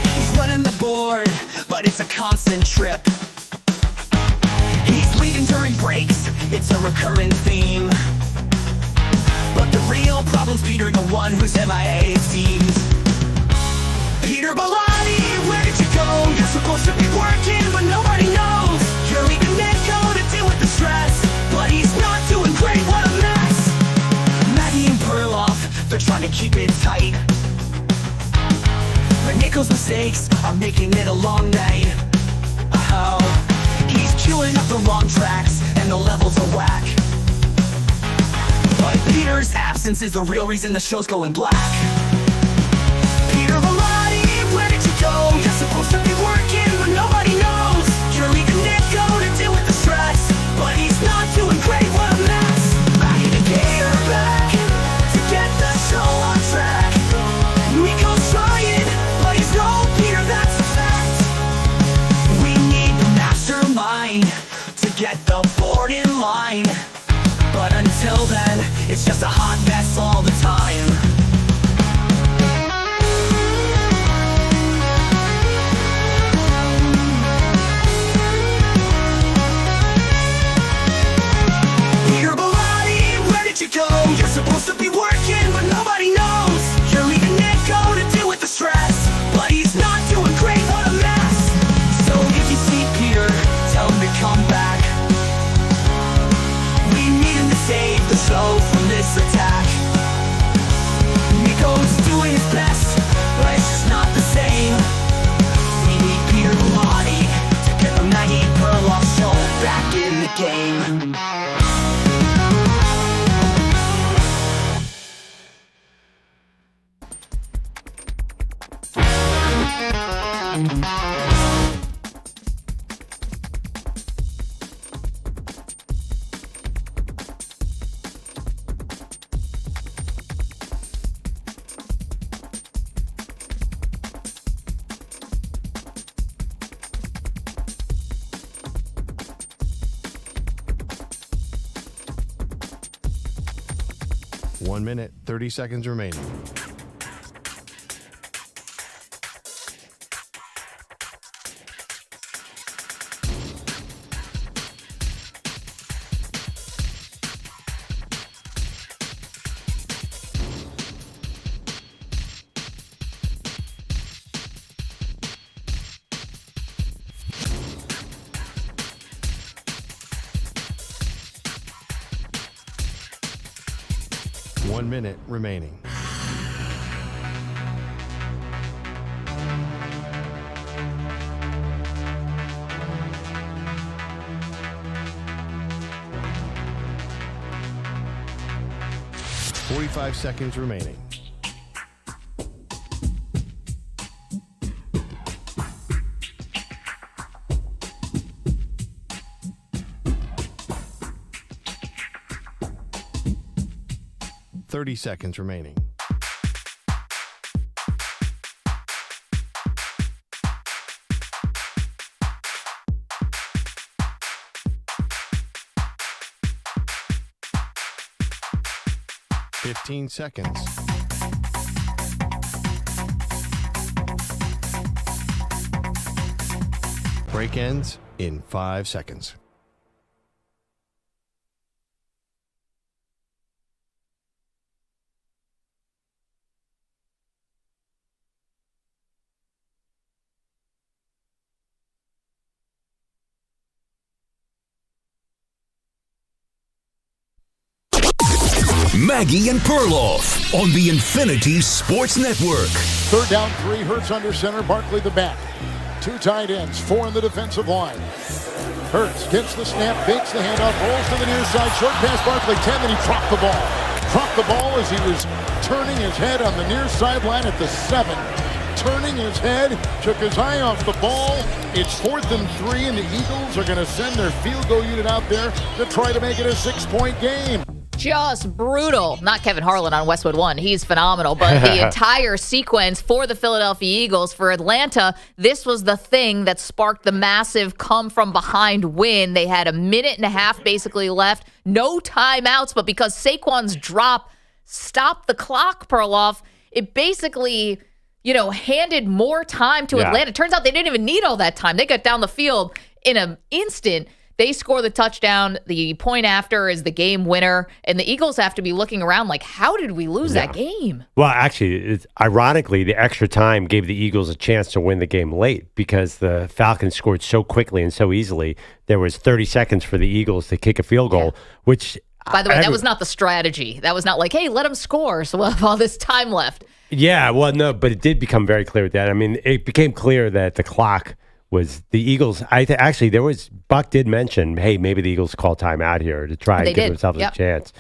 He's running the board, but it's a constant trip. He's leading during breaks, it's a recurring theme. But the real problem's Peter, the one who's MIA, it seems. Peter Bellotti, where did you go? You're supposed to be working, but nobody knows. You're leaving Nico to deal with the stress, but he's not doing great, what a mess. Maggie and Perloff, they're trying to keep it tight, but Nico's mistakes are making it a long night. Oh, he's queuing up the wrong tracks, and the levels are whack. But Peter's absence is the real reason the show's going black. Peter Bellotti, where did you go? You're supposed to be working, but nobody knows. You're leaving Nico to deal with the stress, but he's not doing great, what a mess. Maggie to get her back, to get the show on track. Nico's trying, but he's no Peter, that's a fact. We need the mastermind to get the board in line, but until then, it's just a hot mess all the time. Peter Bellotti, where did you go? You're supposed to be working, but nobody knows. You're leaving Nico to deal with the stress, but he's not doing great, what a mess. So if you see Peter, tell him to come back. We need him to save the show from this attack. Nico's doing his best, but it's just not the same. We need Peter Bellotti to get the Maggie Perloff show back in the game. One minute, 30 seconds remaining. One minute remaining. Forty-five seconds remaining. Thirty seconds remaining. 15 seconds. Break ends in 5 seconds. Maggie and Perloff on the Infinity Sports Network. Third down, 3. Hurts under center. Barkley the back. 2 tight ends, 4 in the defensive line. Hurts gets the snap, fakes the handoff, rolls to the near side. Short pass, Barkley 10, then he dropped the ball. Dropped the ball as he was turning his head on the near sideline at the 7. Turning his head, took his eye off the ball. It's 4th and 3, and the Eagles are going to send their field goal unit out there to try to make it a 6-point game. Just brutal. Not Kevin Harlan on Westwood One. He's phenomenal. But the entire sequence for the Philadelphia Eagles, for Atlanta, this was the thing that sparked the massive come-from-behind win. They had a minute and a half basically left. No timeouts, but because Saquon's drop stopped the clock, Perloff, it basically, handed more time to Atlanta. Turns out they didn't even need all that time. They got down the field in an instant. They score the touchdown. The point after is the game winner. And the Eagles have to be looking around like, how did we lose that game? Well, actually, ironically, the extra time gave the Eagles a chance to win the game late because the Falcons scored so quickly and so easily. There was 30 seconds for the Eagles to kick a field goal, which... By the way, that was not the strategy. That was not like, hey, let them score, so we'll have all this time left. Yeah, well, no, but it did become very clear that. I mean, it became clear that the clock... was the Eagles. Actually, Buck did mention, hey, maybe the Eagles call timeout here to try and give themselves a chance.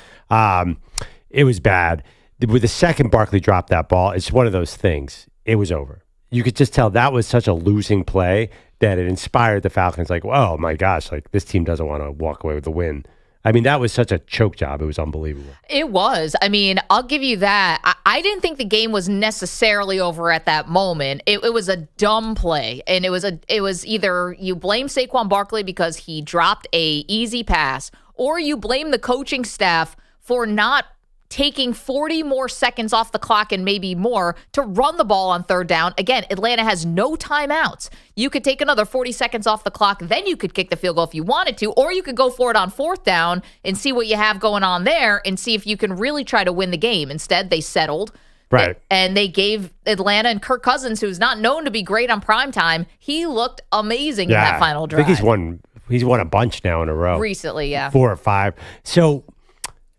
It was bad. With the second Barkley dropped that ball, it's one of those things. It was over. You could just tell that was such a losing play that it inspired the Falcons. Like, oh my gosh, like this team doesn't want to walk away with the win. I mean, that was such a choke job. It was unbelievable. It was. I mean, I'll give you that. I didn't think the game was necessarily over at that moment. It was a dumb play, and it was either you blame Saquon Barkley because he dropped a easy pass, or you blame the coaching staff for not taking 40 more seconds off the clock and maybe more to run the ball on third down. Again, Atlanta has no timeouts. You could take another 40 seconds off the clock, then you could kick the field goal if you wanted to, or you could go for it on fourth down and see what you have going on there and see if you can really try to win the game. Instead, they settled. Right. And they gave Atlanta and Kirk Cousins, who's not known to be great on primetime, he looked amazing in that final drive. I think he's won a bunch now in a row. Recently, yeah. 4 or 5. So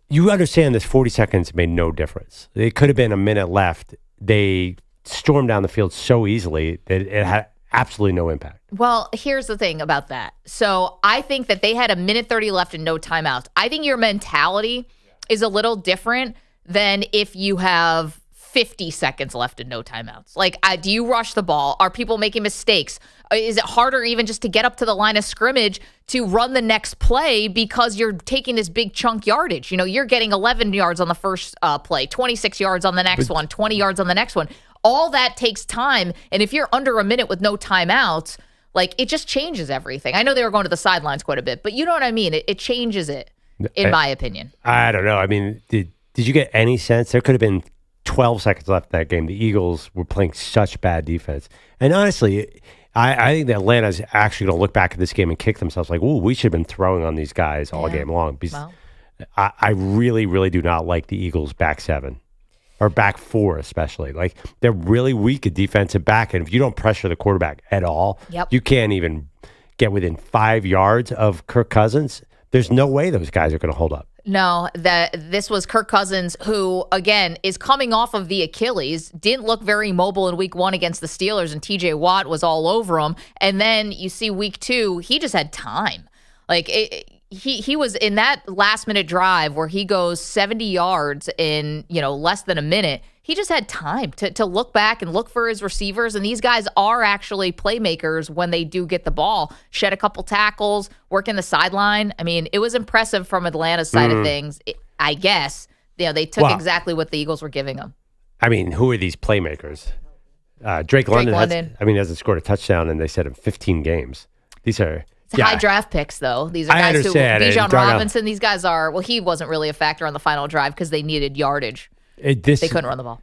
you understand this 40 seconds made no difference. It could have been a minute left. They stormed down the field so easily that it had absolutely no impact. Well, here's the thing about that. So I think that they had a minute 30 left and no timeouts. I think your mentality is a little different than if you have 50 seconds left and no timeouts. Like, do you rush the ball? Are people making mistakes? Is it harder even just to get up to the line of scrimmage to run the next play because you're taking this big chunk yardage? You're getting 11 yards on the first play, 26 yards on the next one, 20 yards on the next one. All that takes time. And if you're under a minute with no timeouts, like, it just changes everything. I know they were going to the sidelines quite a bit, but you know what I mean? It changes it, in my opinion. I don't know. I mean, did you get any sense? There could have been 12 seconds left in that game. The Eagles were playing such bad defense. And honestly, I think that Atlanta's actually going to look back at this game and kick themselves like, ooh, we should have been throwing on these guys all game long. Because I really, really do not like the Eagles' back 7 or back 4 especially. Like, they're really weak at defensive back. And if you don't pressure the quarterback at all, you can't even get within 5 yards of Kirk Cousins. There's no way those guys are going to hold up. No, this was Kirk Cousins, who, again, is coming off of the Achilles, didn't look very mobile in week 1 against the Steelers, and TJ Watt was all over him. And then you see week 2, he just had time. Like, he was in that last-minute drive where he goes 70 yards in, less than a minute. He just had time to look back and look for his receivers. And these guys are actually playmakers when they do get the ball. Shed a couple tackles, work in the sideline. I mean, it was impressive from Atlanta's side of things. I guess, they took exactly what the Eagles were giving them. I mean, who are these playmakers? Drake London. Hasn't scored a touchdown, and they said in 15 games. These are It's high draft picks, though. These are I guys understand. Bijan Robinson, these guys are, well, he wasn't really a factor on the final drive because they needed yardage. They couldn't run the ball.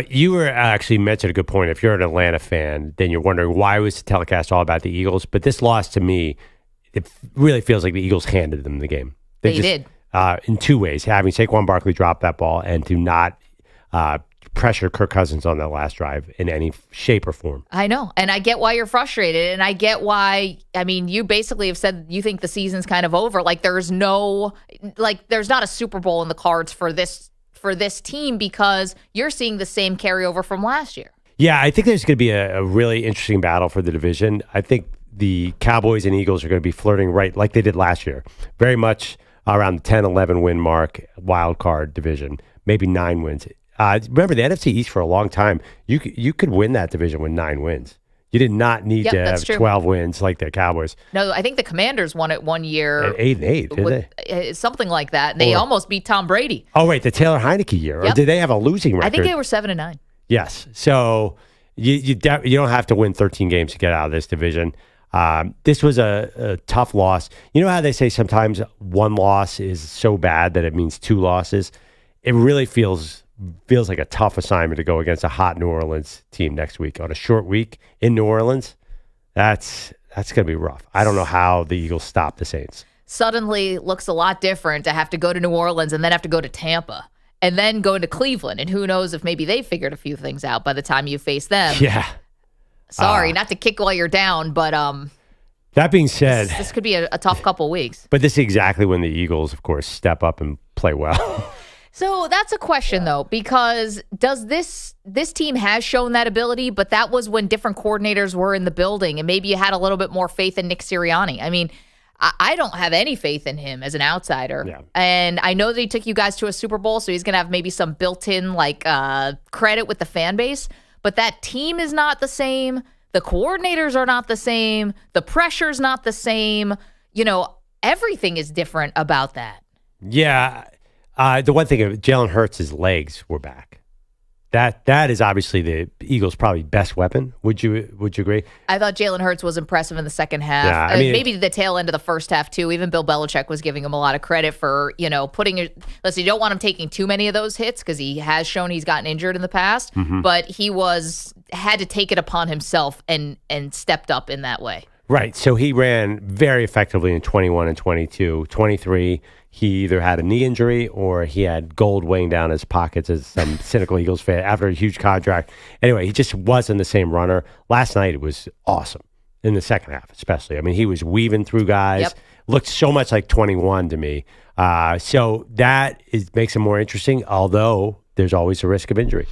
You were actually mentioned a good point. If you're an Atlanta fan, then you're wondering why was the telecast all about the Eagles? But this loss to me, it really feels like the Eagles handed them the game. They did. In two ways, having Saquon Barkley drop that ball and to not pressure Kirk Cousins on that last drive in any shape or form. I know. And I get why you're frustrated. And I get why, I mean, you basically have said you think the season's kind of over. Like there's not a Super Bowl in the cards for this team because you're seeing the same carryover from last year. Yeah, I think there's going to be a really interesting battle for the division. I think the Cowboys and Eagles are going to be flirting right like they did last year. Very much around the 10-11 win mark, wild card division, maybe 9 wins. Remember, the NFC East for a long time, you could win that division with 9 wins. You did not need to have 12 wins like the Cowboys. No, I think the Commanders won it one year. At 8-8, did they? Something like that. They almost beat Tom Brady. Oh, wait, the Taylor Heineke year. Or did they have a losing record? I think they were 7-9. Yes. So you don't have to win 13 games to get out of this division. This was a tough loss. You know how they say sometimes one loss is so bad that it means 2 losses? It really feels like a tough assignment to go against a hot New Orleans team next week on a short week in New Orleans. That's going to be rough. I don't know how the Eagles stop the Saints. Suddenly looks a lot different to have to go to New Orleans and then have to go to Tampa and then go to Cleveland. And who knows if maybe they figured a few things out by the time you face them. Yeah. Sorry, not to kick while you're down, but that being said, this could be a tough couple weeks. But this is exactly when the Eagles, of course, step up and play well. So that's a question, though, because does this team has shown that ability, but that was when different coordinators were in the building, and maybe you had a little bit more faith in Nick Sirianni. I mean, I don't have any faith in him as an outsider. Yeah. And I know that he took you guys to a Super Bowl, so he's going to have maybe some built-in credit with the fan base, but that team is not the same. The coordinators are not the same. The pressure's not the same. You know, everything is different about that. Yeah. The one thing, Jalen Hurts' legs were back. That is obviously the Eagles' probably best weapon. Would you agree? I thought Jalen Hurts was impressive in the second half. Yeah, I mean, maybe the tail end of the first half too. Even Bill Belichick was giving him a lot of credit for listen, you don't want him taking too many of those hits because he has shown he's gotten injured in the past. Mm-hmm. But he had to take it upon himself and stepped up in that way. Right. So he ran very effectively in 21 and 22. 23, he either had a knee injury or he had gold weighing down his pockets as some cynical Eagles fan after a huge contract. Anyway, he just wasn't the same runner. Last night, it was awesome in the second half, especially. I mean, he was weaving through guys. Yep. Looked so much like 21 to me. So that makes him more interesting, although there's always a risk of injury.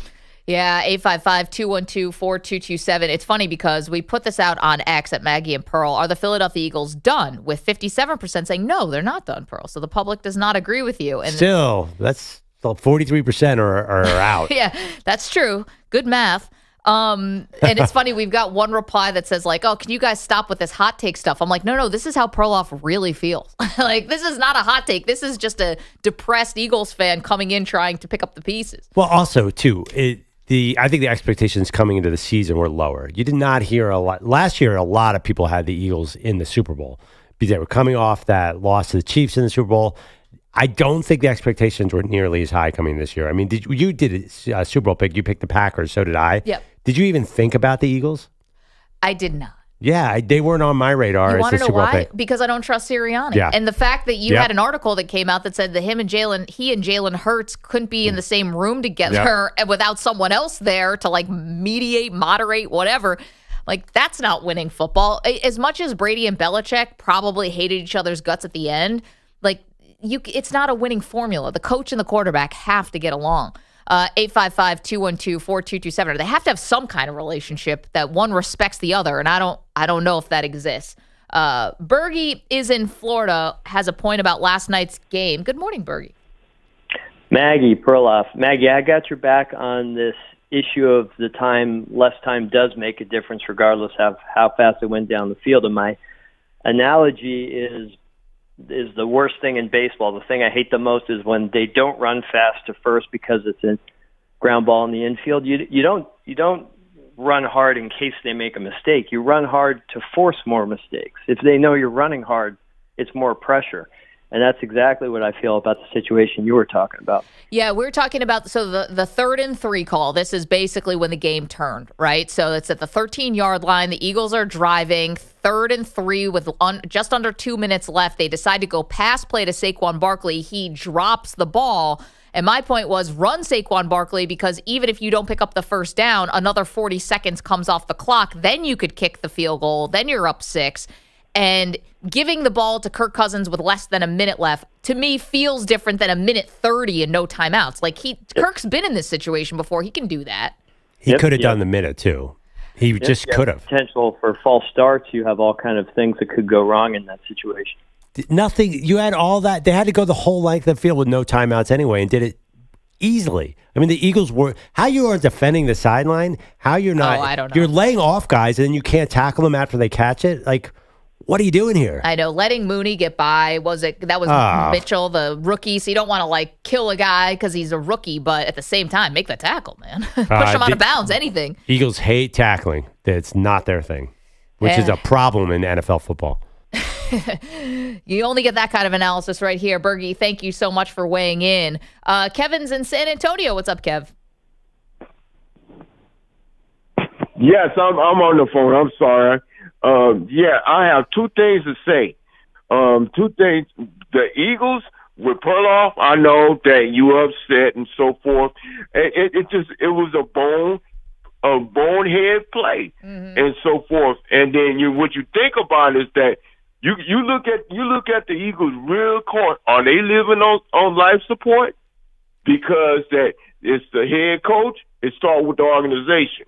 Yeah, 855-212-4227. It's funny because we put this out on X at Maggie and Pearl. Are the Philadelphia Eagles done? With 57% saying, no, they're not done, Pearl. So the public does not agree with you. And still, that's 43% are out. Yeah, that's true. Good math. And it's funny, we've got one reply that says oh, can you guys stop with this hot take stuff? I'm like, no, this is how Perloff really feels. This is not a hot take. This is just a depressed Eagles fan coming in trying to pick up the pieces. Well, also, too, I think the expectations coming into the season were lower. You did not hear a lot. Last year, a lot of people had the Eagles in the Super Bowl because they were coming off that loss to the Chiefs in the Super Bowl. I don't think the expectations were nearly as high coming this year. I mean, you did a Super Bowl pick. You picked the Packers. So did I. Yep. Did you even think about the Eagles? I did not. Yeah, they weren't on my radar as the Super Bowl pick. Because I don't trust Sirianni. Yeah. And the fact that you had an article that came out that said that he and Jalen Hurts couldn't be in the same room together without someone else there to mediate, moderate, whatever. That's not winning football. As much as Brady and Belichick probably hated each other's guts at the end, it's not a winning formula. The coach and the quarterback have to get along. 855-212-4227. They have to have some kind of relationship that one respects the other, and I don't know if that exists. Bergie is in Florida, has a point about last night's game. Good morning, Bergie. Maggie, Perloff. Maggie, I got your back on this issue of the time. Less time does make a difference regardless of how fast it went down the field. And my analogy is the worst thing in baseball. The thing I hate the most is when they don't run fast to first because it's a ground ball in the infield. You don't run hard in case they make a mistake. You run hard to force more mistakes. If they know you're running hard, it's more pressure. And that's exactly what I feel about the situation you were talking about. Yeah, we're talking about, so the 3rd and 3 call. This is basically when the game turned, right? So it's at the 13-yard line. The Eagles are driving 3rd and 3 with just under 2 minutes left. They decide to go pass play to Saquon Barkley. He drops the ball. And my point was, run Saquon Barkley, because even if you don't pick up the first down, another 40 seconds comes off the clock. Then you could kick the field goal. Then you're up 6. And giving the ball to Kirk Cousins with less than a minute left, to me, feels different than a minute 30 and no timeouts. Like, Kirk's been in this situation before. He can do that. He could have done the minute, too. He just could have. Potential for false starts. You have all kind of things that could go wrong in that situation. Nothing. You had all that. They had to go the whole length of the field with no timeouts anyway, and did it easily. I mean, the Eagles were, how you are defending the sideline, how you're not. I don't know. You're laying off guys, and then you can't tackle them after they catch it. Like, what are you doing here? I know, letting Mooney get by, that was Mitchell, the rookie, so you don't want to, like, kill a guy because he's a rookie, but at the same time, make the tackle, man. Push him out of bounds, anything. Eagles hate tackling. It's not their thing, which is a problem in NFL football. You only get that kind of analysis right here. Bergie, thank you so much for weighing in. Kevin's in San Antonio. What's up, Kev? Yes, I'm on the phone. I'm sorry. I have 2 things to say. 2 things. The Eagles with Perloff, I know that you upset and so forth. It was a bonehead play and so forth. And then what you think about is that you look at the Eagles real close. Are they living on life support? Because that it's the head coach. It starts with the organization.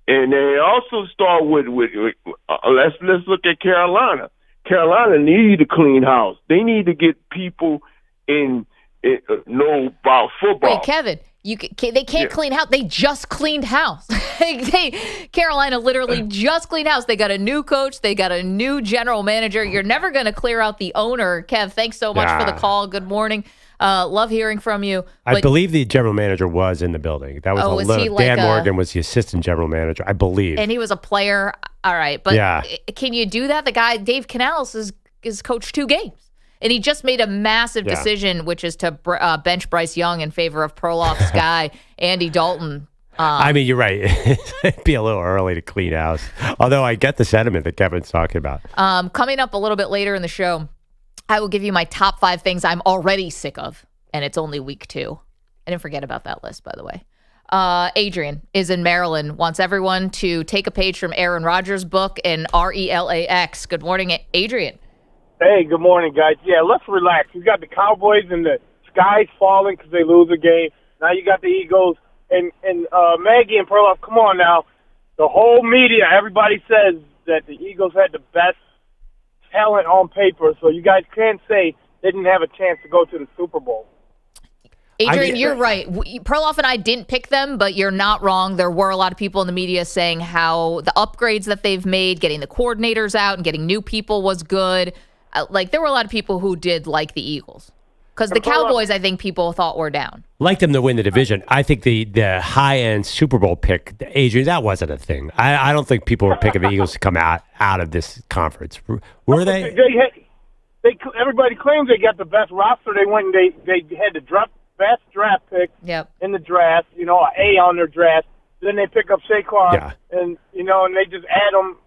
And they also start with let's look at Carolina. Carolina need a clean house. They need to get people know about football. Wait, Kevin, they can't clean house. They just cleaned house. Carolina literally just cleaned house. They got a new coach. They got a new general manager. You're never going to clear out the owner. Kev, thanks so much for the call. Good morning. Love hearing from you. I believe the general manager was in the building. That was Dan Morgan was the assistant general manager, I believe. And he was a player. All right. But can you do that? The guy, Dave Canales, is coached 2 games. And he just made a massive decision, which is to bench Bryce Young in favor of Perloff's guy, Andy Dalton. I mean, you're right. It'd be a little early to clean house. Although I get the sentiment that Kevin's talking about. Coming up a little bit later in the show, I will give you my top 5 things I'm already sick of, and it's only week 2. I didn't forget about that list, by the way. Adrian is in Maryland, wants everyone to take a page from Aaron Rodgers' book and RELAX. Good morning, Adrian. Hey, good morning, guys. Yeah, let's relax. You got the Cowboys and the sky's falling because they lose a game. Now you got the Eagles and Maggie and Perloff. Come on now. The whole media, everybody says that the Eagles had the best talent on paper, so you guys can't say they didn't have a chance to go to the Super Bowl. Adrian, you're right. Perloff and I didn't pick them, but you're not wrong. There were a lot of people in the media saying how the upgrades that they've made, getting the coordinators out and getting new people was good. There were a lot of people who did like the Eagles. Because the Cowboys, I think people thought were down. Like them to win the division. I think the high-end Super Bowl pick, Adrian, that wasn't a thing. I don't think people were picking the Eagles to come out of this conference. Were they? Everybody claims they got the best roster. They went and they had the best draft pick in the draft, an A on their draft. Then they pick up Saquon, and they just add them.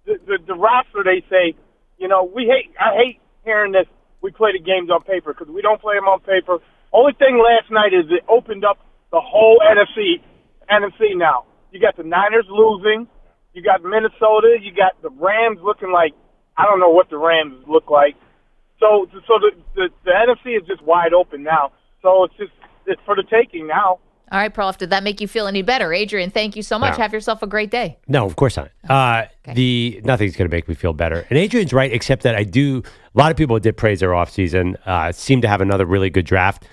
The roster, they say, I hate hearing this. We play the games on paper because we don't play them on paper. Only thing last night is it opened up the whole NFC now. You got the Niners losing. You got Minnesota. You got the Rams looking like, I don't know what the Rams look like. So the NFC is just wide open now. So it's for the taking now. All right, Perloff, did that make you feel any better? Adrian, thank you so much. No. Have yourself a great day. No, of course not. Nothing's going to make me feel better. And Adrian's right, except that a lot of people did praise their offseason, seem to have another really good draft.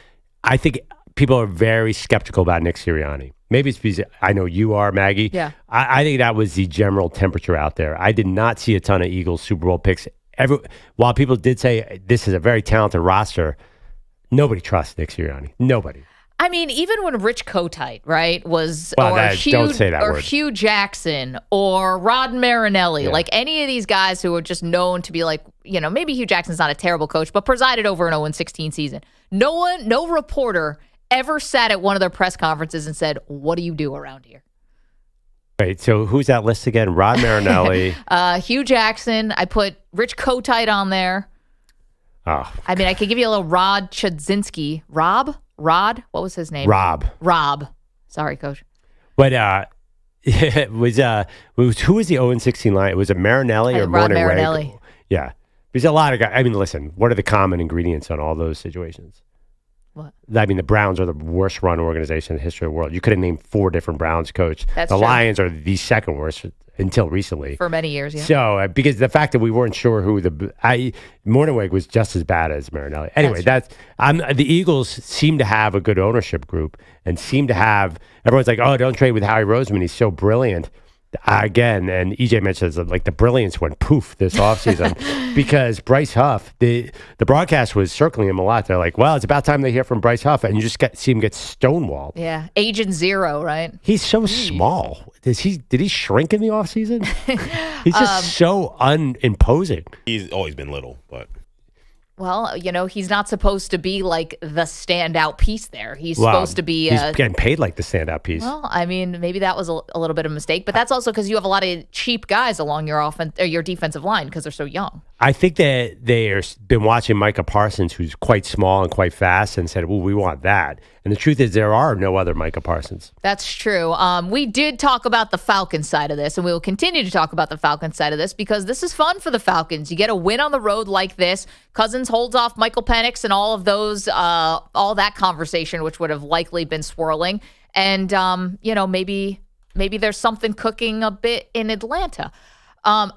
I think people are very skeptical about Nick Sirianni. Maybe it's because I know you are, Maggie. Yeah. I think that was the general temperature out there. I did not see a ton of Eagles Super Bowl picks. While people did say this is a very talented roster, nobody trusts Nick Sirianni. Nobody. I mean, even when Rich Kotite, right, was don't say that word. Hugh Jackson or Rod Marinelli, like any of these guys who are just known to be like, maybe Hugh Jackson's not a terrible coach, but presided over an 0-16 season. No reporter ever sat at one of their press conferences and said, "What do you do around here?" Wait, so who's that list again? Rod Marinelli. Hugh Jackson. I put Rich Kotite on there. Oh. I mean, I could give you a little Rod Chudzinski. Rod? What was his name? Rob. Sorry, Coach. But it was who was the 0-16 line? It was a Marinelli or Rod Marinelli. Yeah. There's a lot of guys. I mean, listen, what are the common ingredients on all those situations? What? I mean, the Browns are the worst run organization in the history of the world. You could have named 4 different Browns coach. That's the true. Lions are the second worst until recently. For many years, yeah. So, because the fact that we weren't sure who Morningweg was just as bad as Marinelli. Anyway, the Eagles seem to have a good ownership group and seem to have, everyone's like, oh, don't trade with Howie Roseman. He's so brilliant. Again, and EJ mentions that the brilliance went poof this offseason because Bryce Huff, the broadcast was circling him a lot. They're like, well, it's about time they hear from Bryce Huff, and you just see him get stonewalled. Yeah, Agent Zero, right? He's so small. Did he shrink in the offseason? He's just so unimposing. He's always been little, but. Well, he's not supposed to be like the standout piece there. He's supposed to be. He's getting paid like the standout piece. Well, I mean, maybe that was a little bit of a mistake, but that's also because you have a lot of cheap guys along your your defensive line because they're so young. I think that they've been watching Micah Parsons, who's quite small and quite fast, and said, well, we want that. And the truth is there are no other Micah Parsons. That's true. We did talk about the Falcons side of this, and we will continue to talk about the Falcons side of this because this is fun for the Falcons. You get a win on the road like this. Cousins holds off Michael Penix and all of those, all that conversation, which would have likely been swirling. And, maybe there's something cooking a bit in Atlanta.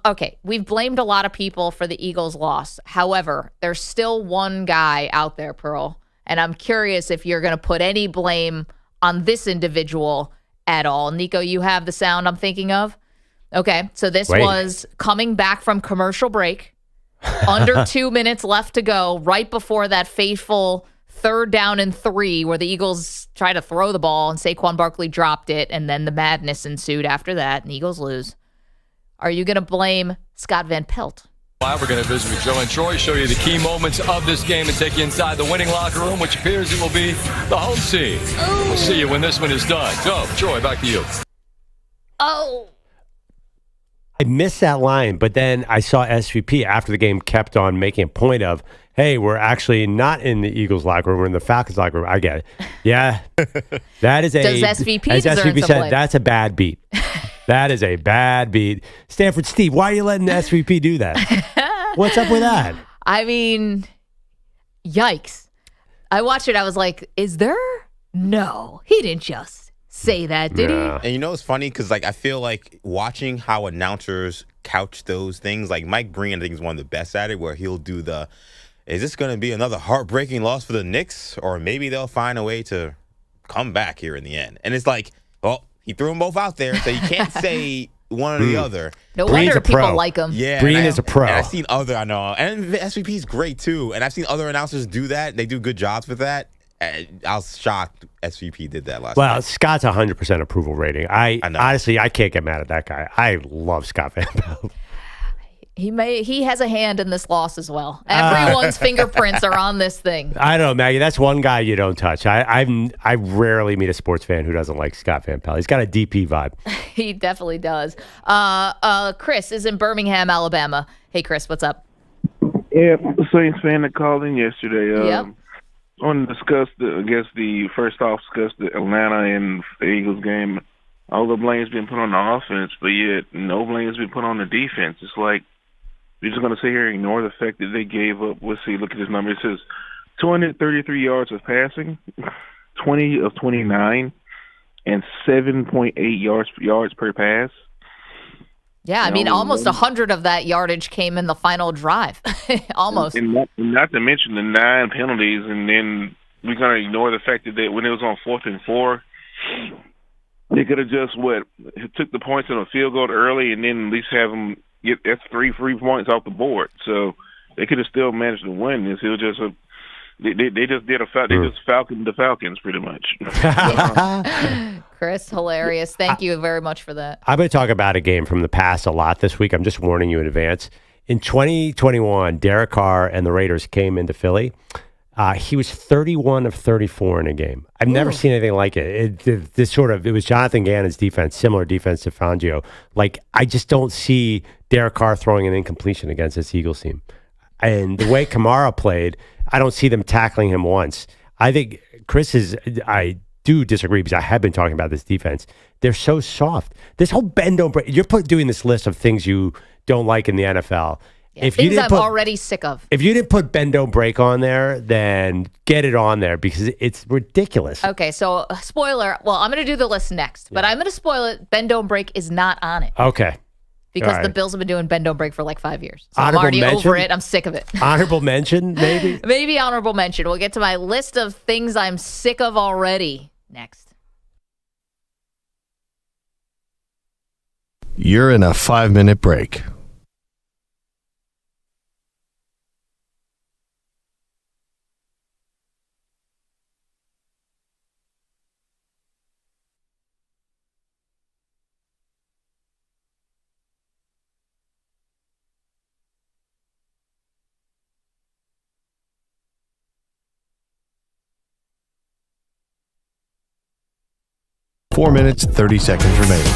Okay, we've blamed a lot of people for the Eagles' loss. However, there's still one guy out there, Pearl, and I'm curious if you're going to put any blame on this individual at all. Nico, you have the sound I'm thinking of? Okay, so this was coming back from commercial break, under 2 minutes left to go, right before that fateful 3rd down and 3 where the Eagles tried to throw the ball and Saquon Barkley dropped it, and then the madness ensued after that, and the Eagles lose. Are you going to blame Scott Van Pelt? We're going to visit with Joe and Troy, show you the key moments of this game and take you inside the winning locker room, which appears it will be the home team. We'll see you when this one is done. Go, Troy, back to you. Oh. I missed that line, but then I saw SVP after the game kept on making a point of, hey, we're actually not in the Eagles locker room, we're in the Falcons locker room. I get it. Yeah. That is Does SVP as deserve SVP some said, blame? that's a bad beat. That is a bad beat. Stanford Steve, why are you letting the SVP do that? What's up with that? I mean, yikes. I watched it. I was like, is there? No, he didn't just say that, did he? And it's funny because I feel like watching how announcers couch those things, like Mike Breen, I think, is one of the best at it, where he'll do is this going to be another heartbreaking loss for the Knicks? Or maybe they'll find a way to come back here in the end. And it's like, well, he threw them both out there, so you can't say one or the other. No wonder people like him. Yeah, Breen is a pro. And I've seen I know, and SVP is great too. And I've seen other announcers do that. They do good jobs with that. And I was shocked SVP did that last night. Scott's 100% approval rating. I honestly, I can't get mad at that guy. I love Scott Van Pelt. He has a hand in this loss as well. Everyone's fingerprints are on this thing. I don't know, Maggie. That's one guy you don't touch. I rarely meet a sports fan who doesn't like Scott Van Pelt. He's got a DP vibe. He definitely does. Chris is in Birmingham, Alabama. Hey, Chris, what's up? Yeah, Saints fan that called in yesterday. Yep. I want to discuss the Atlanta and the Eagles game. All the blame's been put on the offense, but yet no blame's been put on the defense. It's like, you're just going to sit here and ignore the fact that they gave up. Let's see, look at this number. It says 233 yards of passing, 20 of 29, and 7.8 yards per pass. Yeah, I mean, almost 100 of that yardage came in the final drive. Almost. And not to mention the 9 penalties, and then we're going to ignore the fact that when it was on 4th and 4, they could have just took the points on a field goal early, and then at least have them that's 3 free points off the board. So they could have still managed to win this. It was just They just did they just falconed the Falcons pretty much. Chris, hilarious. Thank you very much for that. I'm going to talk about a game from the past a lot this week. I'm just warning you in advance. In 2021, Derek Carr and the Raiders came into Philly. He was 31 of 34 in a game. I've never seen anything like it. It was Jonathan Gannon's defense, similar defense to Fangio. Like, I just don't see Derek Carr throwing an incompletion against this Eagles team. And the way Kamara played, I don't see them tackling him once. I think I do disagree because I have been talking about this defense. They're so soft. This whole bend don't break. You're doing this list of things you don't like in the NFL. Yeah, things I'm already sick of. If you didn't put bend don't break on there, then get it on there because it's ridiculous. Okay, so spoiler. Well, I'm going to do the list next, but I'm going to spoil it. Bend don't break is not on it. Okay. Because the Bills have been doing bend don't break for like 5 years. So I'm already over it. I'm sick of it. Honorable mention, maybe? Maybe honorable mention. We'll get to my list of things I'm sick of already next. You're in a 5-minute break. Four minutes, 30 seconds remaining.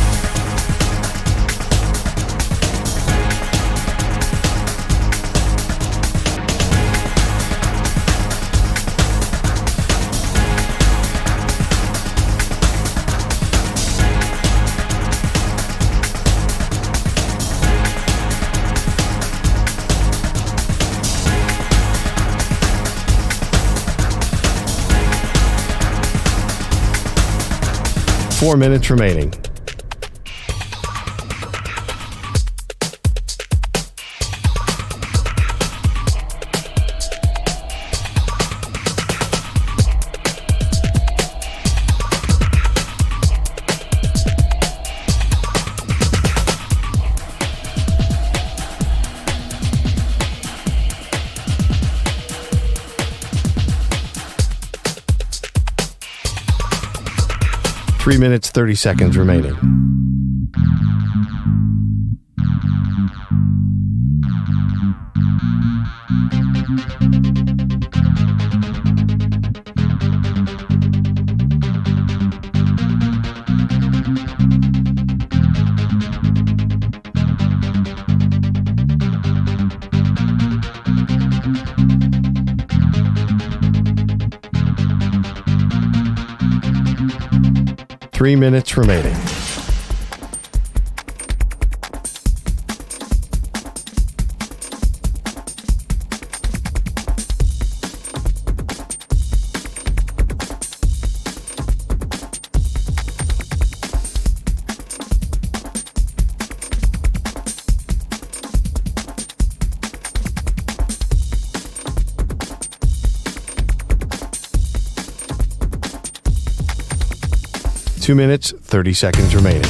Four minutes remaining. Three minutes, 30 seconds remaining. Three minutes remaining. Two minutes, 30 seconds remaining.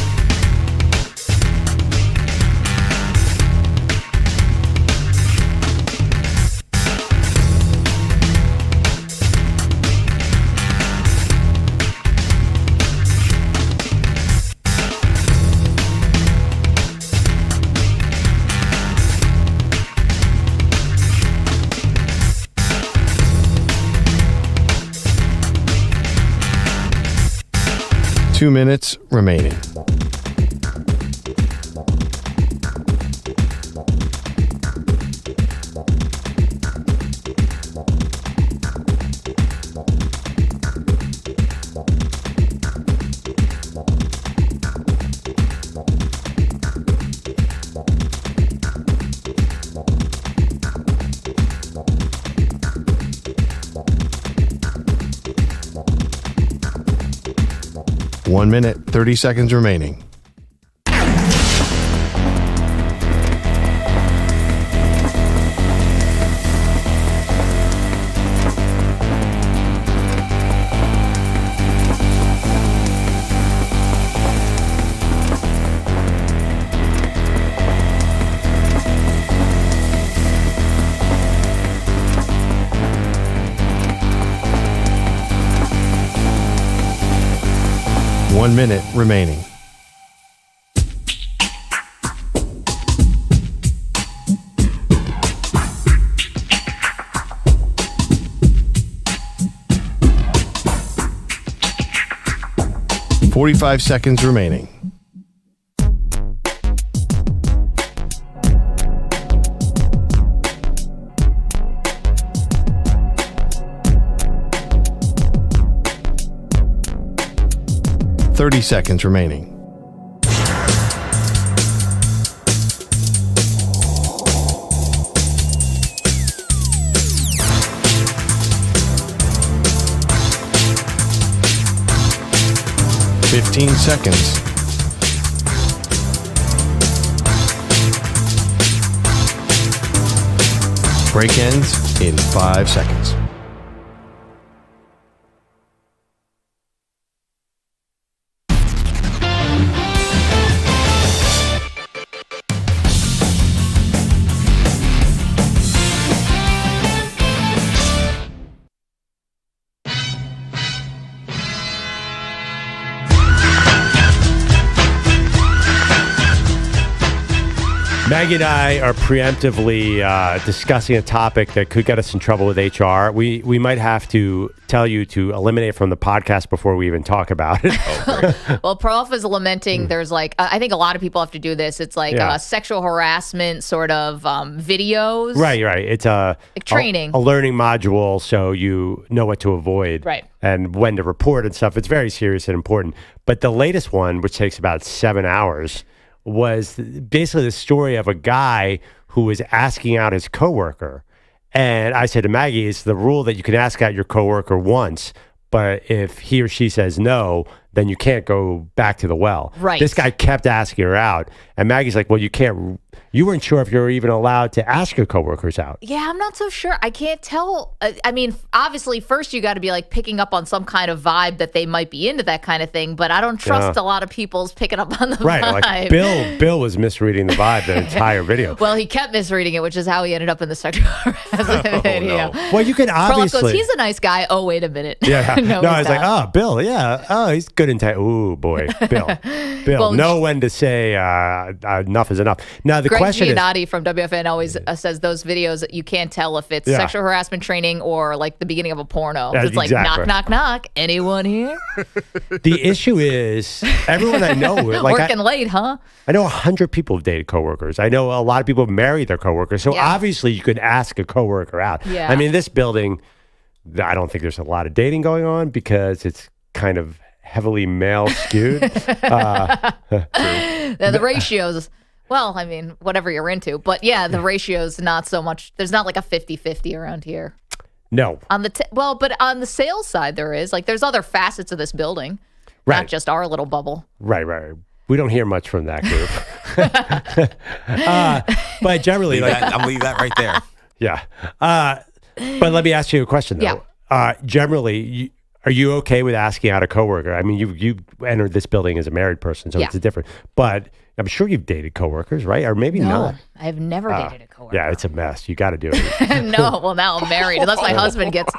Two minutes remaining. One minute, 30 seconds remaining. 1 minute remaining. $45 seconds remaining. $30 seconds remaining. $15 seconds. Break ends in 5 seconds. Maggie and I are preemptively discussing a topic that could get us in trouble with HR. We might have to tell you to eliminate it from the podcast before we even talk about it. Well, Perloff is lamenting there's like, I think a lot of people have to do this. It's like sexual harassment sort of videos. Right. It's like training. A learning module so you know what to avoid. Right. And when to report and stuff. It's very serious and important. But the latest one, which takes about 7 hours, was basically the story of a guy who was asking out his coworker. And I said to Maggie, it's the rule that you can ask out your coworker once, but if he or she says no, then you can't go back to the well. Right. This guy kept asking her out. And Maggie's like, well, you weren't sure if you were even allowed to ask your coworkers out. Yeah, I'm not so sure. I can't tell. I mean, obviously, first you got to be like picking up on some kind of vibe that they might be into that kind of thing. But I don't trust a lot of people's picking up on the vibe. Like Bill was misreading the vibe the entire video. Well, he kept misreading it, which is how he ended up in the sexual harassment video. No. Well, you could obviously. Perloff goes, he's a nice guy. Oh, wait a minute. Yeah. no, I was like, oh, Bill. Yeah. Oh, he's good in time. Ooh, boy, Bill. Well, know when to say enough is enough. Now the Greg question Giannotti is. from WFN always says those videos you can't tell if it's sexual harassment training or like the beginning of a porno. It's like knock, knock, knock. Anyone here? The issue is everyone I know like working late, huh? I know 100 people have dated coworkers. I know a lot of people have married their coworkers. So obviously you could ask a coworker out. Yeah. I mean, this building, I don't think there's a lot of dating going on because it's kind of heavily male skewed. The ratios. Well, I mean, whatever you're into. But yeah, the ratio's not so much. There's not like a 50-50 around here. No. But on the sales side, there is. Like, there's other facets of this building. Right. Not just our little bubble. Right. We don't hear much from that group. But generally, I'll leave that right there. Yeah. But let me ask you a question, though. Yeah. Generally, are you okay with asking out a coworker? I mean, you entered this building as a married person, so it's different. But I'm sure you've dated coworkers, right? Or maybe not. I've never dated a coworker. Yeah, it's a mess. You got to do it. No, well, now I'm married. Unless my husband gets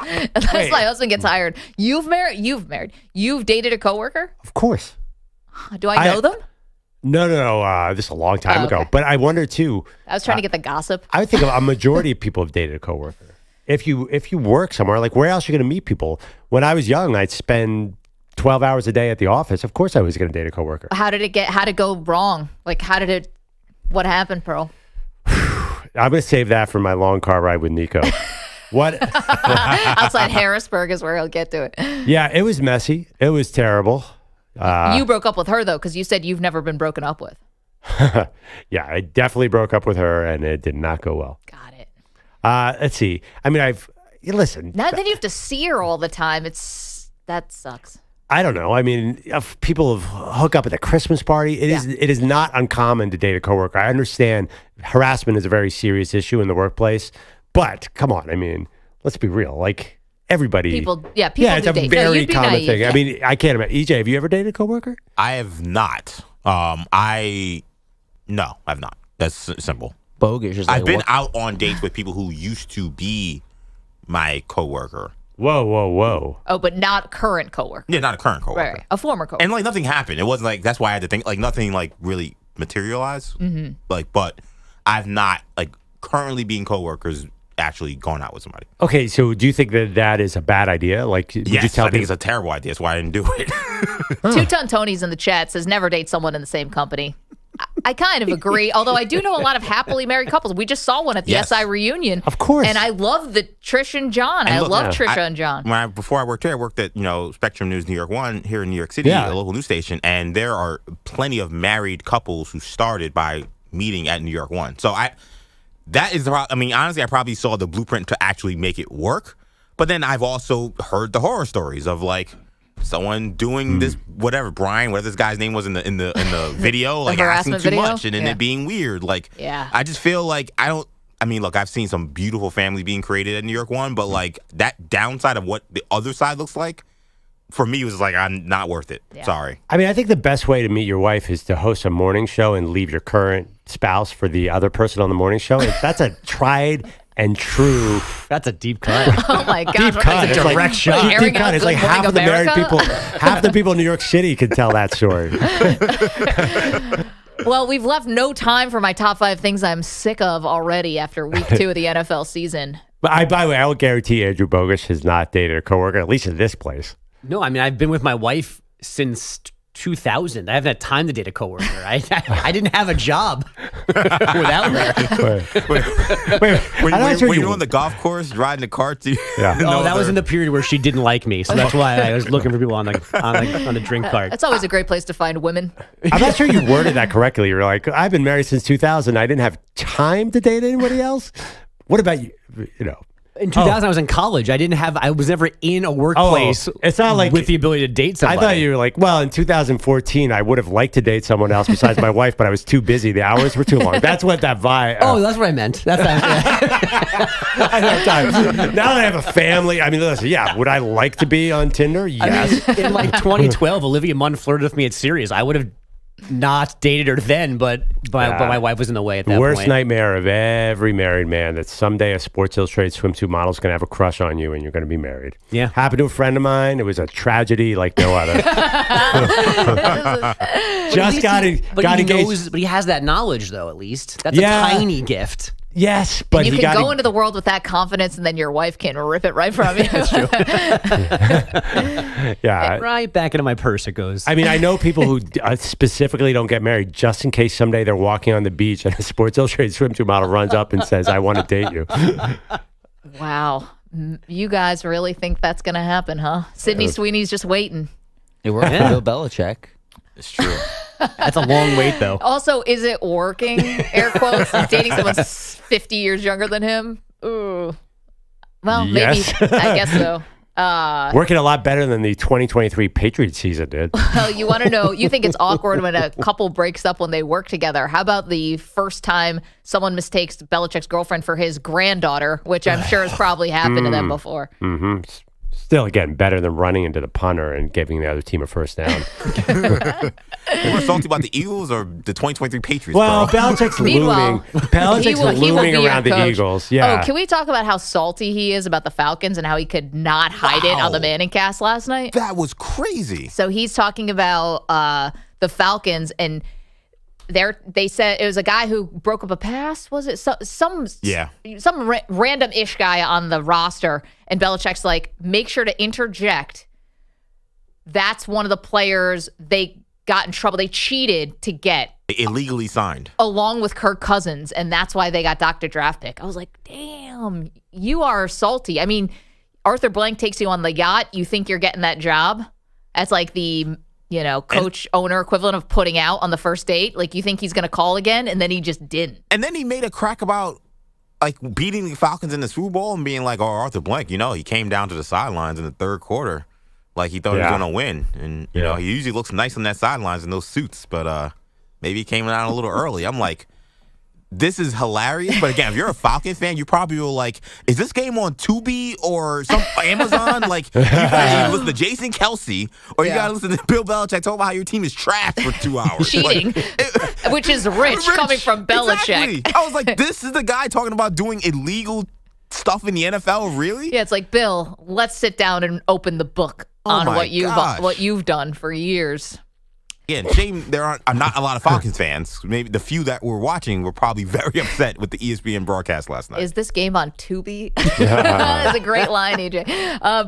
hired. You've dated a coworker? Of course. Do I know them? No. This is a long time ago. But I wonder too. I was trying to get the gossip. I think a majority of people have dated a coworker. If you work somewhere, like where else are you going to meet people? When I was young, I'd spend 12 hours a day at the office. Of course I was going to date a coworker. How did it go wrong? Like, what happened, Pearl? I'm going to save that for my long car ride with Nico. What? Outside Harrisburg is where he'll get to it. Yeah, it was messy. It was terrible. You broke up with her, though, because you said you've never been broken up with. Yeah, I definitely broke up with her, and it did not go well. Got it. Let's see. I mean, listen. Now then you have to see her all the time. That sucks. I don't know. I mean, if people hook up at a Christmas party. It is not uncommon to date a coworker. I understand harassment is a very serious issue in the workplace, but come on. I mean, let's be real. Like everybody. People it's do a date. very common naive, thing. yeah. I mean, I can't imagine. EJ, have you ever dated a coworker? I have not. No, I've not. That's simple. Bogus. I've been out on dates with people who used to be my coworker. Whoa. Oh, but not current coworker. Yeah, not a current coworker. Right. A former coworker. And like nothing happened. It wasn't like that's why I had to think like nothing like really materialized. Mm-hmm. Like, but I've not like currently being coworkers actually gone out with somebody. Okay, so do you think that is a bad idea? Like, would you Yes, tell I think people? it's a terrible idea. That's why I didn't do it. Two-Ton Tony's in the chat says never date someone in the same company. I kind of agree, although I do know a lot of happily married couples. We just saw one at the Yes. SI reunion. Of course. And I love the Trish and John. And I look, love Trisha and John. Before I worked here, I worked at Spectrum News New York 1 here in New York City, Yeah. a local news station, and there are plenty of married couples who started by meeting at New York 1. So honestly, I probably saw the blueprint to actually make it work. But then I've also heard the horror stories of like someone doing this, whatever this guy's name was in the video, like asking too video? much and then it being weird. Like, Yeah. I just feel like look, I've seen some beautiful families being created at New York 1, but like that downside of what the other side looks like, for me was like, I'm not worth it. Yeah. Sorry. I mean, I think the best way to meet your wife is to host a morning show and leave your current spouse for the other person on the morning show. That's a tried and true. That's a deep cut. Oh my God. Deep cut. That's a direct shot. Deep cut. It's like half of the married people, half the people in New York City can tell that story. Well, we've left no time for my top 5 things I'm sick of already after week 2 of the NFL season. But by the way, I will guarantee Andrew Bogus has not dated a coworker, at least in this place. No, I mean, I've been with my wife since 2000. I haven't had time to date a coworker. I didn't have a job without her. Were you on the golf course riding the cart? Yeah. Oh, that was in the period where she didn't like me, so that's why I was looking for people on the drink cart. That's always a great place to find women. I'm not sure you worded that correctly. You're like, I've been married since 2000. I didn't have time to date anybody else. What about you? In 2000, I was in college. I was never in a workplace. It's not like with the ability to date somebody. I thought you were like, well, in 2014, I would have liked to date someone else besides my wife, but I was too busy. The hours were too long. That's what that vibe. Oh, that's what I meant. That's I don't have time. Now that I have a family, I mean, listen, yeah, would I like to be on Tinder? Yes. I mean, in like 2012, Olivia Munn flirted with me at Sirius. I would have not dated her then, but my wife was in the way at that Worst point. nightmare of every married man that someday a Sports Illustrated swimsuit model is going to have a crush on you and you're going to be married. Yeah. Happened to a friend of mine. It was a tragedy like no other. Just got engaged. But he has that knowledge, though, at least. That's a tiny gift. Yes, but you can go into the world with that confidence, and then your wife can rip it right from you. That's true. Yeah. Right back into my purse it goes. I mean, I know people who specifically don't get married just in case someday they're walking on the beach and a Sports Illustrated swimsuit model runs up and says, I want to date you. Wow. You guys really think that's going to happen, huh? Sydney Sweeney's just waiting. It worked for Bill Belichick. It's true. That's a long wait, though. Also, is it working? Air quotes. Dating someone 50 years younger than him? Ooh. Well, Yes. maybe. I guess so. Working a lot better than the 2023 Patriots season did. Well, you want to know, you think it's awkward when a couple breaks up when they work together. How about the first time someone mistakes Belichick's girlfriend for his granddaughter, which I'm sure has probably happened to them before. Mm-hmm. Still, again, better than running into the punter and giving the other team a first down. You were salty about the Eagles or the 2023 Patriots? Well, bro? Belichick's Meanwhile, looming. Belichick's he will looming be your around the coach. Eagles. Yeah. Oh, can we talk about how salty he is about the Falcons and how he could not hide it on the Manning cast last night? That was crazy. So he's talking about the Falcons, and they said it was a guy who broke up a pass. Was it some random-ish guy on the roster? And Belichick's like, make sure to interject. That's one of the players they got in trouble. They cheated to get. Illegally signed. Along with Kirk Cousins, and that's why they got Dr. Draft Pick. I was like, damn, you are salty. I mean, Arthur Blank takes you on the yacht. You think you're getting that job? That's like the, coach, owner equivalent of putting out on the first date. Like, you think he's going to call again, and then he just didn't. And then he made a crack about, like, beating the Falcons in the Super Bowl and being like, Arthur Blank, he came down to the sidelines in the third quarter like he thought he was going to win. And, he usually looks nice on that sidelines in those suits, but maybe he came down a little early. I'm like, this is hilarious. But again, if you're a Falcon fan, you probably were like, is this game on Tubi or some Amazon? Like, you gotta listen to Jason Kelsey or you gotta listen to Bill Belichick talk about how your team is trash for 2 hours. Cheating, which is rich coming from Belichick. Exactly. I was like, this is the guy talking about doing illegal stuff in the NFL, really? Yeah, it's like, Bill, let's sit down and open the book on my what you've done for years. Again, shame there aren't not a lot of Falcons fans. Maybe the few that were watching were probably very upset with the ESPN broadcast last night. Is this game on Tubi? That's a great line, AJ.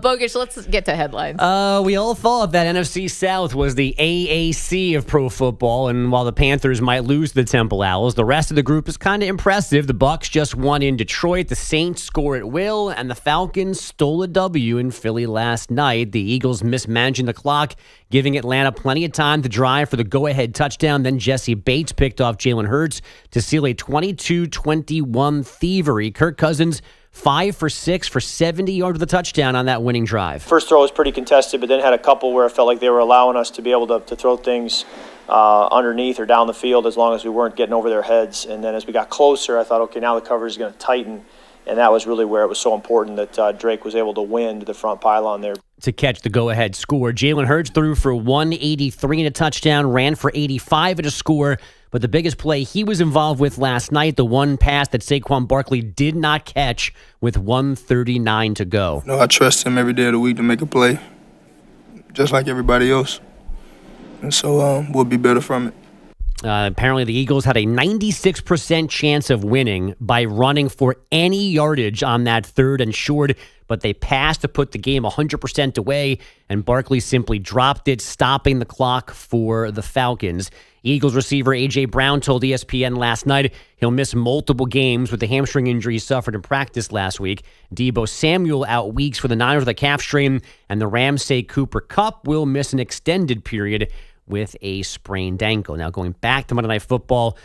Bogish, let's get to headlines. We all thought that NFC South was the AAC of pro football, and while the Panthers might lose to the Temple Owls, the rest of the group is kind of impressive. The Bucs just won in Detroit, the Saints score at will, and the Falcons stole a W in Philly last night. The Eagles mismanaging the clock, giving Atlanta plenty of time to drive for the go-ahead touchdown. Then Jesse Bates picked off Jalen Hurts to seal a 22-21 thievery. Kirk Cousins 5 for 6 for 70 yards with a touchdown on that winning drive. First throw was pretty contested, but then had a couple where it felt like they were allowing us to be able to throw things underneath or down the field as long as we weren't getting over their heads. And then as we got closer, I thought, okay, now the coverage is going to tighten. And that was really where it was so important that Drake was able to win to the front pylon there. To catch the go-ahead score, Jalen Hurts threw for 183 and a touchdown, ran for 85 and a score. But the biggest play he was involved with last night, the one pass that Saquon Barkley did not catch with 1:39 to go. No, I trust him every day of the week to make a play, just like everybody else. And so we'll be better from it. Apparently, the Eagles had a 96% chance of winning by running for any yardage on that 3rd and short, but they passed to put the game 100% away, and Barkley simply dropped it, stopping the clock for the Falcons. Eagles receiver A.J. Brown told ESPN last night he'll miss multiple games with the hamstring injury he suffered in practice last week. DeeboSamuel out weeks for the Niners with a calf strain, and the Rams say Cooper Kupp will miss an extended period with a sprained ankle. Now, going back to Monday Night Football,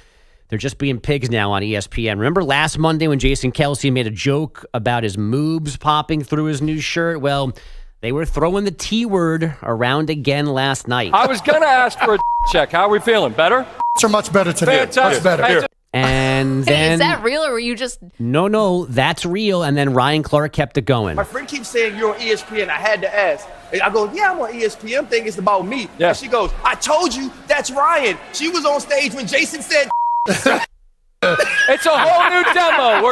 they're just being pigs now on ESPN. Remember last Monday when Jason Kelce made a joke about his moobs popping through his new shirt? Well, they were throwing the T word around again last night. I was going to ask for a check. How are we feeling? Better? Are much better today. Fantastic. Much better. Here. And Hey, then... is that real, or were you just... No, that's real. And then Ryan Clark kept it going. My friend keeps saying you're on ESPN. I had to ask. I go, yeah, I'm on ESPN. Think it's about me. Yeah. And she goes, I told you, that's Ryan. She was on stage when Jason said. It's a whole new demo.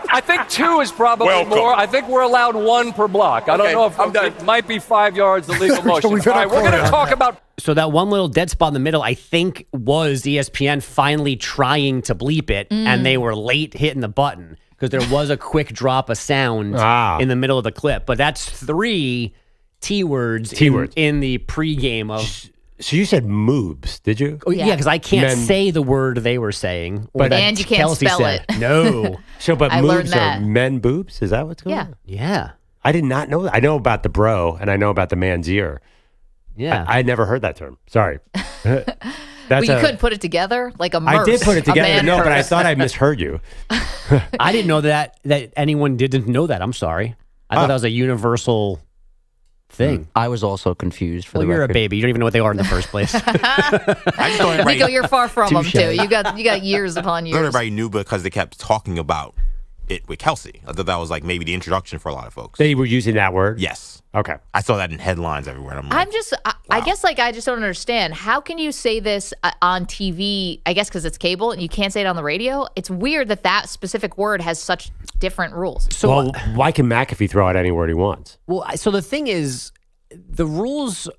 I think 2 is probably more. I think we're allowed 1 per block. I don't know if it might be 5 yards the legal motion. All right, we're going to talk about. So that one little dead spot in the middle, I think, was ESPN finally trying to bleep it, and they were late hitting the button because there was a quick drop of sound in the middle of the clip. But that's 3 T-words in the pregame of... So you said moobs, did you? Oh, yeah, because I can't say the word they were saying. But and you can't Kelsey spell said. it. No. But I learned moobs that. are men boobs? Is that what's going on? Yeah. I did not know that. I know about the bro, and I know about the man's ear. Yeah. I had never heard that term. Sorry. Well, you couldn't put it together like a I did put it together. No, but I purse. thought I misheard you. I didn't know that anyone didn't know that. I'm sorry. I thought that was a universal thing. I was also confused for Well, the you're record. a baby. You don't even know what they are in the first place. Nico, you're far from them Touche. too. You got years upon I thought years. everybody knew because they kept talking about it with Kelsey. I thought that was like maybe the introduction for a lot of folks. They were using that word? Yes. Okay. I saw that in headlines everywhere. And I'm like, I guess I just don't understand. How can you say this on TV? I guess because it's cable and you can't say it on the radio. It's weird that specific word has such different rules. So why can McAfee throw out any word he wants? Well, so the thing is, the rules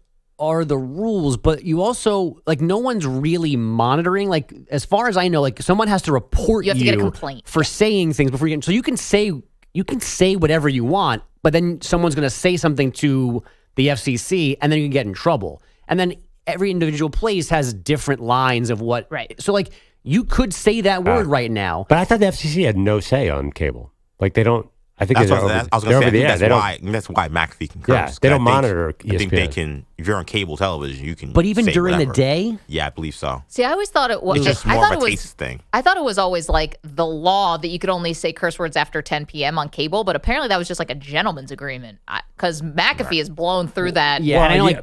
are the rules, but you also, like, no one's really monitoring. Like, as far as I know, like, someone has to report You have to get a complaint. for saying things before you get. So you can say whatever you want, but then someone's going to say something to the FCC, and then you can get in trouble. And then every individual place has different lines of what. Right. So, like, you could say that word right now. But I thought the FCC had no say on cable. Like, they don't. I think that's they're what I was going to say. I think that's why McAfee can curse. Yeah, they don't monitor ESPN. I think they can. If you're on cable television, you can. But even say during whatever. the day? Yeah, I believe so. See, I always thought it was. It's just I more thought of a it was, taste thing. I thought it was always like the law that you could only say curse words after 10 p.m. on cable, but apparently that was just like a gentleman's agreement because McAfee has blown through that.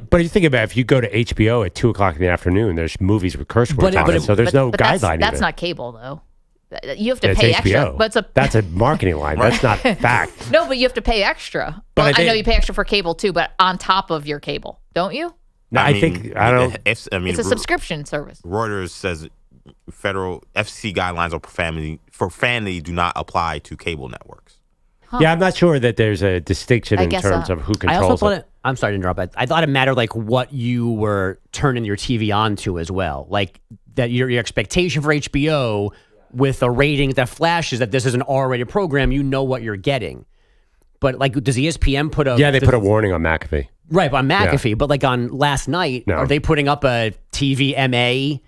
But you think about it, if you go to HBO at 2:00 in the afternoon, there's movies with curse words on it, so there's no guideline. That's even. not cable though. You have to It's pay HBO. extra, but that's a marketing line. That's not fact. No, but you have to pay extra. But Well, I I know think- you pay extra for cable too, but on top of your cable, don't you? No, I think I don't. It's a subscription service. Reuters says federal FCC guidelines on profanity do not apply to cable networks. Yeah, I'm not sure that there's a distinction in guess terms so. of who I also controls thought it. it. I'm sorry to interrupt. I thought it mattered like what you were turning your TV on to as well. Like that your expectation for HBO with a rating that flashes that this is an R-rated program, you know what you're getting. But like, does ESPN put a? Yeah, they put a warning on McAfee. Right, on McAfee. But like on last night, are they putting up a TV MA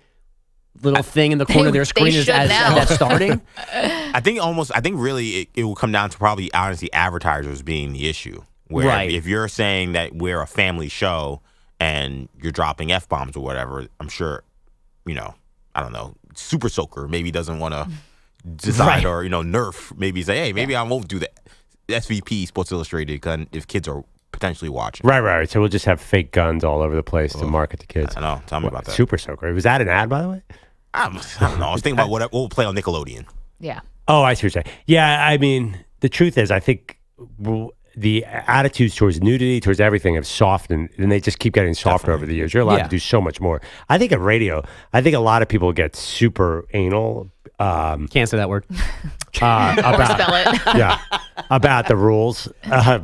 little thing in the corner of their screen as that's starting? I think really it will come down to probably honestly advertisers being the issue. Where if you're saying that we're a family show and you're dropping F-bombs or whatever, I'm sure, I don't know, Super Soaker maybe doesn't want to decide or, Nerf maybe say, hey, maybe I won't do that. SVP, Sports Illustrated, if kids are potentially watching. Right. So we'll just have fake guns all over the place to market to kids. I know. Tell me about that. Super Soaker. Was that an ad, by the way? I don't know. I was thinking about what will play on Nickelodeon. Yeah. Oh, I see what you're saying. Yeah, I mean, the truth is, I think the attitudes towards nudity, towards everything have softened, and they just keep getting softer over the years. You're allowed to do so much more. I think at radio, a lot of people get super anal. Can't say that word. About, spell it. Yeah. About the rules.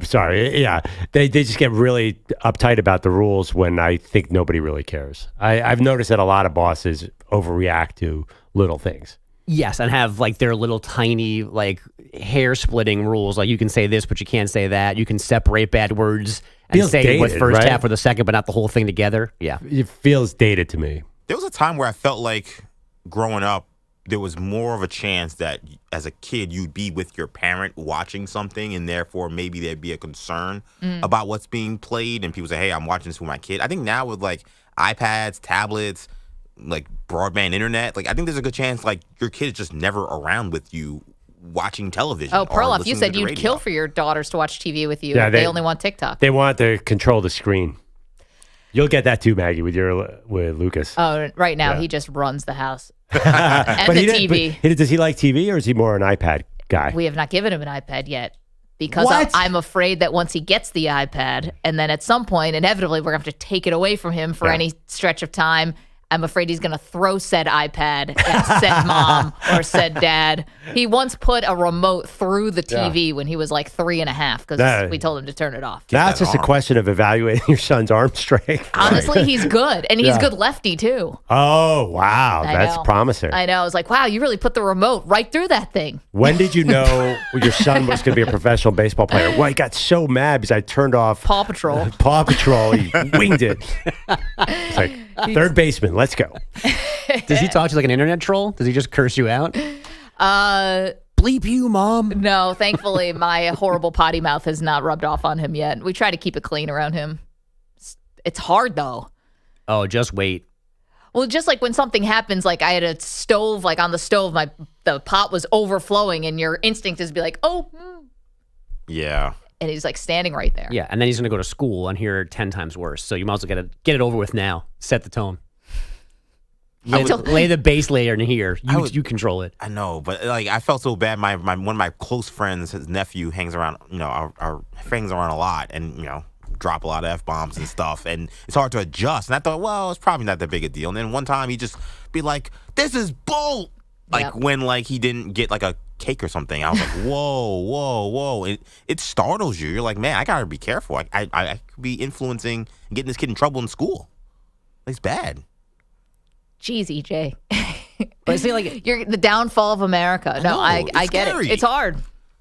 Sorry. Yeah. They just get really uptight about the rules when I think nobody really cares. I've noticed that a lot of bosses overreact to little things. Yes, and have like their little tiny like hair splitting rules. Like you can say this, but you can't say that. You can separate bad words and Feels say dated, with first right? half or the second, but not the whole thing together. Yeah. It feels dated to me. There was a time where I felt like growing up, there was more of a chance that as a kid you'd be with your parent watching something, and therefore maybe there'd be a concern about what's being played, and people say, hey, I'm watching this with my kid. I think now with like iPads, tablets, like broadband internet, like I think there's a good chance like your kid is just never around with you watching television. Oh, Perloff, you said you'd kill for your daughters to watch TV with you. Yeah, if they only want TikTok. They want to control the screen. You'll get that too, Maggie, with Lucas. Oh, right now he just runs the house and but the TV. Does he like TV, or is he more an iPad guy? We have not given him an iPad yet because What? I'm afraid that once he gets the iPad, and then at some point, inevitably, we're going to have to take it away from him for any stretch of time. I'm afraid he's going to throw said iPad at said mom or said dad. He once put a remote through the TV when he was like 3.5 because we told him to turn it off. That's just a question of evaluating your son's arm strength. Honestly, he's good. And he's good lefty, too. Oh, wow. That's promising. I know. I was like, wow, you really put the remote right through that thing. When did you know your son was going to be a professional baseball player? Well, he got so mad because I turned off Paw Patrol. Paw Patrol. He winged it. It's like, third baseman, let's go. Does he talk to you like an internet troll? Does he just curse you out? Bleep you, Mom. No, thankfully, my horrible potty mouth has not rubbed off on him yet. We try to keep it clean around him. It's hard, though. Oh, just wait. Well, just like when something happens, like I had a stove, like on the stove, the pot was overflowing, and your instinct is to be like, oh. Yeah. And he's like standing right there. Yeah, and then he's going to go to school and hear 10 times worse. So you might as well get it over with now. Set the tone. Lay the base layer in here. You control it. I know, but like I felt so bad. My one of my close friends, his nephew, hangs around. Hangs around a lot, and drop a lot of F-bombs and stuff, and it's hard to adjust. And I thought, well, it's probably not that big a deal. And then one time he just be like, "This is bull." Like when like he didn't get like a cake or something. I was like, whoa. It startles you. You're like, man, I gotta be careful. I could be influencing and getting this kid in trouble in school. It's bad. Jeez, EJ. But see, like you're the downfall of America. No, I get it. It's hard.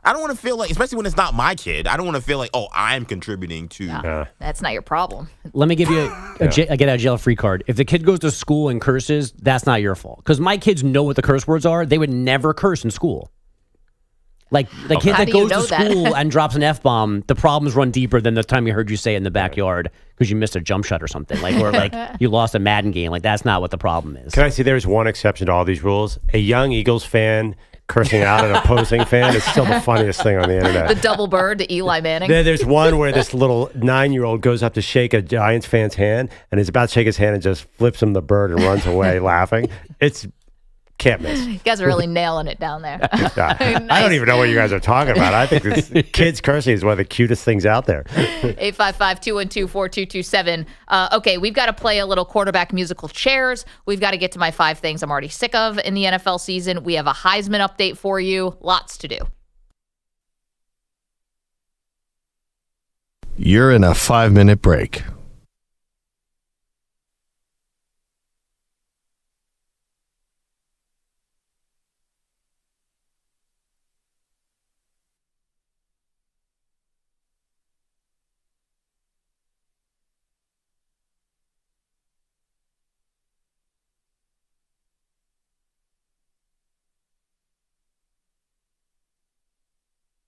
I don't want to feel like, especially when it's not my kid, I don't want to feel like, oh, I'm contributing to. That's not your problem. Let me give you a get out of jail free card. If the kid goes to school and curses, that's not your fault. Because my kids know what the curse words are. They would never curse in school. Like the kid that goes to school and drops an F-bomb, the problems run deeper than the time you heard you say it in the backyard because you missed a jump shot or something. Or you lost a Madden game. Like that's not what the problem is. Can I say there's one exception to all these rules? A young Eagles fan cursing out an opposing fan is still the funniest thing on the internet. The double bird to Eli Manning. There's one where this little 9-year-old goes up to shake a Giants fan's hand and is about to shake his hand and just flips him the bird and runs away laughing. It's can't miss. You guys are really nailing it down there. Nice. I don't even know what you guys are talking about. I think this kids cursing is one of the cutest things out there. 855-212-4227. Okay, we've got to play a little quarterback musical chairs. We've got to get to my 5 things I'm already sick of in the NFL season. We have a Heisman update for you. Lots to do. You're in a 5-minute break.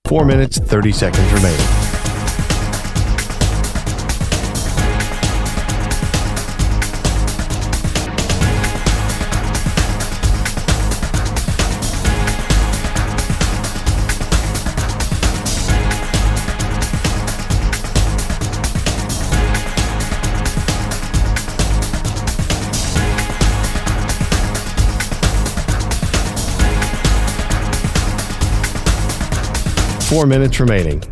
Four minutes, 30 seconds remaining. Four minutes remaining.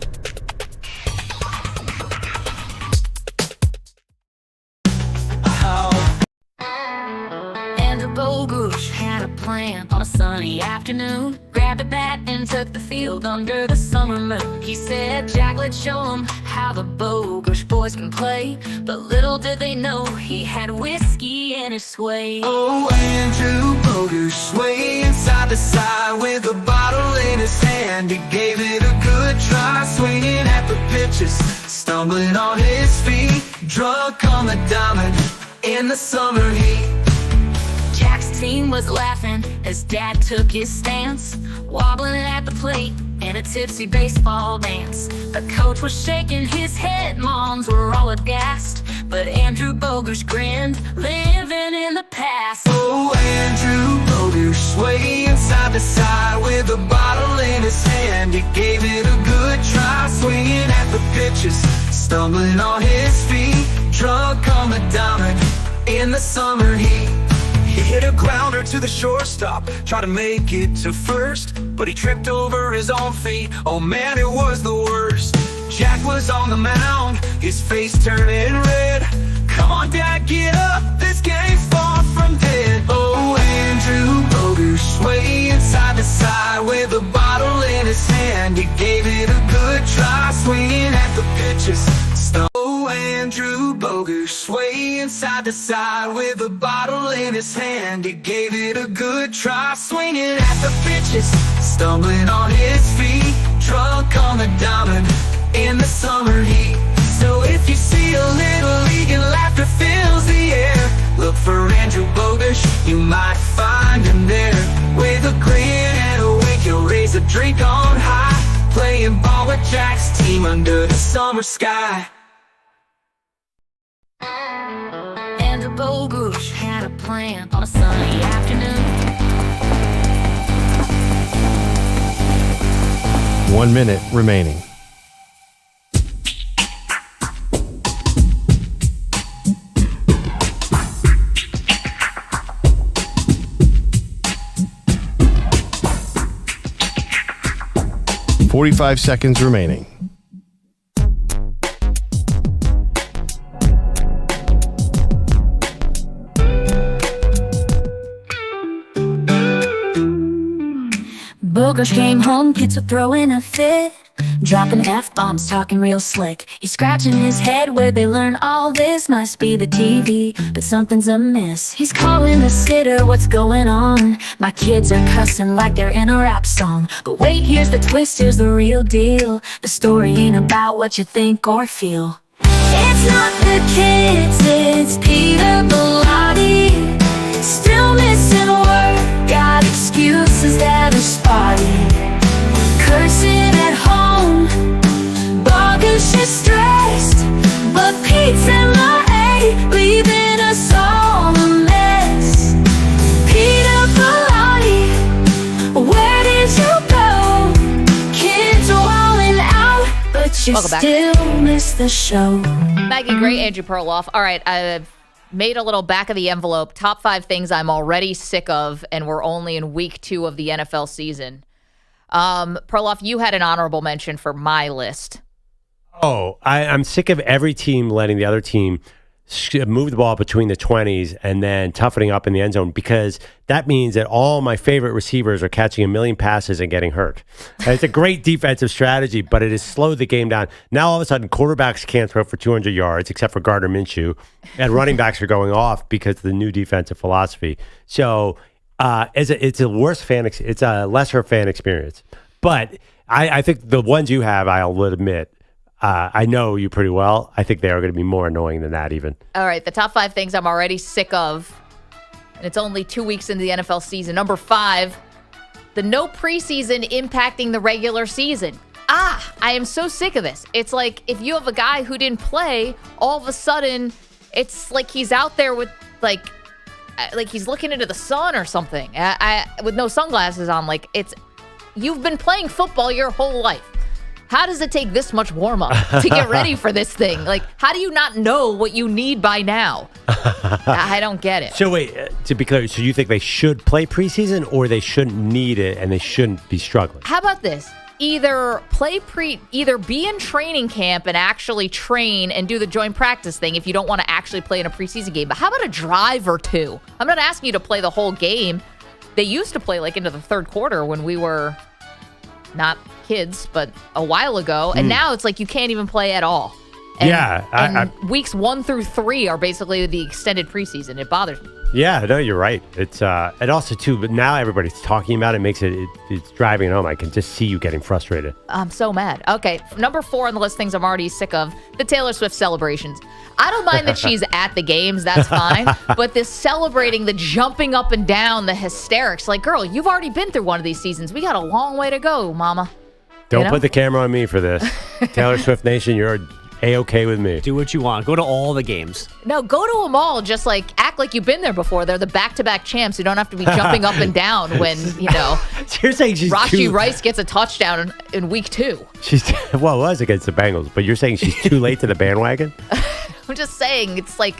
And a Bogush had a plan on a sunny afternoon. Grabbed a bat and took the field under the summer moon. He said, Jack, let's show 'em how the Bogush boys can play. But little did they know he had whiskey in his sway. Oh, Andrew Bogush swaying side to side with a bottle in his hand. He gave it a good try, swinging at the pitches, stumbling on his feet, drunk on the diamond in the summer heat. Jack's team was laughing as Dad took his stance, wobbling at the plate in a tipsy baseball dance. The coach was shaking his head, moms were all aghast, but Andrew Bogush grinned, living in the past. Oh, Andrew Bogush swaying side to side with a bottle in his hand. He gave it a good try, swinging at the pitches, stumbling on his feet, drunk on the diamond in the summer heat. He hit a grounder to the shortstop, tried to make it to first, but he tripped over his own feet. Oh man, it was the worst. Jack was on the mound, his face turning red. Come on, Dad, get up, this game's far from dead. Oh, Andrew Bogush swaying side to side with a bottle in his hand. He gave it a good try, swinging at the pitches. Oh, Andrew Bogush swaying side to side with a bottle in his hand. He gave it a good try, swinging at the pitches, stumbling on his feet, drunk on the diamond in the summer heat. So if you see a little league and laughter fills the air, look for Andrew Bogush, you might find him there. With a grin and a wink, he'll raise a drink on high, playing ball with Jack's team under the summer sky. And a Bogush had a plan on a sunny afternoon. 1 minute remaining. $45 seconds remaining. Bogush came home, kids were throwing a fit, dropping F-bombs, talking real slick. He's scratching his head, where'd they learn all this? Must be the TV, but something's amiss. He's calling the sitter, what's going on? My kids are cussing like they're in a rap song. But wait, here's the twist, here's the real deal. The story ain't about what you think or feel. It's not the kids, it's Peter Bellotti. Still missing work, got excuses that are spotty. Cursing at home, Bogush is stressed, but Pete's in the A, leaving us all a mess. Peter Bellotti, where did you go? Kids are walling out, but you still miss the show. Maggie, great. Andrew Perloff. All right, I've made a little back of the envelope. Top 5 things I'm already sick of, and we're only in week 2 of the NFL season. Perloff, you had an honorable mention for my list. Oh, I'm sick of every team letting the other team move the ball between the 20s and then toughening up in the end zone, because that means that all my favorite receivers are catching a million passes and getting hurt. And it's a great defensive strategy, but it has slowed the game down. Now, all of a sudden, quarterbacks can't throw for 200 yards, except for Gardner Minshew, and running backs are going off because of the new defensive philosophy. So it's a it's a lesser fan experience. But I think the ones you have, I'll admit, I know you pretty well. I think they are going to be more annoying than that even. All right, the top 5 things I'm already sick of, and it's only 2 weeks into the NFL season. Number 5, the no preseason impacting the regular season. I am so sick of this. It's like if you have a guy who didn't play, all of a sudden it's like he's out there with like he's looking into the sun or something. With no sunglasses on. Like you've been playing football your whole life. How does it take this much warm-up to get ready for this thing? Like, how do you not know what you need by now? I don't get it. So wait, to be clear, so you think they should play preseason, or they shouldn't need it and they shouldn't be struggling? How about this? Either be in training camp and actually train and do the joint practice thing if you don't want to actually play in a preseason game. But how about a drive or two? I'm not asking you to play the whole game. They used to play like into the third quarter when we were not kids, but a while ago. And now it's like you can't even play at all. And, weeks 1 through 3 are basically the extended preseason. It bothers me. Yeah, no, you're right. It's and also too, but now everybody's talking about it. It's driving it home. I can just see you getting frustrated. I'm so mad. Okay, number 4 on the list, things I'm already sick of, the Taylor Swift celebrations. I don't mind that she's at the games, that's fine. But this celebrating, the jumping up and down, the hysterics, like, girl, you've already been through one of these seasons. We got a long way to go, mama. Don't put the camera on me for this. Taylor Swift Nation, you're A-okay with me. Do what you want. Go to all the games. No, go to them all. Just like act like you've been there before. They're the back-to-back champs. You don't have to be jumping up and down when, So you're saying she's Rashee Rice gets a touchdown in week 2. It was against the Bengals, but you're saying she's too late to the bandwagon? I'm just saying, it's like...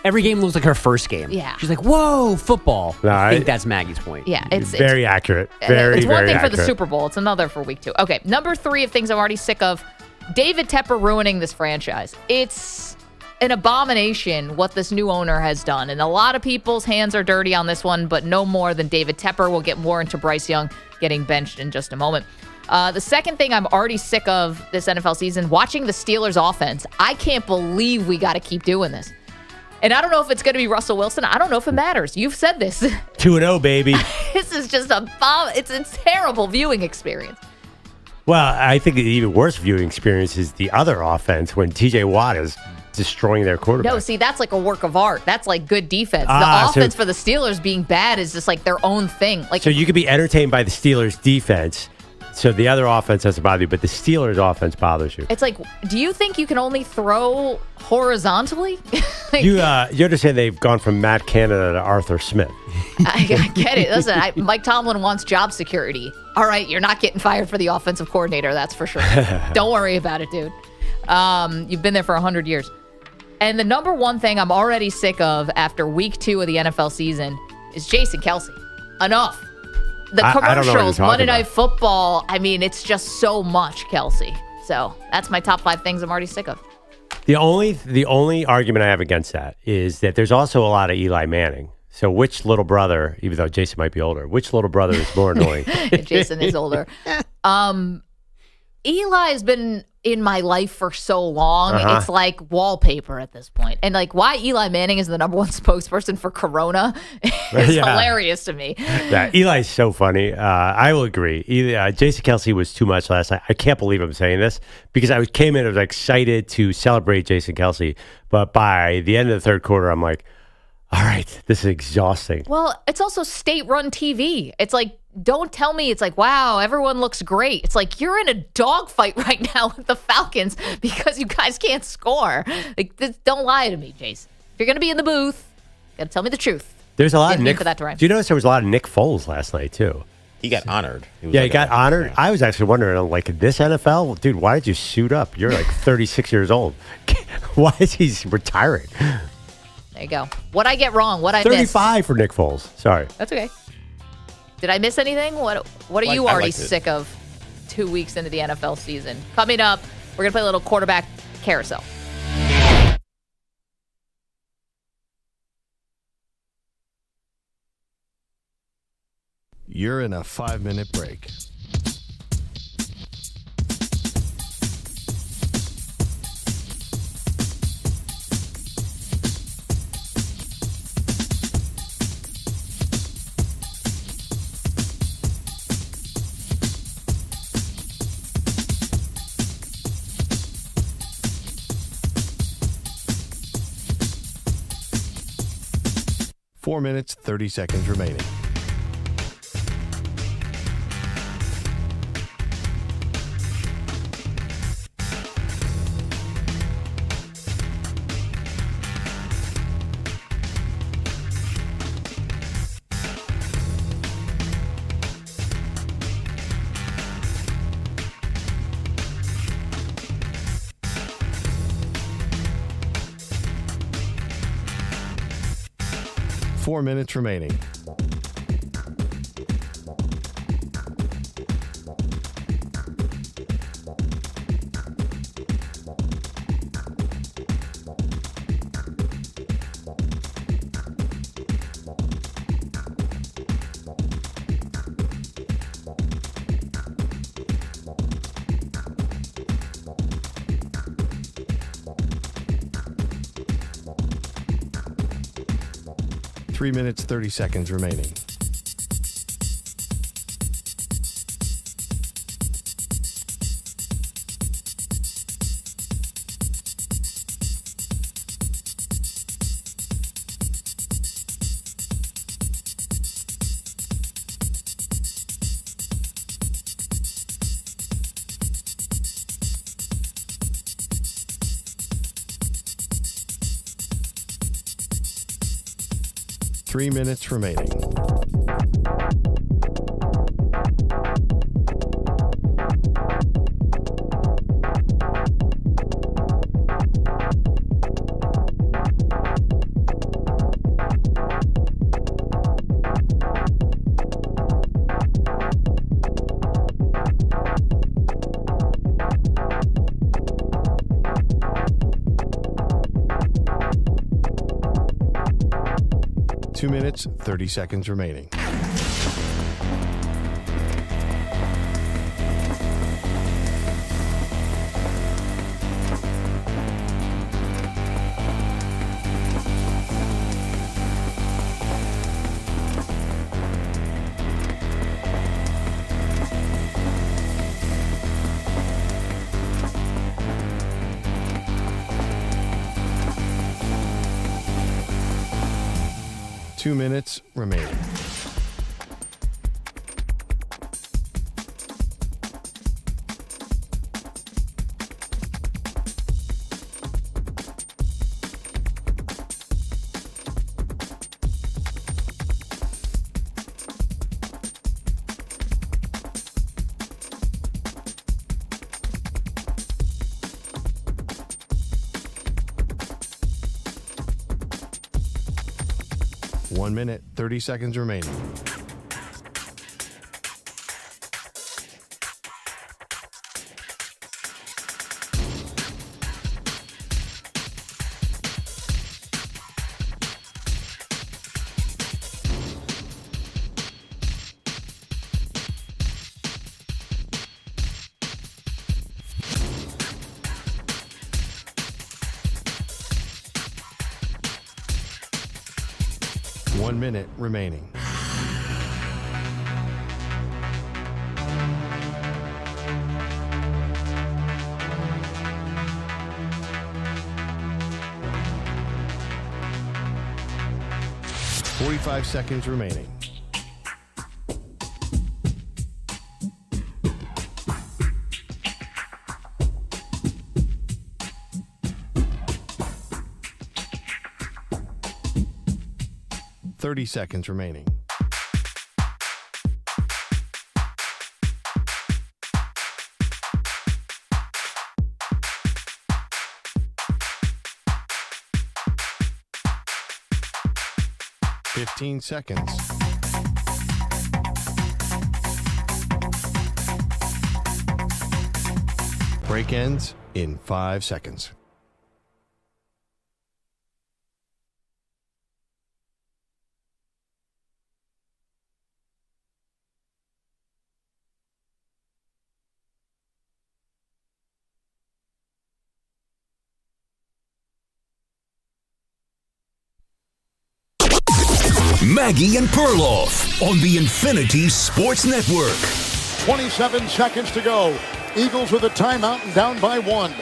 Every game looks like her first game. Yeah. She's like, whoa, football. No, I think that's Maggie's point. Yeah, it's very accurate. Very, it's one very thing accurate. for the Super Bowl. It's another for week 2. Okay, number 3 of things I'm already sick of. David Tepper ruining this franchise. It's an abomination what this new owner has done. And a lot of people's hands are dirty on this one, but no more than David Tepper. We'll get more into Bryce Young getting benched in just a moment. The second thing I'm already sick of this NFL season, watching the Steelers offense. I can't believe we got to keep doing this. And I don't know if it's going to be Russell Wilson. I don't know if it matters. You've said this. 2-0, baby. This is just a bomb. It's a terrible viewing experience. Well, I think the even worse viewing experience is the other offense when TJ Watt is destroying their quarterback. No, see, that's like a work of art. That's like good defense. The offense for the Steelers being bad is just like their own thing. Like, so you could be entertained by the Steelers' defense, so the other offense doesn't bother you, but the Steelers' offense bothers you. It's like, do you think you can only throw horizontally? You understand they've gone from Matt Canada to Arthur Smith. I get it. Listen, Mike Tomlin wants job security. All right, you're not getting fired for the offensive coordinator, that's for sure. Don't worry about it, dude. You've been there for 100 years. And the number one thing I'm already sick of after week 2 of the NFL season is Jason Kelce. Enough. The commercials, Monday Night Football, I mean, it's just so much Kelce. So that's my top 5 things I'm already sick of. The only argument I have against that is that there's also a lot of Eli Manning. So which little brother, even though Jason might be older, which little brother is more annoying? Jason is older. Eli has been in my life for so long. It's like wallpaper at this point. And like why Eli Manning is the number 1 spokesperson for Corona is hilarious to me. Yeah, Eli's so funny. I will agree. Jason Kelce was too much last night. I can't believe I'm saying this because I came in, I was excited to celebrate Jason Kelce. But by the end of the third quarter, I'm like, all right, this is exhausting. Well, it's also state-run TV. It's like, don't tell me it's like, wow, everyone looks great. It's like, you're in a dogfight right now with the Falcons because you guys can't score. Like, don't lie to me, Jason. If you're going to be in the booth, you got to tell me the truth. There's a lot of Didn't mean Nick. for that to rhyme. Do you notice there was a lot of Nick Foles last night, too? He got honored. He got honored. I was actually wondering, like, this NFL? Dude, why did you suit up? You're like 36 years old. Why is he retiring? There you go. What I get wrong? What I 35 miss? for Nick Foles. Sorry. That's okay. Did I miss anything? What are you already sick of 2 weeks into the NFL season? Coming up, we're going to play a little quarterback carousel. You're in a 5-minute break. Four minutes, 30 seconds remaining. Four minutes remaining. Three minutes, 30 seconds remaining. Three minutes remaining. Two minutes, 30 seconds remaining. Two minutes remaining. One minute, 30 seconds remaining. One minute remaining. Forty-five seconds remaining. Thirty seconds remaining. Fifteen seconds. Break ends in 5 seconds. Maggie and Perloff on the Infinity Sports Network. 27 seconds to go. Eagles with a timeout and down by 1.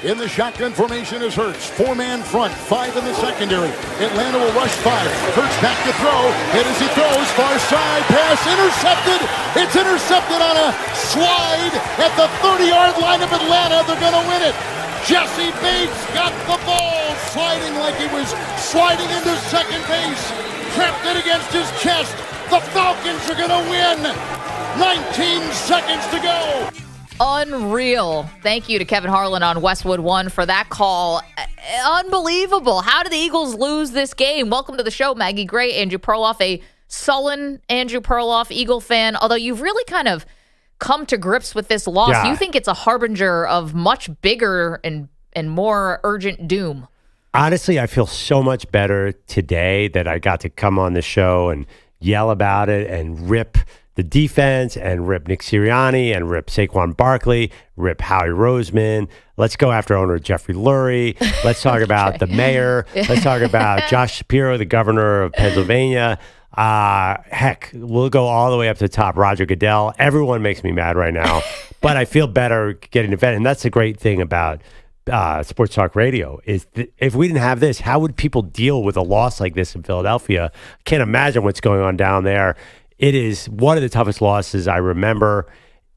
In the shotgun formation is Hurts. 4-man front, 5 in the secondary. Atlanta will rush 5. Hurts back to throw. And as he throws, far side pass intercepted. It's intercepted on a slide at the 30-yard line of Atlanta. They're going to win it. Jesse Bates got the ball, sliding like he was sliding into second base. Trapped it against his chest. The Falcons are going to win. 19 seconds to go. Unreal. Thank you to Kevin Harlan on Westwood One for that call. Unbelievable. How did the Eagles lose this game? Welcome to the show, Maggie Gray, Andrew Perloff, a sullen Andrew Perloff, Eagle fan. Although you've really kind of come to grips with this loss. Yeah. You think it's a harbinger of much bigger and more urgent doom. Honestly, I feel so much better today that I got to come on the show and yell about it and rip the defense and rip Nick Sirianni and rip Saquon Barkley, rip Howie Roseman. Let's go after owner Jeffrey Lurie. Let's talk about the mayor. Let's talk about Josh Shapiro, the governor of Pennsylvania. Heck, we'll go all the way up to the top. Roger Goodell. Everyone makes me mad right now, but I feel better getting to bed. And that's the great thing about Sports Talk Radio is if we didn't have this, how would people deal with a loss like this in Philadelphia? I can't imagine what's going on down there. It is one of the toughest losses I remember.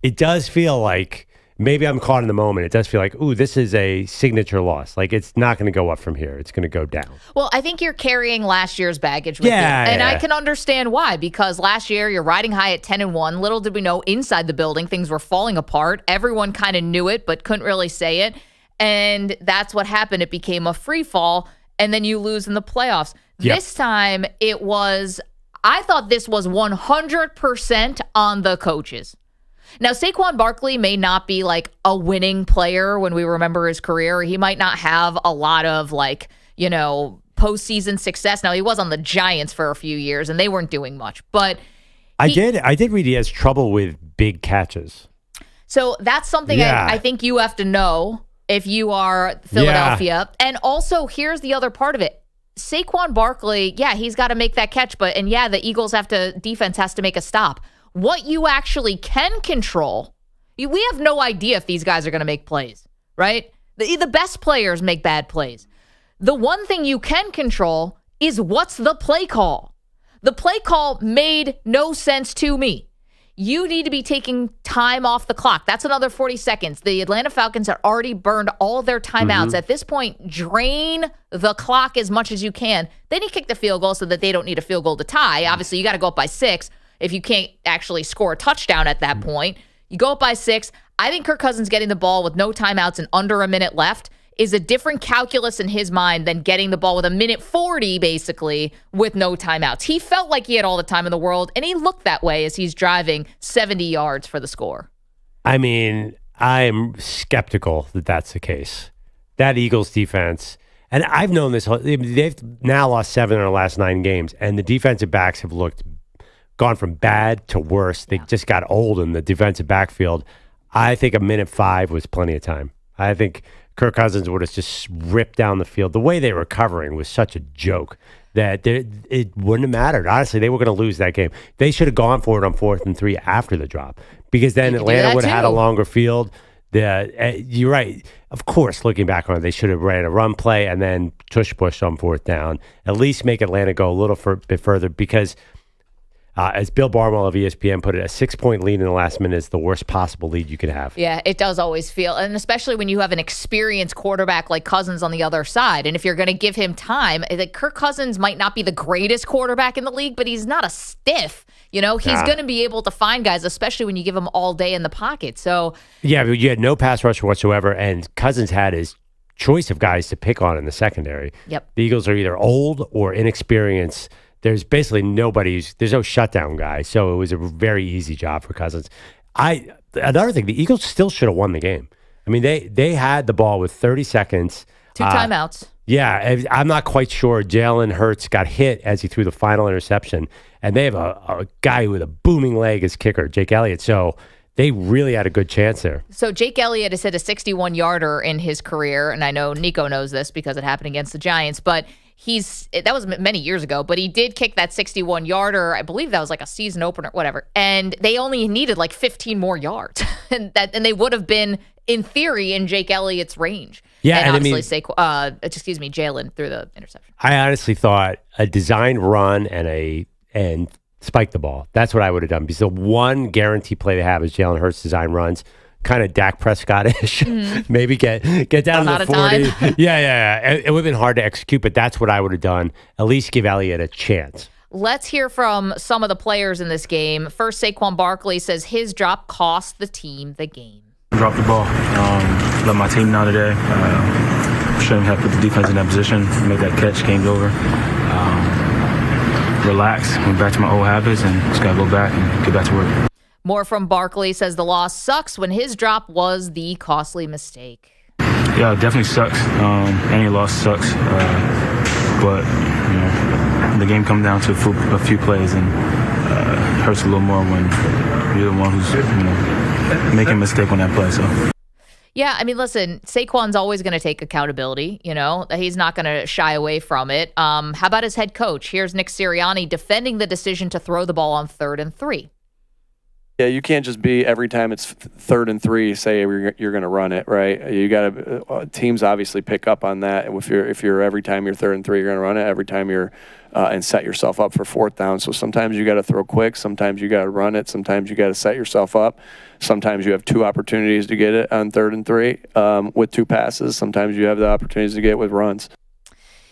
It does feel like maybe I'm caught in the moment. It does feel like, ooh, this is a signature loss. Like it's not going to go up from here. It's going to go down. Well, I think you're carrying last year's baggage with you. And I can understand why, because last year you're riding high at 10-1. Little did we know inside the building things were falling apart. Everyone kind of knew it, but couldn't really say it. And that's what happened. It became a free fall, and then you lose in the playoffs. Yep. This time it was... I thought this was 100% on the coaches. Now, Saquon Barkley may not be like a winning player when we remember his career. He might not have a lot of postseason success. Now, he was on the Giants for a few years, and they weren't doing much. But I did read he has trouble with big catches. So that's something I think you have to know if you are Philadelphia. Yeah. And also, here's the other part of it. Saquon Barkley, he's got to make that catch, the Eagles defense has to make a stop. What you actually can control, we have no idea if these guys are going to make plays, right? The best players make bad plays. The one thing you can control is what's the play call. The play call made no sense to me. You need to be taking time off the clock. That's another 40 seconds. The Atlanta Falcons have already burned all their timeouts. Mm-hmm. At this point, drain the clock as much as you can. Then you kick the field goal so that they don't need a field goal to tie. Obviously, you got to go up by 6 if you can't actually score a touchdown at that point. You go up by 6. I think Kirk Cousins getting the ball with no timeouts and under a minute left is a different calculus in his mind than getting the ball with 1:40, basically, with no timeouts. He felt like he had all the time in the world, and he looked that way as he's driving 70 yards for the score. I mean, I'm skeptical that that's the case. That Eagles defense, and I've known this, they've now lost 7 in their last 9 games, and the defensive backs have gone from bad to worse. They just got old in the defensive backfield. I think 1:05 was plenty of time. I think Kirk Cousins would have just ripped down the field. The way they were covering was such a joke that it wouldn't have mattered. Honestly, they were going to lose that game. They should have gone for it on 4th and 3 after the drop, because then Atlanta would have had a longer field. You're right. Of course, looking back on it, they should have ran a run play and then tush-push on 4th down. At least make Atlanta go a little bit further, because as Bill Barnwell of ESPN put it, a 6-point lead in the last minute is the worst possible lead you could have. Yeah, it does always feel, and especially when you have an experienced quarterback like Cousins on the other side. And if you're going to give him time, like Kirk Cousins might not be the greatest quarterback in the league, but he's not a stiff. He's going to be able to find guys, especially when you give him all day in the pocket. So yeah, but you had no pass rusher whatsoever, and Cousins had his choice of guys to pick on in the secondary. Yep. The Eagles are either old or inexperienced. There's basically there's no shutdown guy, so it was a very easy job for Cousins. Another thing, the Eagles still should have won the game. I mean, they had the ball with 30 seconds. 2 timeouts. Yeah, I'm not quite sure. Jalen Hurts got hit as he threw the final interception, and they have a guy with a booming leg as kicker, Jake Elliott. So they really had a good chance there. So Jake Elliott has hit a 61-yarder in his career, and I know Nico knows this because it happened against the Giants, but that was many years ago, but he did kick that 61-yarder. I believe that was like a season opener, whatever. And they only needed like 15 more yards, and they would have been, in theory, in Jake Elliott's range. Yeah, and honestly, Jalen threw the interception. I honestly thought a designed run and spike the ball. That's what I would have done, because the one guarantee play they have is Jalen Hurts design runs. Kind of Dak Prescott-ish. Maybe get down to the 40. Yeah. It would have been hard to execute, but that's what I would have done. At least give Elliott a chance. Let's hear from some of the players in this game. First, Saquon Barkley says his drop cost the team the game. Dropped the ball. Let my team down today. Shouldn't have put the defense in that position. Made that catch, game's over. Relax, went back to my old habits, and just got to go back and get back to work. More from Barkley, says the loss sucks when his drop was the costly mistake. Yeah, it definitely sucks. Any loss sucks. But, the game comes down to a few plays, and it hurts a little more when you're the one who's, making a mistake on that play. So. Yeah, I mean, listen, Saquon's always going to take accountability. He's not going to shy away from it. How about his head coach? Here's Nick Sirianni defending the decision to throw the ball on 3rd and 3. Yeah, you can't just be every time it's 3rd and 3 say you're going to run it, right? You got to teams obviously pick up on that. If you're every time you're 3rd and 3 you're going to run it. Every time you're and set yourself up for 4th down. So sometimes you got to throw quick. Sometimes you got to run it. Sometimes you got to set yourself up. Sometimes you have 2 opportunities to get it on 3rd and 3 with 2 passes. Sometimes you have the opportunities to get it with runs.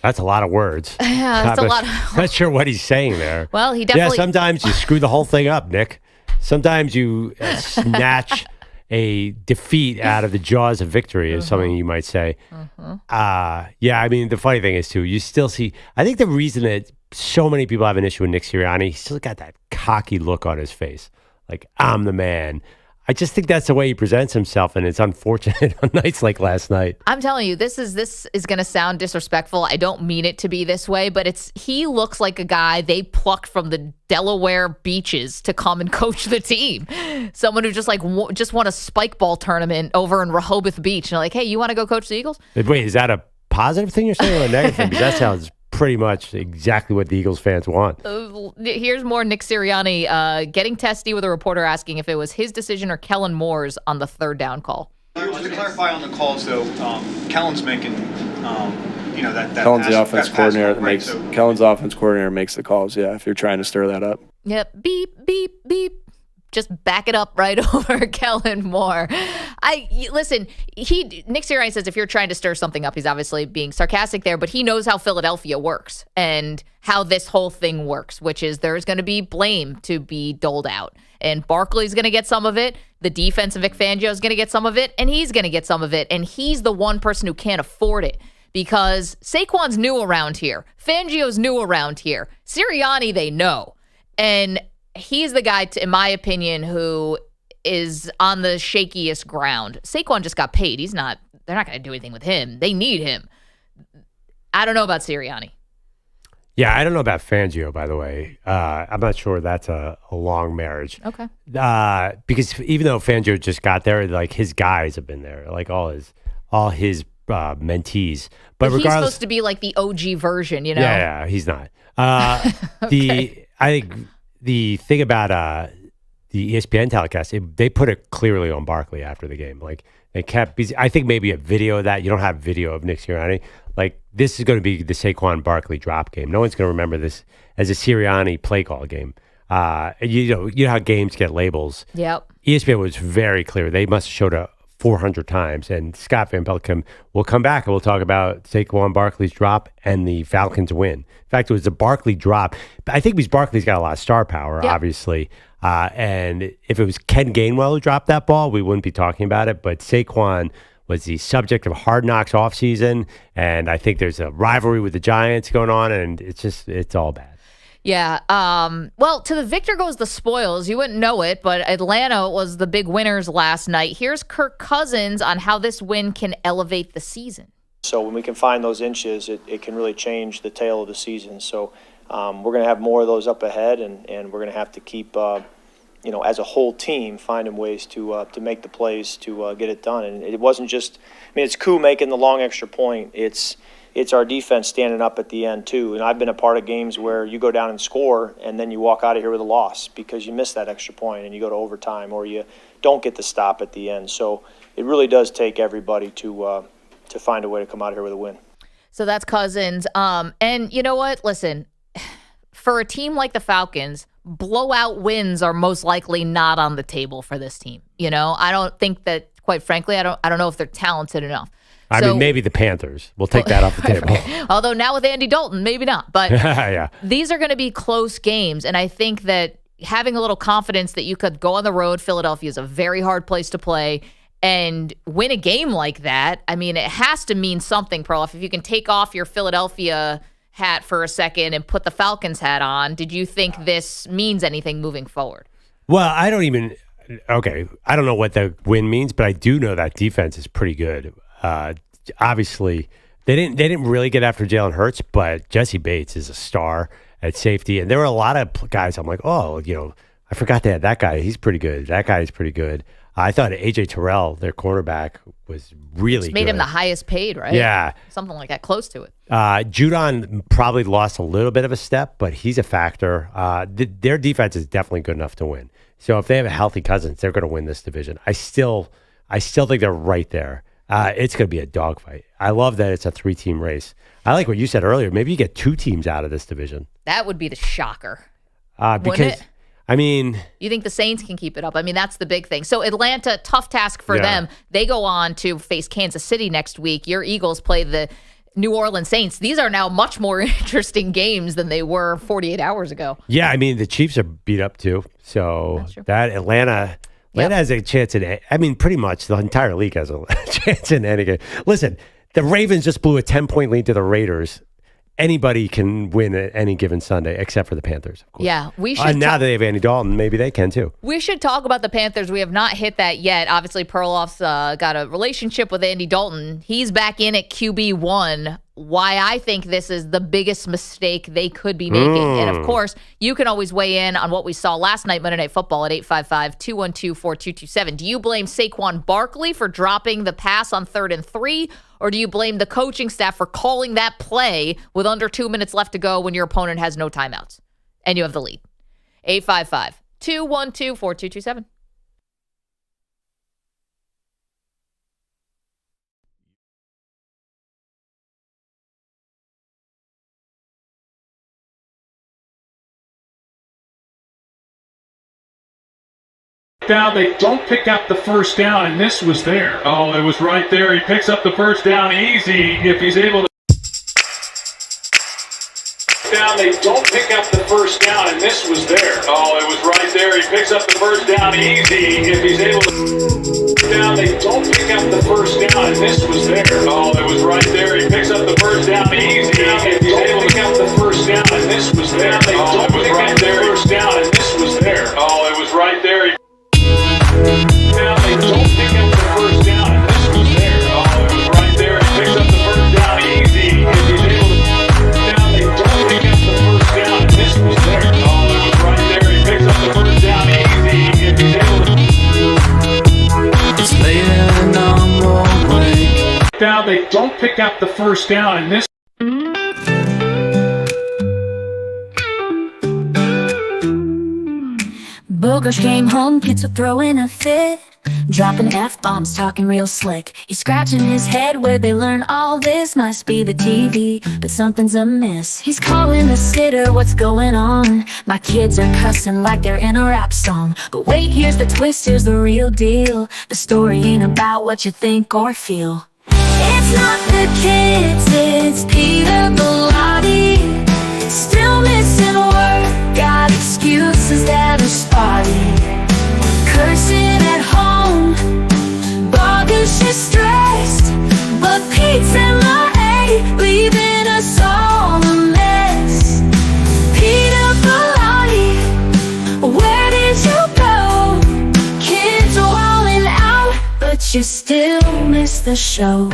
That's a lot of words. Yeah, that's a lot. Not sure what he's saying there. Well, he definitely. Yeah, sometimes you screw the whole thing up, Nick. Sometimes you snatch a defeat out of the jaws of victory, is something you might say. Yeah, I mean, the funny thing is, too, you still see, I think the reason that so many people have an issue with Nick Sirianni, he's still got that cocky look on his face. Like, I'm the man. I just think that's the way he presents himself, and it's unfortunate on nights like last night. I'm telling you, this is going to sound disrespectful. I don't mean it to be this way, but he looks like a guy they plucked from the Delaware beaches to come and coach the team. Someone who just won a spike ball tournament over in Rehoboth Beach. And they're like, hey, you want to go coach the Eagles? Wait, is that a positive thing you're saying or a negative thing? Because that sounds pretty much exactly what the Eagles fans want. Here's more Nick Sirianni getting testy with a reporter asking if it was his decision or Kellen Moore's on the 3rd down call. Just to clarify on the calls, though, Kellen's making, that Kellen's pass, the offense that coordinator pass, that makes. right? Kellen's offense coordinator makes the calls. Yeah, if you're trying to stir that up. Yep. Beep, beep, beep. Just back it up right over Kellen Moore. Listen, Nick Sirianni says if you're trying to stir something up, he's obviously being sarcastic there, but he knows how Philadelphia works and how this whole thing works, which is there's going to be blame to be doled out. And Barkley's going to get some of it. The defense of Vic Fangio is going to get some of it, and he's going to get some of it. And he's the one person who can't afford it because Saquon's new around here. Fangio's new around here. Sirianni, they know. And he's the guy, in my opinion, who is on the shakiest ground. Saquon just got paid. They're not going to do anything with him. They need him. I don't know about Sirianni. Yeah, I don't know about Fangio, by the way. I'm not sure that's a long marriage. Okay. Because even though Fangio just got there, like his guys have been there, like all his mentees. But he's supposed to be like the OG version, Yeah, he's not. Okay. I think the thing about the ESPN telecast, they put it clearly on Barkley after the game. Like they kept. I think maybe a video of that. You don't have video of Nick Sirianni. Like this is going to be the Saquon Barkley drop game. No one's going to remember this as a Sirianni play call game. You know how games get labels. Yep. ESPN was very clear. They must have showed it 400 times. And Scott Van Pelt will come back and we'll talk about Saquon Barkley's drop and the Falcons win. In fact, it was the Barkley drop. I think because Barkley's got a lot of star power, obviously. And if it was Ken Gainwell who dropped that ball, we wouldn't be talking about it. But Saquon was the subject of Hard Knocks offseason. And I think there's a rivalry with the Giants going on. And it's all bad. Yeah. Well, to the victor goes the spoils. You wouldn't know it, but Atlanta was the big winners last night. Here's Kirk Cousins on how this win can elevate the season. So when we can find those inches, it can really change the tail of the season. So we're going to have more of those up ahead, and we're going to have to keep as a whole team, finding ways to make the plays to get it done. And it wasn't just, it's Koo making the long extra point. It's our defense standing up at the end too. And I've been a part of games where you go down and score, and then you walk out of here with a loss because you missed that extra point and you go to overtime, or you don't get the stop at the end. So it really does take everybody to find a way to come out of here with a win. So that's Cousins. And you know what? Listen, for a team like the Falcons, blowout wins are most likely not on the table for this team. I don't think that, quite frankly, I don't know if they're talented enough. I mean, maybe the Panthers. We'll take that off the table. Although now with Andy Dalton, maybe not. But yeah. These are going to be close games. And I think that having a little confidence that you could go on the road, Philadelphia is a very hard place to play, and win a game like that, it has to mean something, Perloff. If you can take off your Philadelphia hat for a second and put the Falcons hat on, did you think this means anything moving forward? Well, I don't know what the win means, but I do know that defense is pretty good. Obviously, they didn't really get after Jalen Hurts, but Jesse Bates is a star at safety, and there were a lot of guys I'm like, I forgot they had that guy. He's pretty good. That guy is pretty good. I thought A.J. Terrell, their cornerback, was really it's made good. him the highest paid, right? Yeah. Something like that, close to it. Judon probably lost a little bit of a step, but he's a factor. Their defense is definitely good enough to win. So if they have a healthy Cousins, they're going to win this division. I still think they're right there. It's going to be a dogfight. I love that it's a 3-team race. I like what you said earlier. Maybe you get 2 teams out of this division. That would be the shocker. Because it? You think the Saints can keep it up? That's the big thing. So Atlanta, tough task for them. They go on to face Kansas City next week. Your Eagles play the New Orleans Saints. These are now much more interesting games than they were 48 hours ago. Yeah, the Chiefs are beat up too. So that Atlanta has a chance in, pretty much the entire league has a chance in any game. Listen, the Ravens just blew a 10-point lead to the Raiders. Anybody can win at any given Sunday, except for the Panthers, of course. Yeah, we should. Now that they have Andy Dalton, maybe they can too. We should talk about the Panthers. We have not hit that yet. Obviously, Perloff's got a relationship with Andy Dalton. He's back in at QB1. Why I think this is the biggest mistake they could be making. And of course, you can always weigh in on what we saw last night, Monday Night Football at 855-212-4227. Do you blame Saquon Barkley for dropping the pass on 3rd and 3? Or do you blame the coaching staff for calling that play with under 2 minutes left to go when your opponent has no timeouts and you have the lead? 855-212-4227. Down, they don't pick up the first down, and this was there. Oh, it was right there. He picks up the first down easy if he's able to. Down, they don't pick up the first down, and this was there. Oh, it was right there. He picks up the first down easy if he's able to. Down, they don't pick up the first down, and this was there. Oh, it was right there. He picks up the first down easy if he's able to pick up the first down, and this was there. Oh, it was right there. First down, and this was there. Oh, it was right there. Now they don't pick up the first down, and this was there. Oh, it was right there. He picks up the first down easy if he's able to. Now they don't pick up the first down, and this was there. Oh, it was right there. He picks up the first down easy if he's able to. It's late and I'm awake. Now they don't pick up the first down, and this. Boogers came home, kids were throwing a fit, dropping F-bombs, talking real slick. He's scratching his head where they learn all this. Must be the TV, but something's amiss. He's calling the sitter, what's going on? My kids are cussing like they're in a rap song. But wait, here's the twist, here's the real deal. The story ain't about what you think or feel. It's not the kids, it's Peter Bellotti. Still missing work, got excuses that are spotty. Cursing at home, Bogus is stressed, but Pete's MIA, leaving us all a mess. Peter Bellotti, where did you go? Kids are walling out, but you still miss the show.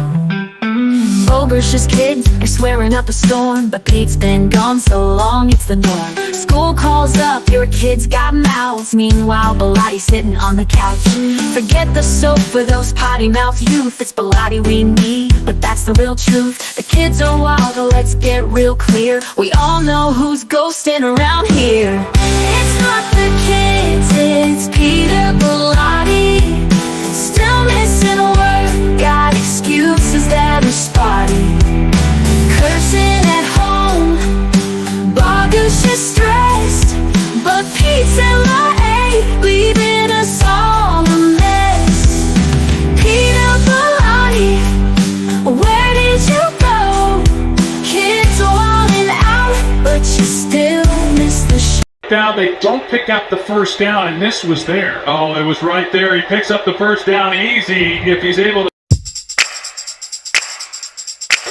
Boger's kids are swearing up a storm, but Pete's been gone so long it's the norm. School calls up, your kids got mouths. Meanwhile, Bilatti's sitting on the couch. Forget the soap for those potty mouth youth. It's Bilatti we need, but that's the real truth. The kids are wild, but let's get real clear. We all know who's ghosting around here. It's not the kids, it's Peter Bilatti. Still missing work, got excuses that are spotty. Cursing at home, Boger's just stressed, but Pete's LA, leaving us all a mess. Peter Bilatti, where did you go? Kids are wilding out, but you still miss the show. Down, they don't pick up the first down, and this was there. Oh, it was right there. He picks up the first down easy if he's able to.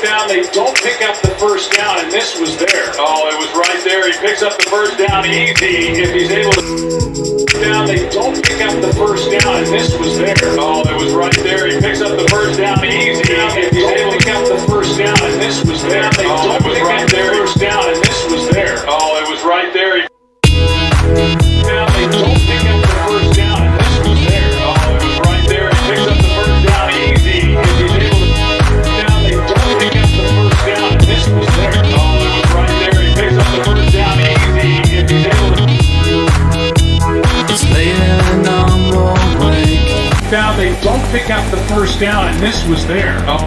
Down, they don't pick up the first down, and this was there. Oh, it was right there. He picks up the first down easy if he's able to. Down, they don't pick up the first down, and this was there. Oh, it was right there. He picks up the first down easy if he's able to pick up the first down, and this was there. Oh, it was right there. First down, and this was there. Oh, it was right there. Down, they don't pick up the first down, and this was there. Oh, it was right there. He picks up the first down easy if he's able to. Down, they don't pick up the first down, and this was there. Oh, it was right there. He picks up the first down easy if he's able to. It's late and I'm awake. Down, they don't pick up the first down, and this was there. Oh.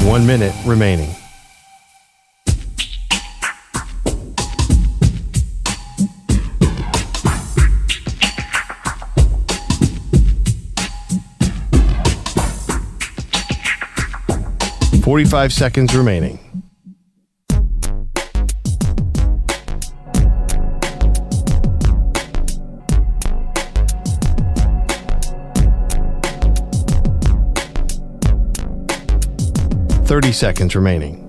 1 minute remaining. $45 seconds remaining. $30 seconds remaining.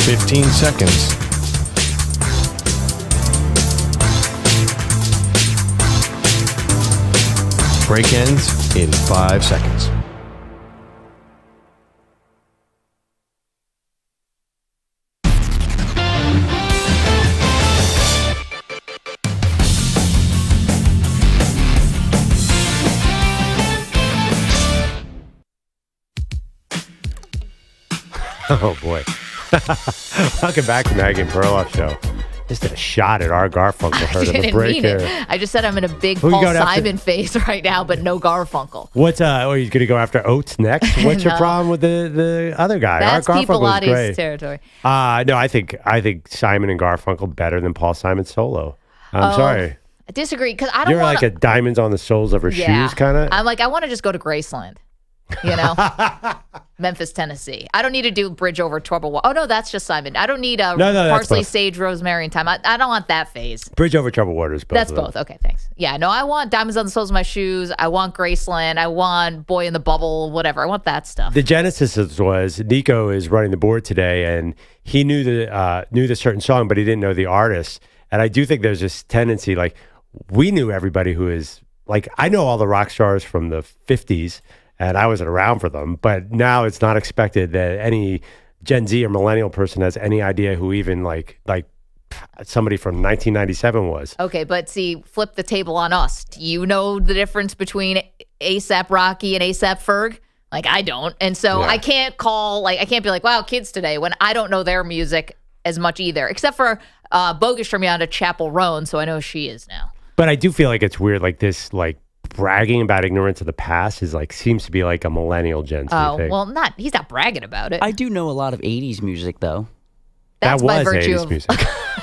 $15 seconds. Break ends in 5 seconds. Oh, boy. Welcome back to Maggie and Perloff Show. Just did a shot at our Garfunkel. I didn't mean it. I just said I'm in a big Paul Simon phase right now, but no Garfunkel. What's are you going to go after Oates next? What's your problem with the other guy? That's our Pete Garfunkel is great. territory. No, I think Simon and Garfunkel better than Paul Simon solo. I'm sorry. I disagree because I don't. You're like a diamonds on the soles of her shoes kind of. I'm like I want to just go to Graceland. You know, Memphis, Tennessee. I don't need to do Bridge Over Troubled Water. Oh, no, that's just Simon. I don't need Parsley, Sage, Rosemary, and Thyme. I don't want that phase. Bridge Over Troubled Water is both. That's both. Okay, thanks. Yeah, no, I want Diamonds on the Soles of My Shoes. I want Graceland. I want Boy in the Bubble, whatever. I want that stuff. The genesis was Nico is running the board today, and he knew the certain song, but he didn't know the artist. And I do think there's this tendency, like, we knew everybody who is, like, I know all the rock stars from the 50s, and I wasn't around for them, but now it's not expected that any Gen Z or millennial person has any idea who even like somebody from 1997 was. Okay, but see, flip the table on us. Do you know the difference between A$AP Rocky and A$AP Ferg? Like, I don't. And so I can't I can't be like, wow, kids today, when I don't know their music as much either, except for Bogus from Yonda Chapel Roan, so I know she is now. But I do feel like it's weird, like this, like, bragging about ignorance of the past is like seems to be like a millennial Gen Z thing. Well, he's not bragging about it. I do know a lot of 80s music though. That's that by was virtue 80s of music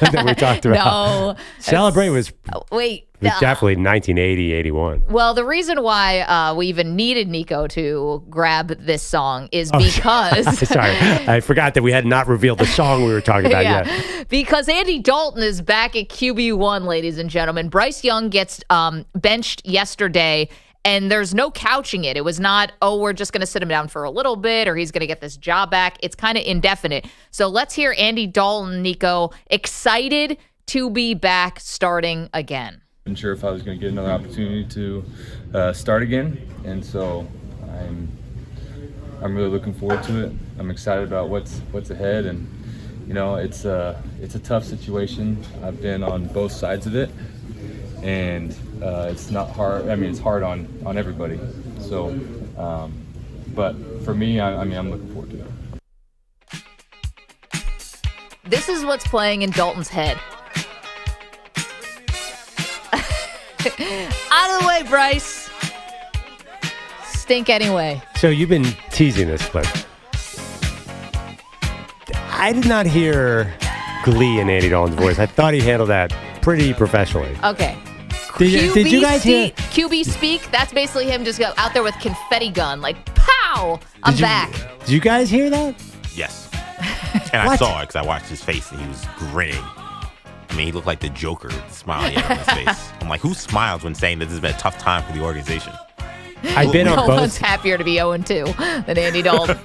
that we talked about. No. Celebrate was Wait. definitely 1980, 81. Well, the reason why we even needed Nico to grab this song is because... Sorry, I forgot that we had not revealed the song we were talking about yet. Because Andy Dalton is back at QB1, ladies and gentlemen. Bryce Young gets benched yesterday, and there's no couching it. It was not, we're just going to sit him down for a little bit, or he's going to get this job back. It's kind of indefinite. So let's hear Andy Dalton, Nico, excited to be back starting again. Wasn't sure if I was going to get another opportunity to start again, and so I'm really looking forward to it. I'm excited about what's ahead, and it's a tough situation. I've been on both sides of it, and it's not hard. I mean, it's hard on everybody. So, but for me, I'm looking forward to it. This is what's playing in Dalton's head. Out of the way, Bryce. Stink anyway. So you've been teasing this clip. I did not hear glee in Andy Dalton's voice. I thought he handled that pretty professionally. Okay. Did you guys hear? QB speak? That's basically him just go out there with confetti gun, like, pow! I'm back. Did you guys hear that? Yes. And I saw it because I watched his face and he was grinning. I mean, he looked like the Joker, the smile he had on his face. I'm like, who smiles when saying that this has been a tough time for the organization? I've been on no both. one's happier to be 0-2 than Andy Dalton.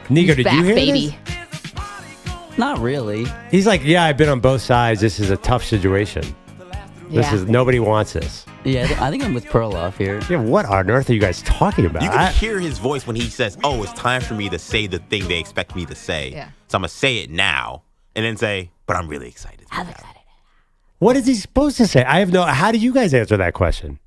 Nico, did back, you hear baby. this? Not really. He's like, yeah, I've been on both sides. This is a tough situation. Nobody wants this. Yeah, I think I'm with Perloff here. Yeah, what on earth are you guys talking about? You can hear his voice when he says, it's time for me to say the thing they expect me to say. Yeah. So I'm going to say it now and then say, but I'm really excited. I'm excited. What is he supposed to say? I have no. How do you guys answer that question?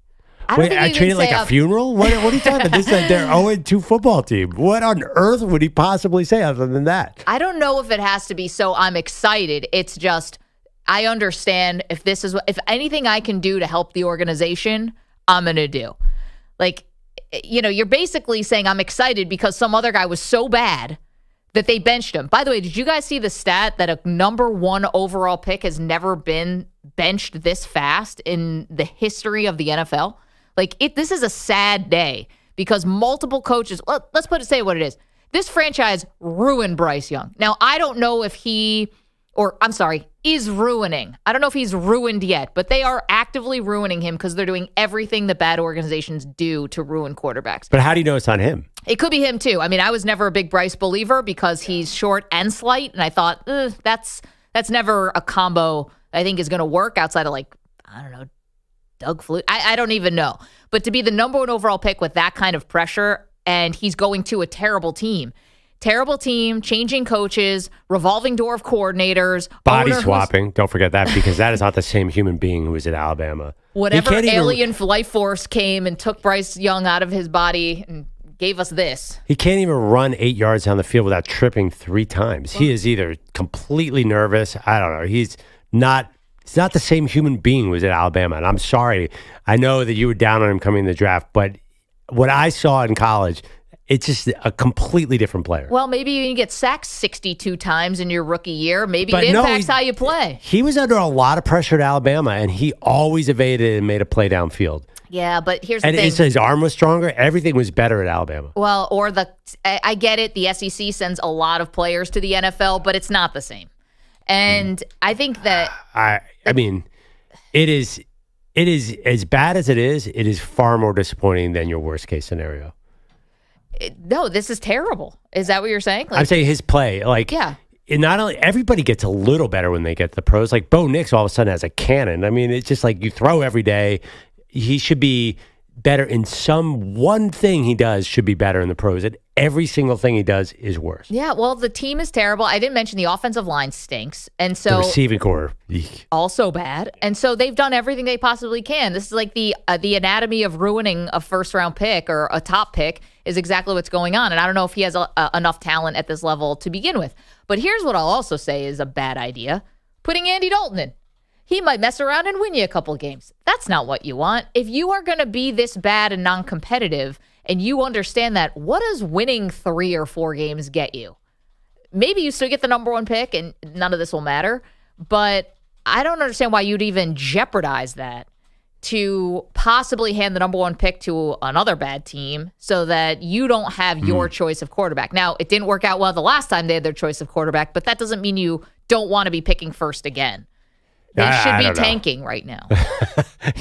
I don't think I you treat can it like say a funeral? What are you talking about? This is like their 0-2 football team. What on earth would he possibly say other than that? I don't know if it has to be so I'm excited. It's just I understand if anything I can do to help the organization, I'm going to do. Like, you're basically saying I'm excited because some other guy was so bad that they benched him. By the way, did you guys see the stat that a number 1 overall pick has never been benched this fast in the history of the NFL? Like, this is a sad day because multiple coaches, let's say what it is. This franchise ruined Bryce Young. Now, I don't know if is ruining. I don't know if he's ruined yet, but they are actively ruining him because they're doing everything that bad organizations do to ruin quarterbacks. But how do you know it's on him? It could be him too. I mean, I was never a big Bryce believer because he's short and slight, and I thought that's never a combo I think is going to work outside of Doug Flutie. I don't even know. But to be the number 1 overall pick with that kind of pressure, and he's going to a terrible team, changing coaches, revolving door of coordinators, body swapping. Don't forget that because that is not the same human being who was at Alabama. Whatever alien life force came and took Bryce Young out of his body and gave us this. He can't even run 8 yards down the field without tripping 3 times. He is either completely nervous. I don't know. He's not the same human being who was at Alabama. And I'm sorry. I know that you were down on him coming in the draft, but what I saw in college, it's just a completely different player. Well, maybe you get sacked 62 times in your rookie year. Maybe it impacts how you play. He was under a lot of pressure at Alabama, and he always evaded and made a play downfield. Yeah, but here's the thing. And his arm was stronger. Everything was better at Alabama. Well, I get it. The SEC sends a lot of players to the NFL, but it's not the same. And I think that... I mean, it is as bad as it is far more disappointing than your worst case scenario. No, this is terrible. Is that what you're saying? I'm saying his play, yeah. Not only everybody gets a little better when they get to the pros. Like Bo Nix all of a sudden has a cannon. I mean, it's just like you throw every day. He should be better in one thing he does should be better in the pros. And every single thing he does is worse. Yeah, well, the team is terrible. I didn't mention the offensive line stinks. And so the receiving core. Also bad. And so they've done everything they possibly can. This is like the anatomy of ruining a first-round pick or a top pick is exactly what's going on. And I don't know if he has enough talent at this level to begin with. But here's what I'll also say is a bad idea. Putting Andy Dalton in. He might mess around and win you a couple games. That's not what you want. If you are going to be this bad and non-competitive and you understand that, what does winning 3 or 4 games get you? maybe you still get the number 1 pick and none of this will matter. But I don't understand why you'd even jeopardize that to possibly hand the number 1 pick to another bad team so that you don't have your choice of quarterback. Now, it didn't work out well the last time they had their choice of quarterback, but that doesn't mean you don't want to be picking first again. They should be tanking right now.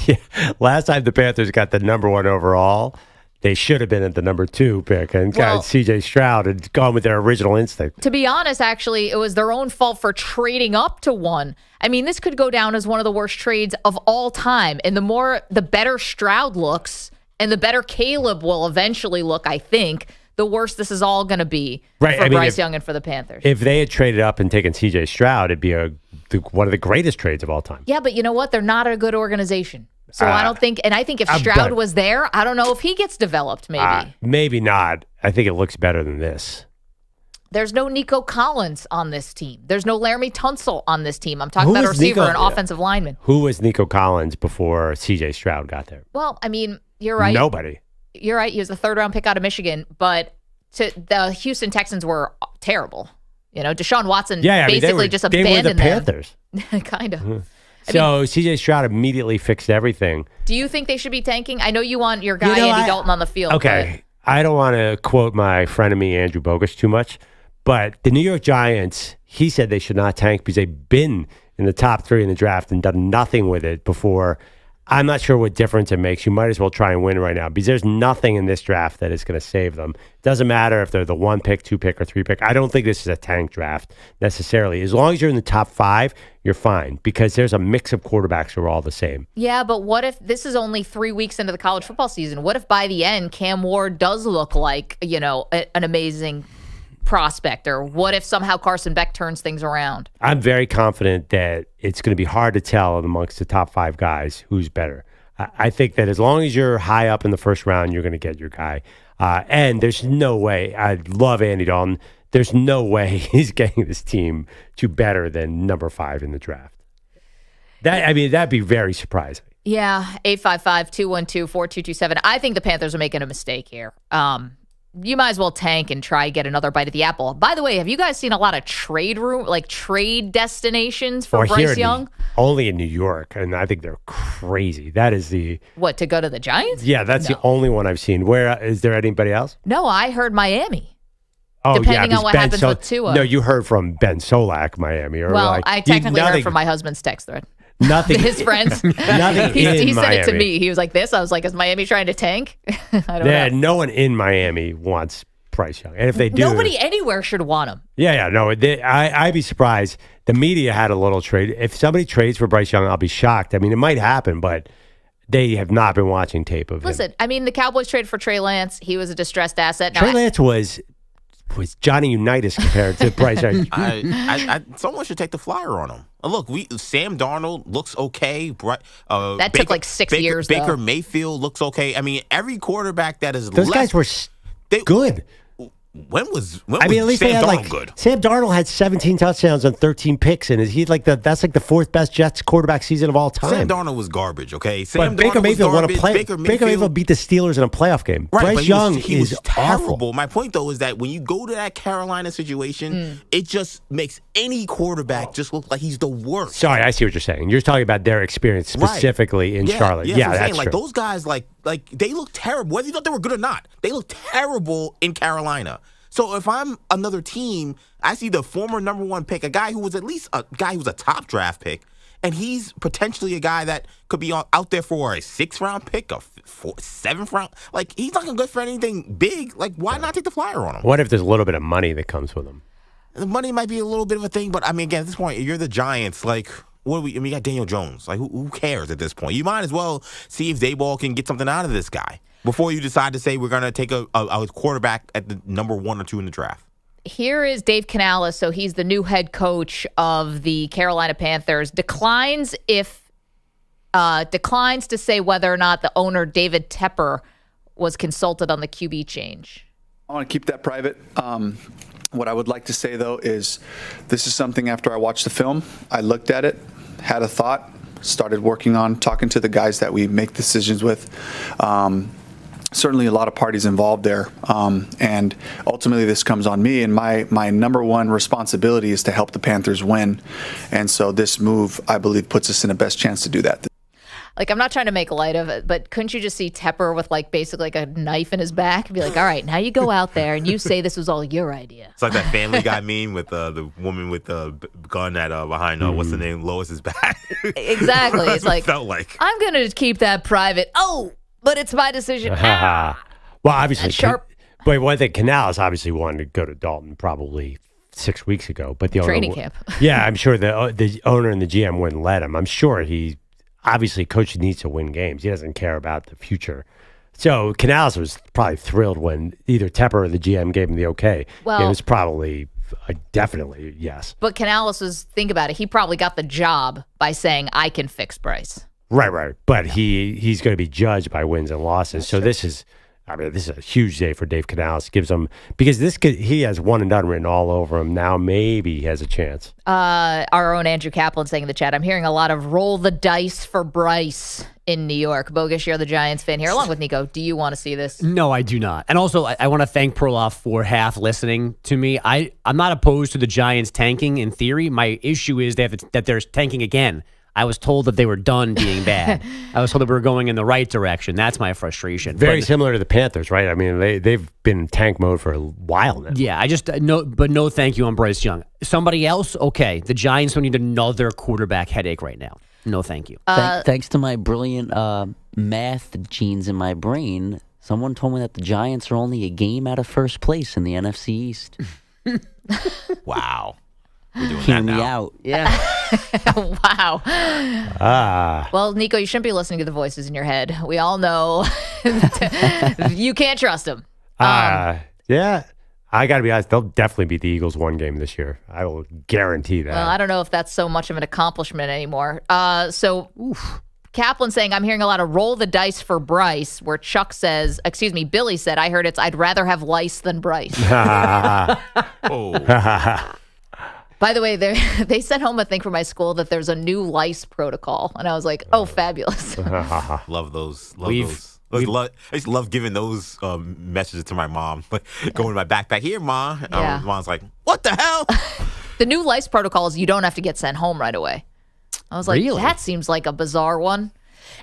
Yeah. Last time the Panthers got the number 1 overall, they should have been at the number 2 pick and got C.J. Stroud and gone with their original instinct. To be honest, actually, it was their own fault for trading up to 1. I mean, this could go down as one of the worst trades of all time. And the better Stroud looks and the better Caleb will eventually look, I think, the worse this is all going to be for Bryce Young and for the Panthers. If they had traded up and taken C.J. Stroud, it'd be one of the greatest trades of all time. Yeah, but you know what? They're not a good organization. So I don't think, and I think if Stroud was there, I don't know if he gets developed, maybe. Maybe not. I think it looks better than this. There's no Nico Collins on this team. There's no Laramie Tunsil on this team. I'm talking about a receiver and offensive lineman. Who was Nico Collins before C.J. Stroud got there? Well, I mean, you're right. Nobody. You're right. He was the 3rd-round pick out of Michigan, but the Houston Texans were terrible. You know, Deshaun Watson basically just abandoned them. They were the Panthers. Kind of. Mm-hmm. So C.J. Stroud immediately fixed everything. Do you think they should be tanking? I know you want your guy Andy Dalton on the field. Okay. I don't want to quote my frenemy Andrew Bogus too much, but the New York Giants, he said they should not tank because they've been in the top 3 in the draft and done nothing with it before. I'm not sure what difference it makes. You might as well try and win right now because there's nothing in this draft that is going to save them. It doesn't matter if they're the 1 pick, 2 pick, or 3 pick. I don't think this is a tank draft necessarily. As long as you're in the top 5, you're fine because there's a mix of quarterbacks who are all the same. Yeah, but what if this is only 3 weeks into the college football season? What if by the end Cam Ward does look like, an amazing prospect? Or what if somehow Carson Beck turns things around? I'm very confident that it's going to be hard to tell amongst the top 5 guys who's better. I think that as long as you're high up in the first round, you're going to get your guy. And there's no way, I love Andy Dalton, there's no way he's getting this team to better than number 5 in the draft. That'd be very surprising. Yeah, 855-212-4227. I think the Panthers are making a mistake here. You might as well tank and try get another bite of the apple. By the way, have you guys seen a lot of trade destinations for Bryce Young? Only in New York, and I think they're crazy. That is to go to the Giants? Yeah, that's the only one I've seen. Where is there anybody else? No, I heard Miami. Oh, depending on what happens with Tua. No, you heard from Ben Solak, Miami. I technically heard from my husband's text thread. Nothing. His friends. Nothing he in said Miami. it to me. He was like this. I was like, is Miami trying to tank? I don't know. No one in Miami wants Bryce Young. And if they do. Nobody anywhere should want him. Yeah. No, I'd be surprised. The media had a little trade. If somebody trades for Bryce Young, I'll be shocked. I mean, it might happen, but they have not been watching tape of him. Listen, I mean, the Cowboys traded for Trey Lance. He was a distressed asset. Trey Lance was Johnny Unitas compared to Bryce Young. Someone should take the flyer on him. Look, Sam Darnold looks okay. That took like 6 years. Baker Mayfield looks okay. I mean, every quarterback that is those guys were good. When was at least Sam they had Darnold good? Sam Darnold had 17 touchdowns on 13 picks, and he's that's the 4th best Jets quarterback season of all time. Sam Darnold was garbage. Okay, but Baker Mayfield won a Baker Mayfield beat the Steelers in a playoff game. Right, Bryce Young he was terrible. Awful. My point though is that when you go to that Carolina situation, it just makes any quarterback just look like he's the worst. Sorry, I see what you're saying. You're talking about their experience specifically in Charlotte. Yeah, that's true. Like those guys, like they look terrible. Whether you thought they were good or not, they look terrible in Carolina. So if I'm another team, I see the former number 1 pick, a guy who was at least a guy who's a top draft pick, and he's potentially a guy that could be out there for a 6th round pick, a 7th round. Like, he's not going to go for anything big. Like, why not take the flyer on him? What if there's a little bit of money that comes with him? The money might be a little bit of a thing, but I mean, again, at this point, you're the Giants. Like, you got Daniel Jones. Like, who cares at this point? You might as well see if Daboll can get something out of this guy before you decide to say we're going to take a quarterback at the number 1 or 2 in the draft. Here is Dave Canales. So he's the new head coach of the Carolina Panthers. Declines to say whether or not the owner, David Tepper, was consulted on the QB change. I want to keep that private. What I would like to say, though, is this is something after I watched the film, I looked at it, had a thought, started working on talking to the guys that we make decisions with. certainly a lot of parties involved there. And ultimately this comes on me, and my number one responsibility is to help the Panthers win. And so this move, I believe, puts us in the best chance to do that. Like, I'm not trying to make light of it, but couldn't you just see Tepper with like basically like a knife in his back and be like, all right, now you go out there and you say this was all your idea. It's like that Family Guy meme with the woman with the gun at behind what's the name, Lois's back. Exactly. It's like, felt like I'm going to keep that private. Oh, but it's my decision. Well, obviously, but one thing, Canales obviously wanted to go to Dalton probably 6 weeks ago, but the Training owner, camp. Yeah, I'm sure the owner and the GM wouldn't let him. I'm sure obviously, coach needs to win games. He doesn't care about the future. So Canales was probably thrilled when either Tepper or the GM gave him the okay. Well, it was probably definitely yes. But Canales think about it. He probably got the job by saying, I can fix Bryce. Right. But he's going to be judged by wins and losses. So this is a huge day for Dave Canales. Gives him, because he has one and done written all over him. Now maybe he has a chance. Our own Andrew Kaplan saying in the chat, I'm hearing a lot of roll the dice for Bryce in New York. Bogus, you're the Giants fan here, along with Nico. Do you want to see this? No, I do not. And also, I want to thank Perloff for half listening to me. I'm not opposed to the Giants tanking in theory. My issue is that they're tanking again. I was told that they were done being bad. I was told that we were going in the right direction. That's my frustration. Very similar to the Panthers, right? I mean, they've been in tank mode for a while now. Yeah, no thank you on Bryce Young. Somebody else, okay. The Giants don't need another quarterback headache right now. No thank you. Thanks to my brilliant math genes in my brain, someone told me that the Giants are only a game out of first place in the NFC East. Wow. We're doing Hear that me now. out. Yeah. Wow. Well, Nico, you shouldn't be listening to the voices in your head. We all know you can't trust them. Yeah. I got to be honest, they'll definitely beat the Eagles one game this year. I will guarantee that. Well, I don't know if that's so much of an accomplishment anymore. Kaplan saying, I'm hearing a lot of roll the dice for Bryce, where Billy said, I heard I'd rather have lice than Bryce. By the way, they sent home a thing from my school that there's a new lice protocol. And I was like, oh, fabulous. Love those. I used to love giving those messages to my mom. Like, going in my backpack, here, Mom. Yeah. Mom's like, what the hell? The new lice protocol is you don't have to get sent home right away. I was like, Really? That seems like a bizarre one.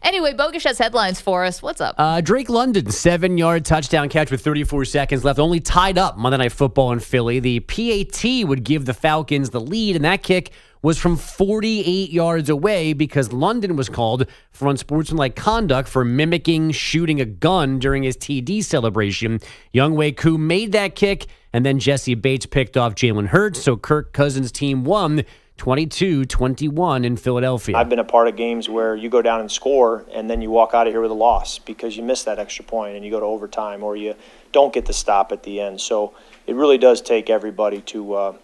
Anyway, Bogish has headlines for us. What's up? Drake London, 7-yard touchdown catch with 34 seconds left, only tied up Monday Night Football in Philly. The PAT would give the Falcons the lead, and that kick was from 48 yards away because London was called for unsportsmanlike conduct for mimicking shooting a gun during his TD celebration. Younghoe Koo made that kick, and then Jesse Bates picked off Jalen Hurts, so Kirk Cousins' team won 22-21 in Philadelphia. I've been a part of games where you go down and score, and then you walk out of here with a loss because you missed that extra point and you go to overtime, or you don't get the stop at the end. So it really does take everybody to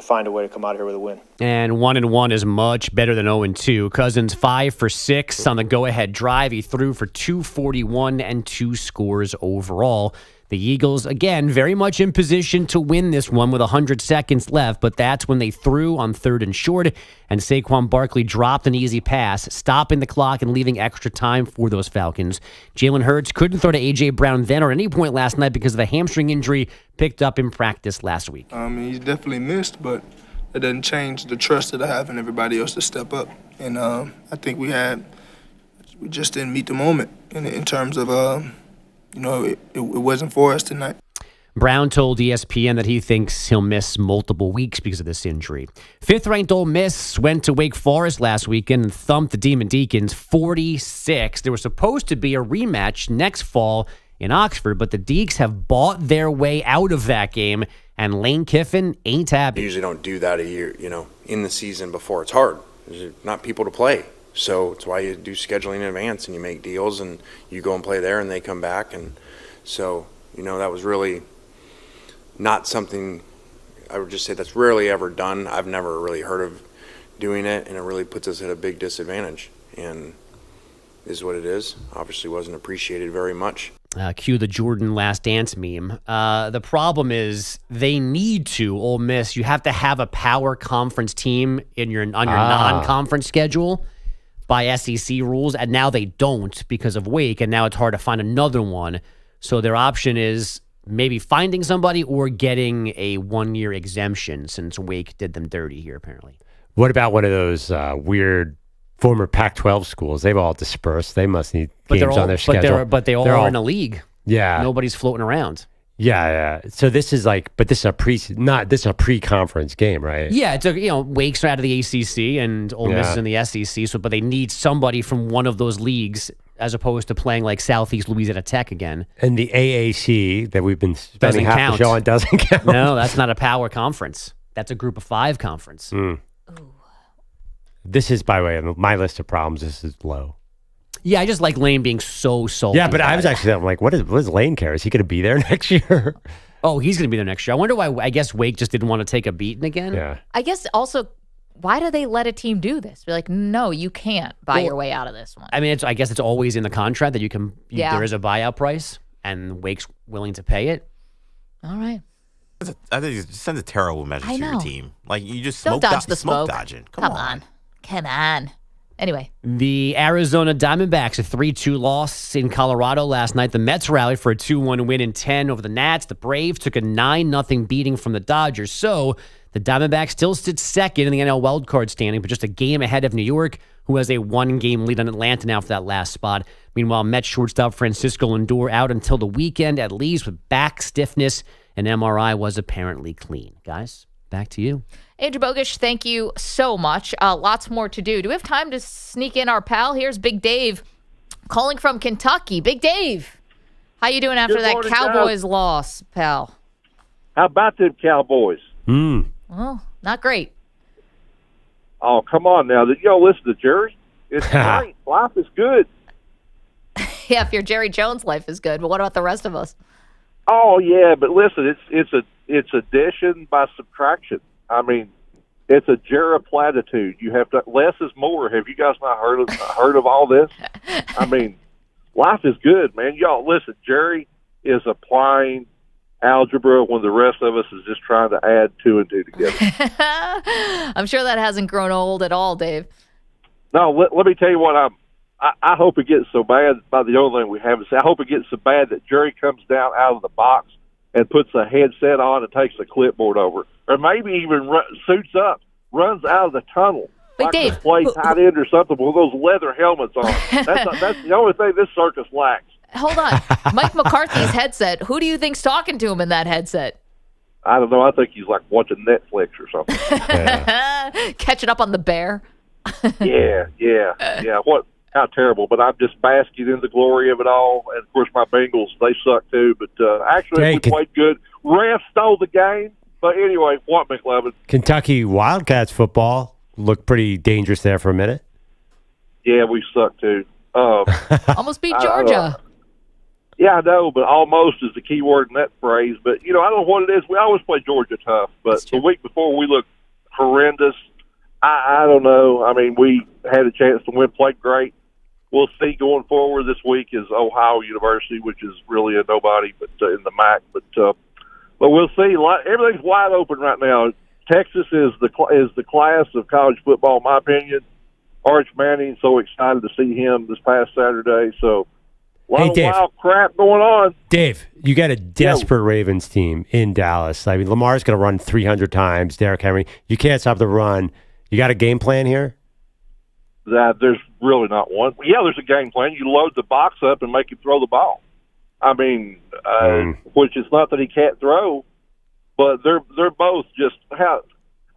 find a way to come out of here with a win. And 1-1 is much better than 0-2. Cousins 5 for 6 on the go-ahead drive. He threw for 241 and 2 scores overall. The Eagles, again, very much in position to win this one with 100 seconds left, but that's when they threw on 3rd and short, and Saquon Barkley dropped an easy pass, stopping the clock and leaving extra time for those Falcons. Jalen Hurts couldn't throw to A.J. Brown then or at any point last night because of a hamstring injury picked up in practice last week. He's definitely missed, but it doesn't change the trust that I have in everybody else to step up. And I think we just didn't meet the moment in terms of it wasn't for us tonight. Brown told ESPN that he thinks he'll miss multiple weeks because of this injury. 5th-ranked Ole Miss went to Wake Forest last weekend and thumped the Demon Deacons 46. There was supposed to be a rematch next fall in Oxford, but the Deacs have bought their way out of that game, and Lane Kiffin ain't happy. You usually don't do that a year, in the season before. It's hard. There's not people to play. So it's why you do scheduling in advance and you make deals and you go and play there and they come back. And so, that was really not something, I would just say that's rarely ever done. I've never really heard of doing it, and it really puts us at a big disadvantage. And is what it is. Obviously wasn't appreciated very much. Cue the Jordan Last Dance meme. The problem is they need to, Ole Miss, you have to have a power conference team on your non-conference schedule by SEC rules, and now they don't because of Wake, and now it's hard to find another one. So their option is maybe finding somebody or getting a 1-year exemption since Wake did them dirty here, apparently. What about one of those weird former Pac-12 schools? They've all dispersed. They must need games on their schedule. But they all are in a league. Yeah. Nobody's floating around. Yeah. So this is but this is a pre-conference game, right? Yeah, it's Wake's out of the ACC and Ole Miss is in the SEC. But they need somebody from one of those leagues as opposed to playing like Southeast Louisiana Tech again. And the AAC that we've been spending half count. the show on doesn't count. No, that's not a power conference. That's a group of 5 conference. This is, by the way, on my list of problems, this is low. Yeah, I just like Lane being so salty. Yeah, but I was actually like, what does Lane care? Is he going to be there next year? Oh, he's going to be there next year. I wonder why. I guess Wake just didn't want to take a beating again. Yeah. I guess also, why do they let a team do this? Be like, no, you can't buy your way out of this one. I mean, I guess it's always in the contract that you can. Yeah. There is a buyout price, and Wake's willing to pay it. All right. I think it sends a terrible message to your team. Like, you just Don't dodge the smoke smoke. dodging. Come on. Anyway. The Arizona Diamondbacks, a 3-2 loss in Colorado last night. The Mets rallied for a 2-1 win in 10 over the Nats. The Braves took a 9-0 beating from the Dodgers. So the Diamondbacks still sit second in the NL wildcard standing, but just a game ahead of New York, who has a 1-game lead on Atlanta now for that last spot. Meanwhile, Mets shortstop Francisco Lindor out until the weekend, at least with back stiffness, and MRI was apparently clean. Guys, back to you. Andrew Bogish, thank you so much. Lots more to do. Do we have time to sneak in our pal? Here's Big Dave calling from Kentucky. Big Dave, how you doing after that Cowboys loss, pal? How about them Cowboys? Well, not great. Oh, come on now. Y'all listen to Jerry. It's great. Life is good. Yeah, if you're Jerry Jones, life is good. But what about the rest of us? Oh, yeah, but listen, it's addition by subtraction. I mean, it's a Jerry platitude. You have to less is more. Have you guys not heard of all this? I mean, life is good, man. Y'all listen. Jerry is applying algebra when the rest of us is just trying to add 2 and 2 together. I'm sure that hasn't grown old at all, Dave. No, let me tell you what I hope it gets so bad. By the only thing we have to say, I hope it gets so bad that Jerry comes down out of the box and puts a headset on and takes a clipboard over, or maybe even suits up, runs out of the tunnel. Wait, like Dave, to play tight end or something with those leather helmets on. That's the only thing this circus lacks. Hold on. Mike McCarthy's headset. Who do you think's talking to him in that headset? I don't know. I think he's like watching Netflix or something. Catching up on the Bear. Yeah. How terrible. But I'm just basking in the glory of it all. And, of course, my Bengals, they suck too. But actually, we played good. Refs stole the game. But anyway, what, McLevin? Kentucky Wildcats football looked pretty dangerous there for a minute. Yeah, we suck too. Almost beat Georgia. Yeah, I know, but almost is the key word in that phrase. But, I don't know what it is. We always play Georgia tough. But the week before, we looked horrendous. I don't know. I mean, we had a chance to win, played great. We'll see going forward. This week is Ohio University, which is really a nobody, but in the MAC. But we'll see. Everything's wide open right now. Texas is the class of college football, in my opinion. Arch Manning, so excited to see him this past Saturday. So a lot of wild crap going on. Dave, you got a desperate Ravens team in Dallas. I mean, Lamar's going to run 300 times. Derrick Henry, you can't stop the run. You got a game plan here? There's really not one. Yeah, there's a game plan. You load the box up and make him throw the ball. I mean, which is not that he can't throw, but they're both just I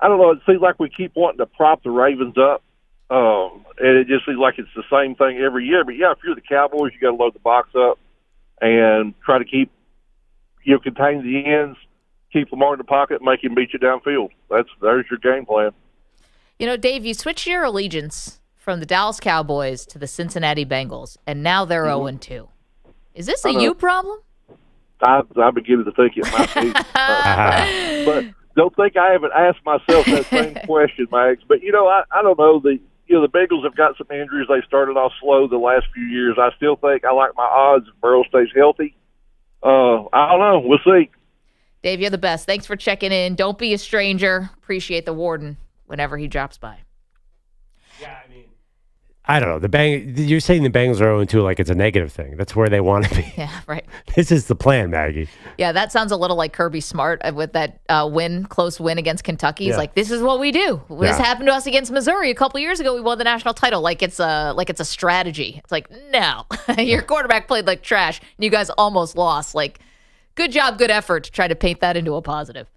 don't know. It seems like we keep wanting to prop the Ravens up, and it just seems like it's the same thing every year. But yeah, if you're the Cowboys, you got to load the box up and try to keep contain the ends, keep Lamar in the pocket, make him beat you downfield. There's your game plan. Dave, you switched your allegiance from the Dallas Cowboys to the Cincinnati Bengals, and now they're 0-2. Is this a you problem? I'm beginning to think it might be. But don't think I haven't asked myself that same question, Max. But, I don't know. The Bengals have got some injuries. They started off slow the last few years. I still think I like my odds if Burrow stays healthy. I don't know. We'll see. Dave, you're the best. Thanks for checking in. Don't be a stranger. Appreciate the warden whenever he drops by. Yeah, I mean, I don't know. You're saying the Bengals are 0-2 like it's a negative thing. That's where they want to be. Yeah, right. This is the plan, Maggie. Yeah, that sounds a little like Kirby Smart with that close win against Kentucky. He's like, this is what we do. This happened to us against Missouri a couple years ago. We won the national title. Like it's a strategy. It's like, no, your quarterback played like trash. And you guys almost lost. Like, good job, good effort to try to paint that into a positive.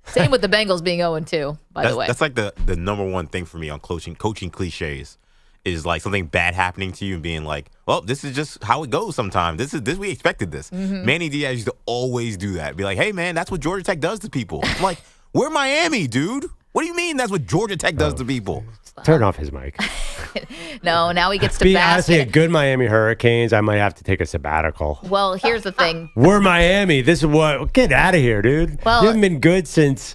Same with the Bengals being 0-2, by the way. That's like the number one thing for me on coaching cliches. Is like something bad happening to you and being like, well, this is just how it goes sometimes. This we expected this. Mm-hmm. Manny Diaz used to always do that. Be like, hey, man, that's what Georgia Tech does to people. I'm like, we're Miami, dude. What do you mean that's what Georgia Tech does to people? Turn off his mic. No, now he gets to Be bask honestly, in a good Miami Hurricanes, I might have to take a sabbatical. Well, here's the thing. We're Miami. This is what. Get out of here, dude. Well, you haven't been good since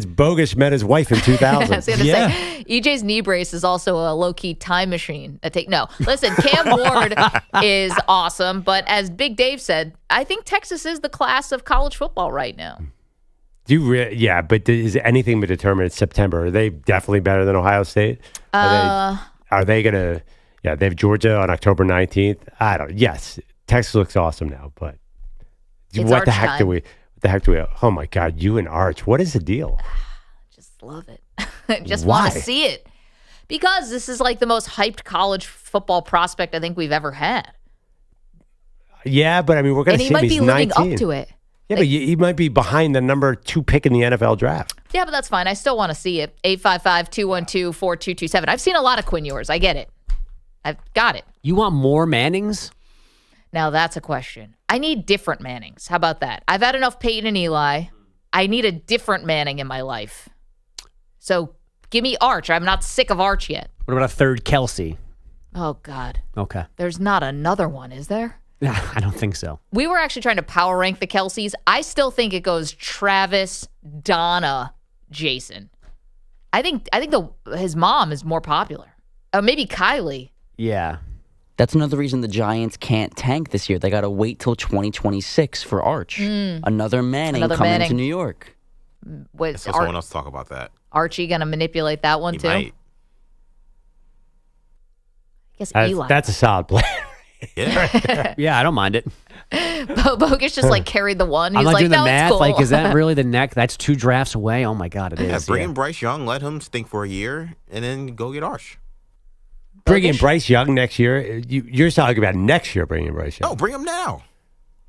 Bogus met his wife in 2000. I was going to say, EJ's knee brace is also a low-key time machine. No, listen, Cam Ward is awesome, but as Big Dave said, I think Texas is the class of college football right now. But is anything but determined? It's September. Are they definitely better than Ohio State? Are they going to? Yeah, they have Georgia on October 19th. Yes, Texas looks awesome now, but it's what the heck do we? Oh my God, you and Arch. What is the deal? Just love it. Just want to see it. Because this is like the most hyped college football prospect I think we've ever had. Yeah, but I mean, we're going to see him. And he might be living up to it. Yeah, but he might be behind the number 2 pick in the NFL draft. Yeah, but that's fine. I still want to see it. 855-212-4227. I've seen a lot of Quinn Ewers. I get it. I've got it. You want more Mannings? Now that's a question. I need different Mannings. How about that? I've had enough Peyton and Eli. I need a different Manning in my life. So give me Arch. I'm not sick of Arch yet. What about a third Kelsey? Oh, God. Okay. There's not another one, is there? I don't think so. We were actually trying to power rank the Kelseys. I still think it goes Travis, Donna, Jason. I think his mom is more popular. Maybe Kylie. Yeah. That's another reason the Giants can't tank this year. They got to wait till 2026 for Arch. Another Manning coming to New York. Let's let someone else talk about that. Archie going to manipulate that one too? Might. I guess Eli. That's a solid play. Yeah, I don't mind it. Bogus just like carried the one. He's I'm not like, doing the no, math. it's cool. Like, is that really the neck? That's 2 drafts away. Oh my God, it is. Bring in Bryce Young, let him stink for a year, and then go get Arch. Bring in Bryce Young next year. You're talking about next year bringing Bryce Young. No, bring him now.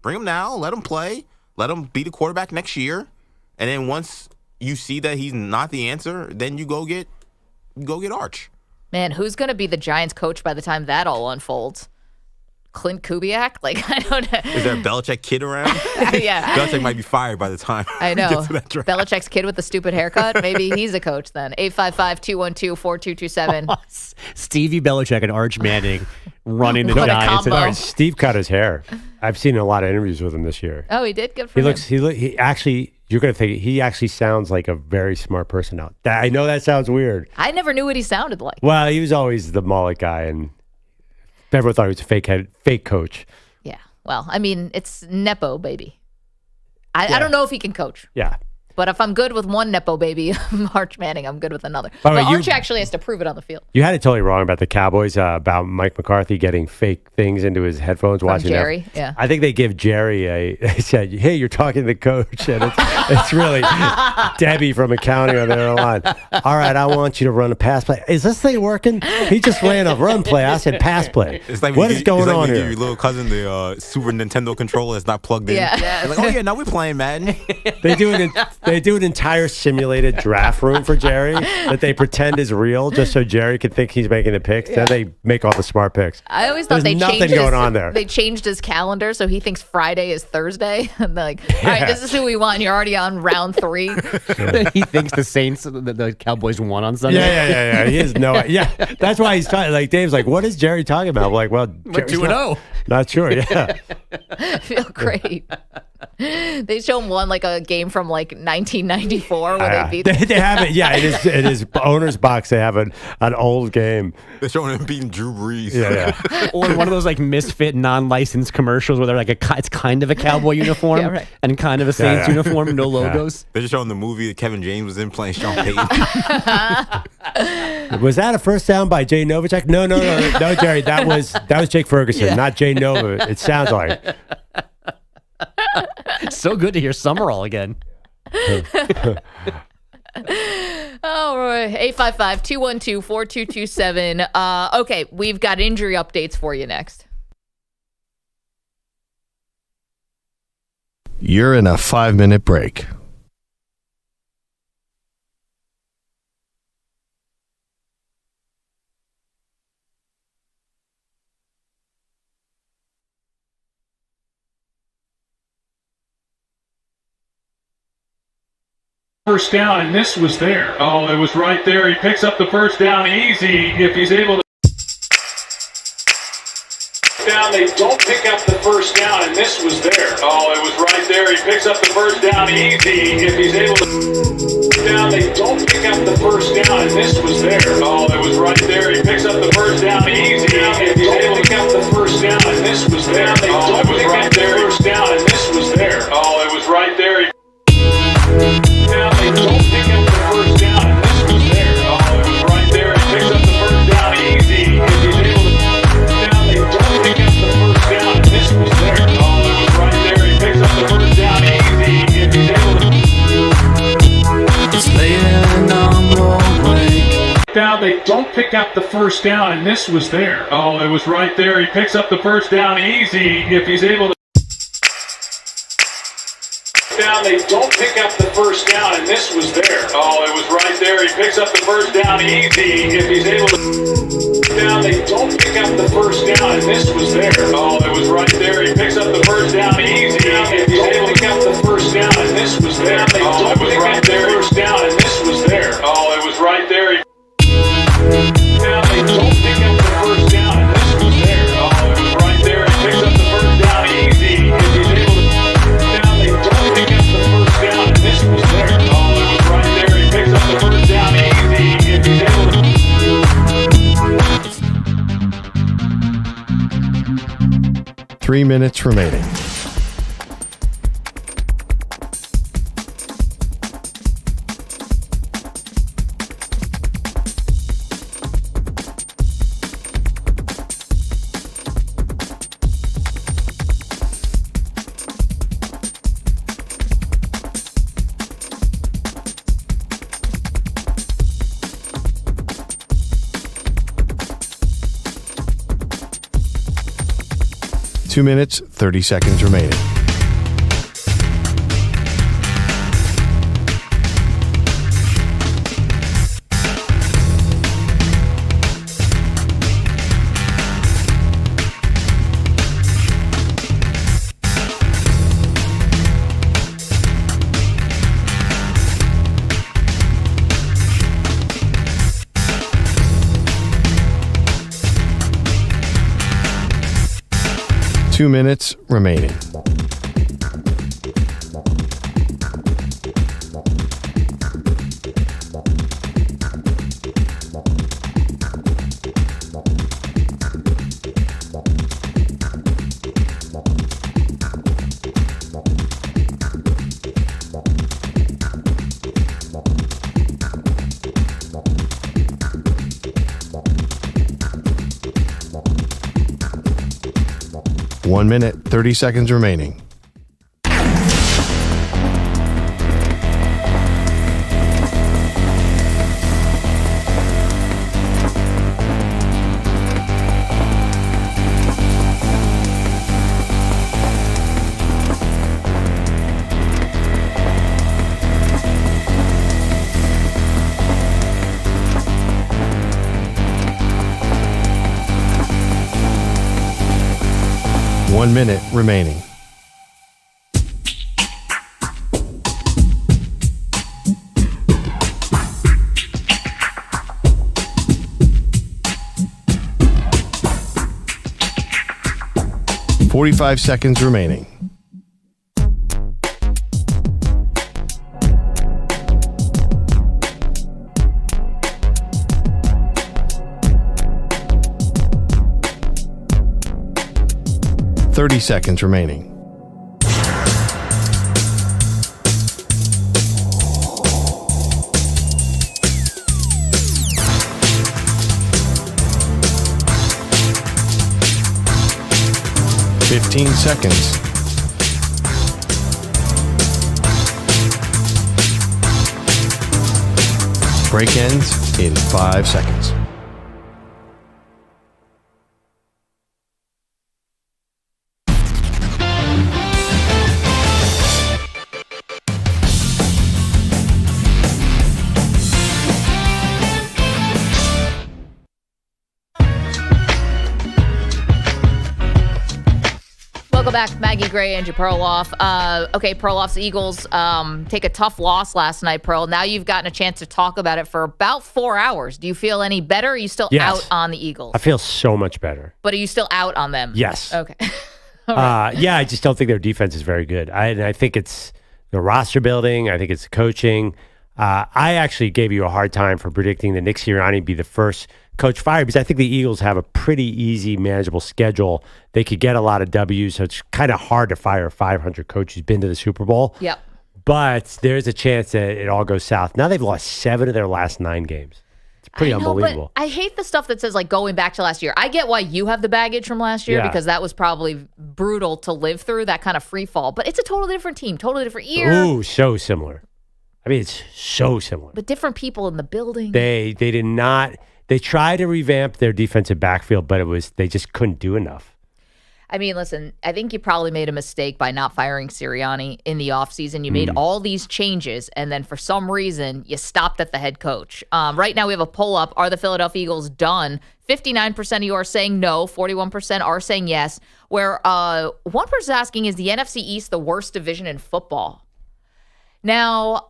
Bring him now. Let him play. Let him be the quarterback next year. And then once you see that he's not the answer, then you go get Arch. Man, who's going to be the Giants coach by the time that all unfolds? Clint Kubiak? Like, I don't know. Is there a Belichick kid around? Yeah. Belichick might be fired by the time I know. he gets to that draft. Belichick's kid with the stupid haircut? Maybe he's a coach then. 855-212-4227. Stevie Belichick and Arch Manning running the What a Giants. combo. And Steve cut his hair. I've seen a lot of interviews with him this year. Oh, he did? Good for him. He actually, you're going to think, he actually sounds like a very smart person now. I know that sounds weird. I never knew what he sounded like. Well, he was always the mullet guy, and everyone thought he was a fake coach. Yeah. Well, I mean, it's Nepo, baby. I don't know if he can coach. Yeah. But if I'm good with one Nepo baby, Arch Manning, I'm good with another. By the But way, Arch actually has to prove it on the field. You had it totally wrong about the Cowboys, about Mike McCarthy getting fake things into his headphones From watching Jerry, that. yeah. I think they give Jerry they said, hey, you're talking to the coach. And it's really Debbie from accounting on their line. All right, I want you to run a pass play. Is this thing working? He just ran a run play. I said pass play. It's like what is going on Give here? your little cousin the Super Nintendo controller that's not plugged in. Yeah. They're like, oh yeah, now we're playing Madden. They do an entire simulated draft room for Jerry that they pretend is real just so Jerry can think he's making the picks. Then they make all the smart picks. I always thought There's they nothing changed going on there. They changed his calendar so he thinks Friday is Thursday. And they're like, all right, this is who we want. You're already on round 3. He thinks the Saints, the Cowboys won on Sunday. Yeah. He has no idea. Yeah, that's why he's talking. Like Dave's like, what is Jerry talking about? I'm like, well, We're 2-0. Not sure. Yeah. I feel great. They show him one like a game from like 1994 where they beat. They have it. Yeah, it is owner's box. They have an old game. They're showing him beating Drew Brees. Yeah. Or one of those like misfit non-licensed commercials where they're like it's kind of a cowboy uniform Yeah, right. and kind of a Saints uniform, no logos. They're just showing the movie that Kevin James was in playing Sean Payton. Was that a first down by Jay Novacek? No, Jerry. That was Jake Ferguson, not Jay Nova. It sounds like. So good to hear Summerall again. All right, 855-212-4227. Okay, we've got injury updates for you next. You're in a 5-minute break. First down, and this was there. Oh, it was right there. He picks up the first down easy if he's able to. Down, they don't pick up the first down, and this was there. Oh, it was right there. He picks up the first down easy if he's able to. Down, they don't pick up the first down, and this was there. Oh, it was right there. He picks up the first down easy if he's able to pick up the first down, and this was there. Oh, it was right there. First down, and this was there. Oh, it was right there. Down, they don't pick up the first down, and this was there. Oh, it was right there. He picks up the first down easy if he's able to. Down, they don't pick up the first down, and this was there. Oh, it was right there. He picks up the first down easy if he's able to. It's late and I'm awake. Down, they don't pick up the first down, and this was there. Oh, it was right there. He picks up the first down easy if he's able to. Down, they don't pick up the first down, and this was there. Oh, it was right there. He picks up the first down easy if he's able to. Down, they don't pick up the first down, and this was there. Oh, it was right there. He picks up the first down easy if he's able to pick up the first down, and this was there. Oh, it was right there. First down, and this was there. Oh, it was right there. Down, they don't pick up the first down, and this was there. Oh, it was right there. He picks up the first down easy if he's able to. Down, they don't pick up the first down, and this was there. Oh, it was right there. He picks up the first down easy if he's able to. Three minutes remaining. Two minutes, 30 seconds remaining. Two minutes remaining. One minute, 30 seconds remaining. One minute remaining. $45 seconds remaining. $30 seconds remaining. 15 seconds. Break ends in 5 seconds. Welcome back, Maggie Gray and Perloff. Okay, Perloff's Eagles take a tough loss last night, Pearl. Now you've gotten a chance to talk about it for about 4 hours. Do you feel any better? Are you still out on the Eagles? I feel so much better. But are you still out on them? Yes. Okay. Yeah, I just don't think their defense is very good. I think it's the roster building. I think it's the coaching. I actually gave you a hard time for predicting that Nick Sirianni be the first coach fired because I think the Eagles have a pretty easy, manageable schedule. They could get a lot of W's, so it's kind of hard to fire a 500 coach who's been to the Super Bowl. Yep. But there's a chance that it all goes south. Now they've lost 7 of their last 9 games. It's pretty unbelievable. But I hate the stuff that says like going back to last year. I get why you have the baggage from last year because that was probably brutal to live through, that kind of free fall. But it's a totally different team, totally different year. Ooh, so similar. I mean, it's so similar. But different people in the building. They did not. They tried to revamp their defensive backfield, but they just couldn't do enough. I mean, listen, I think you probably made a mistake by not firing Sirianni in the offseason. You made all these changes, and then for some reason, you stopped at the head coach. Right now, we have a poll up. Are the Philadelphia Eagles done? 59% of you are saying no. 41% are saying yes. Where one person is asking, is the NFC East the worst division in football? Now,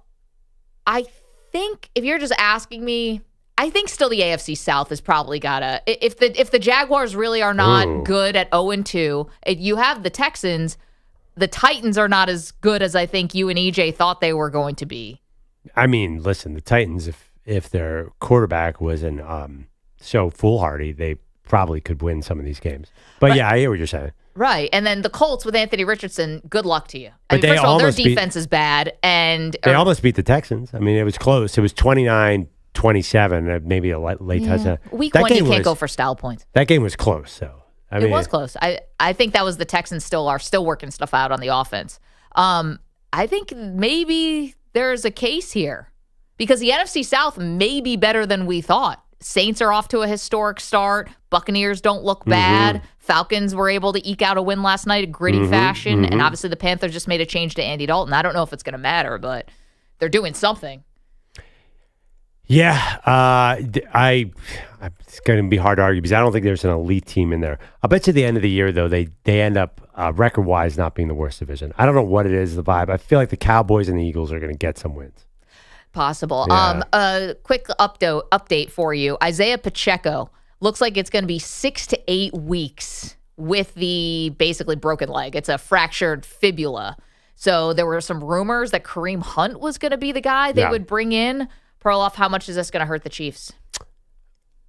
I think if you're just asking me, I think still the AFC South has probably got to. If the Jaguars really are not good at 0-2, you have the Texans. The Titans are not as good as I think you and EJ thought they were going to be. I mean, listen, the Titans, if their quarterback wasn't so foolhardy, they probably could win some of these games. But yeah, I hear what you're saying. Right. And then the Colts with Anthony Richardson, good luck to you. I mean, first of all, their defense is bad. And they almost beat the Texans. I mean, it was close. It was 29-27, maybe a late touchdown. Week 1, you can't go for style points. That game was close, so. I mean, it was close. I think that was the Texans still working stuff out on the offense. I think maybe there's a case here because the NFC South may be better than we thought. Saints are off to a historic start. Buccaneers don't look bad. Falcons were able to eke out a win last night, a gritty fashion. And obviously the Panthers just made a change to Andy Dalton. I don't know if it's going to matter, but they're doing something. Yeah, it's going to be hard to argue because I don't think there's an elite team in there. I bet you at the end of the year, though, they end up record-wise not being the worst division. I don't know what it is, the vibe. I feel like the Cowboys and the Eagles are going to get some wins. Possible. Yeah. A quick update for you. Isiah Pacheco looks like it's going to be 6 to 8 weeks with the basically broken leg. It's a fractured fibula. So there were some rumors that Kareem Hunt was going to be the guy they would bring in. Perloff, how much is this going to hurt the Chiefs?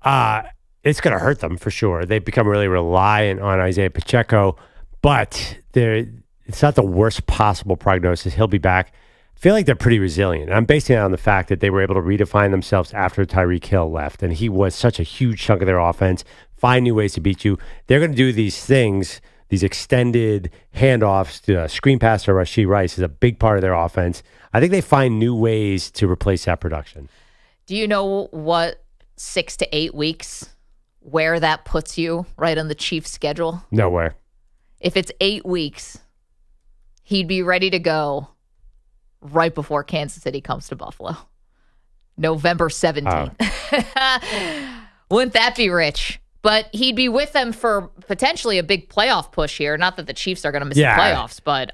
It's going to hurt them for sure. They've become really reliant on Isiah Pacheco, but it's not the worst possible prognosis. He'll be back. I feel like they're pretty resilient. I'm basing it on the fact that they were able to redefine themselves after Tyreek Hill left, and he was such a huge chunk of their offense, find new ways to beat you. They're going to do these things, these extended handoffs to screen pass to Rashee Rice is a big part of their offense. I think they find new ways to replace that production. Do you know what 6 to 8 weeks, where that puts you right on the Chiefs' schedule? Nowhere. If it's 8 weeks, he'd be ready to go right before Kansas City comes to Buffalo. November 17th. Wouldn't that be rich? But he'd be with them for potentially a big playoff push here. Not that the Chiefs are going to miss the playoffs, but...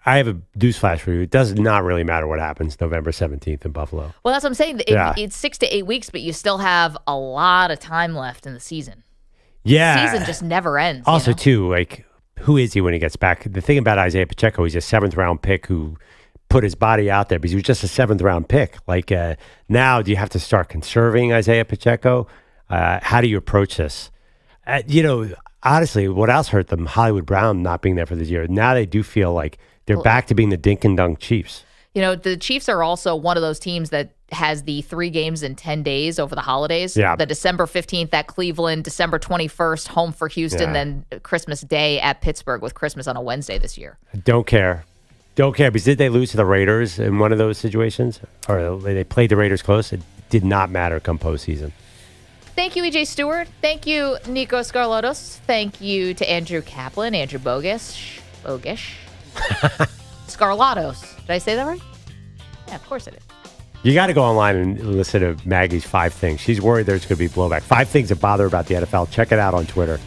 I have a newsflash for you. It does not really matter what happens November 17th in Buffalo. Well, that's what I'm saying. It's 6 to 8 weeks, but you still have a lot of time left in the season. Yeah. The season just never ends. Also, too, like, who is he when he gets back? The thing about Isiah Pacheco, he's a 7th-round pick who put his body out there because he was just a 7th-round pick. Like, now, do you have to start conserving Isiah Pacheco? How do you approach this? Honestly, what else hurt them? Hollywood Brown not being there for this year. Now they do feel like they're back to being the dink and dunk Chiefs. The Chiefs are also one of those teams that has the 3 games in 10 days over the holidays. Yeah. The December 15th at Cleveland, December 21st home for Houston, then Christmas Day at Pittsburgh with Christmas on a Wednesday this year. Don't care. Don't care because did they lose to the Raiders in one of those situations? Or they played the Raiders close? It did not matter come postseason. Thank you, EJ Stewart. Thank you, Nico Scarlatos. Thank you to Andrew Kaplan, Andrew Bogish. Scarlatos. Did I say that right? Yeah, of course it is. You got to go online and listen to Maggie's 5 things. She's worried there's going to be blowback. 5 things that bother her about the NFL. Check it out on Twitter.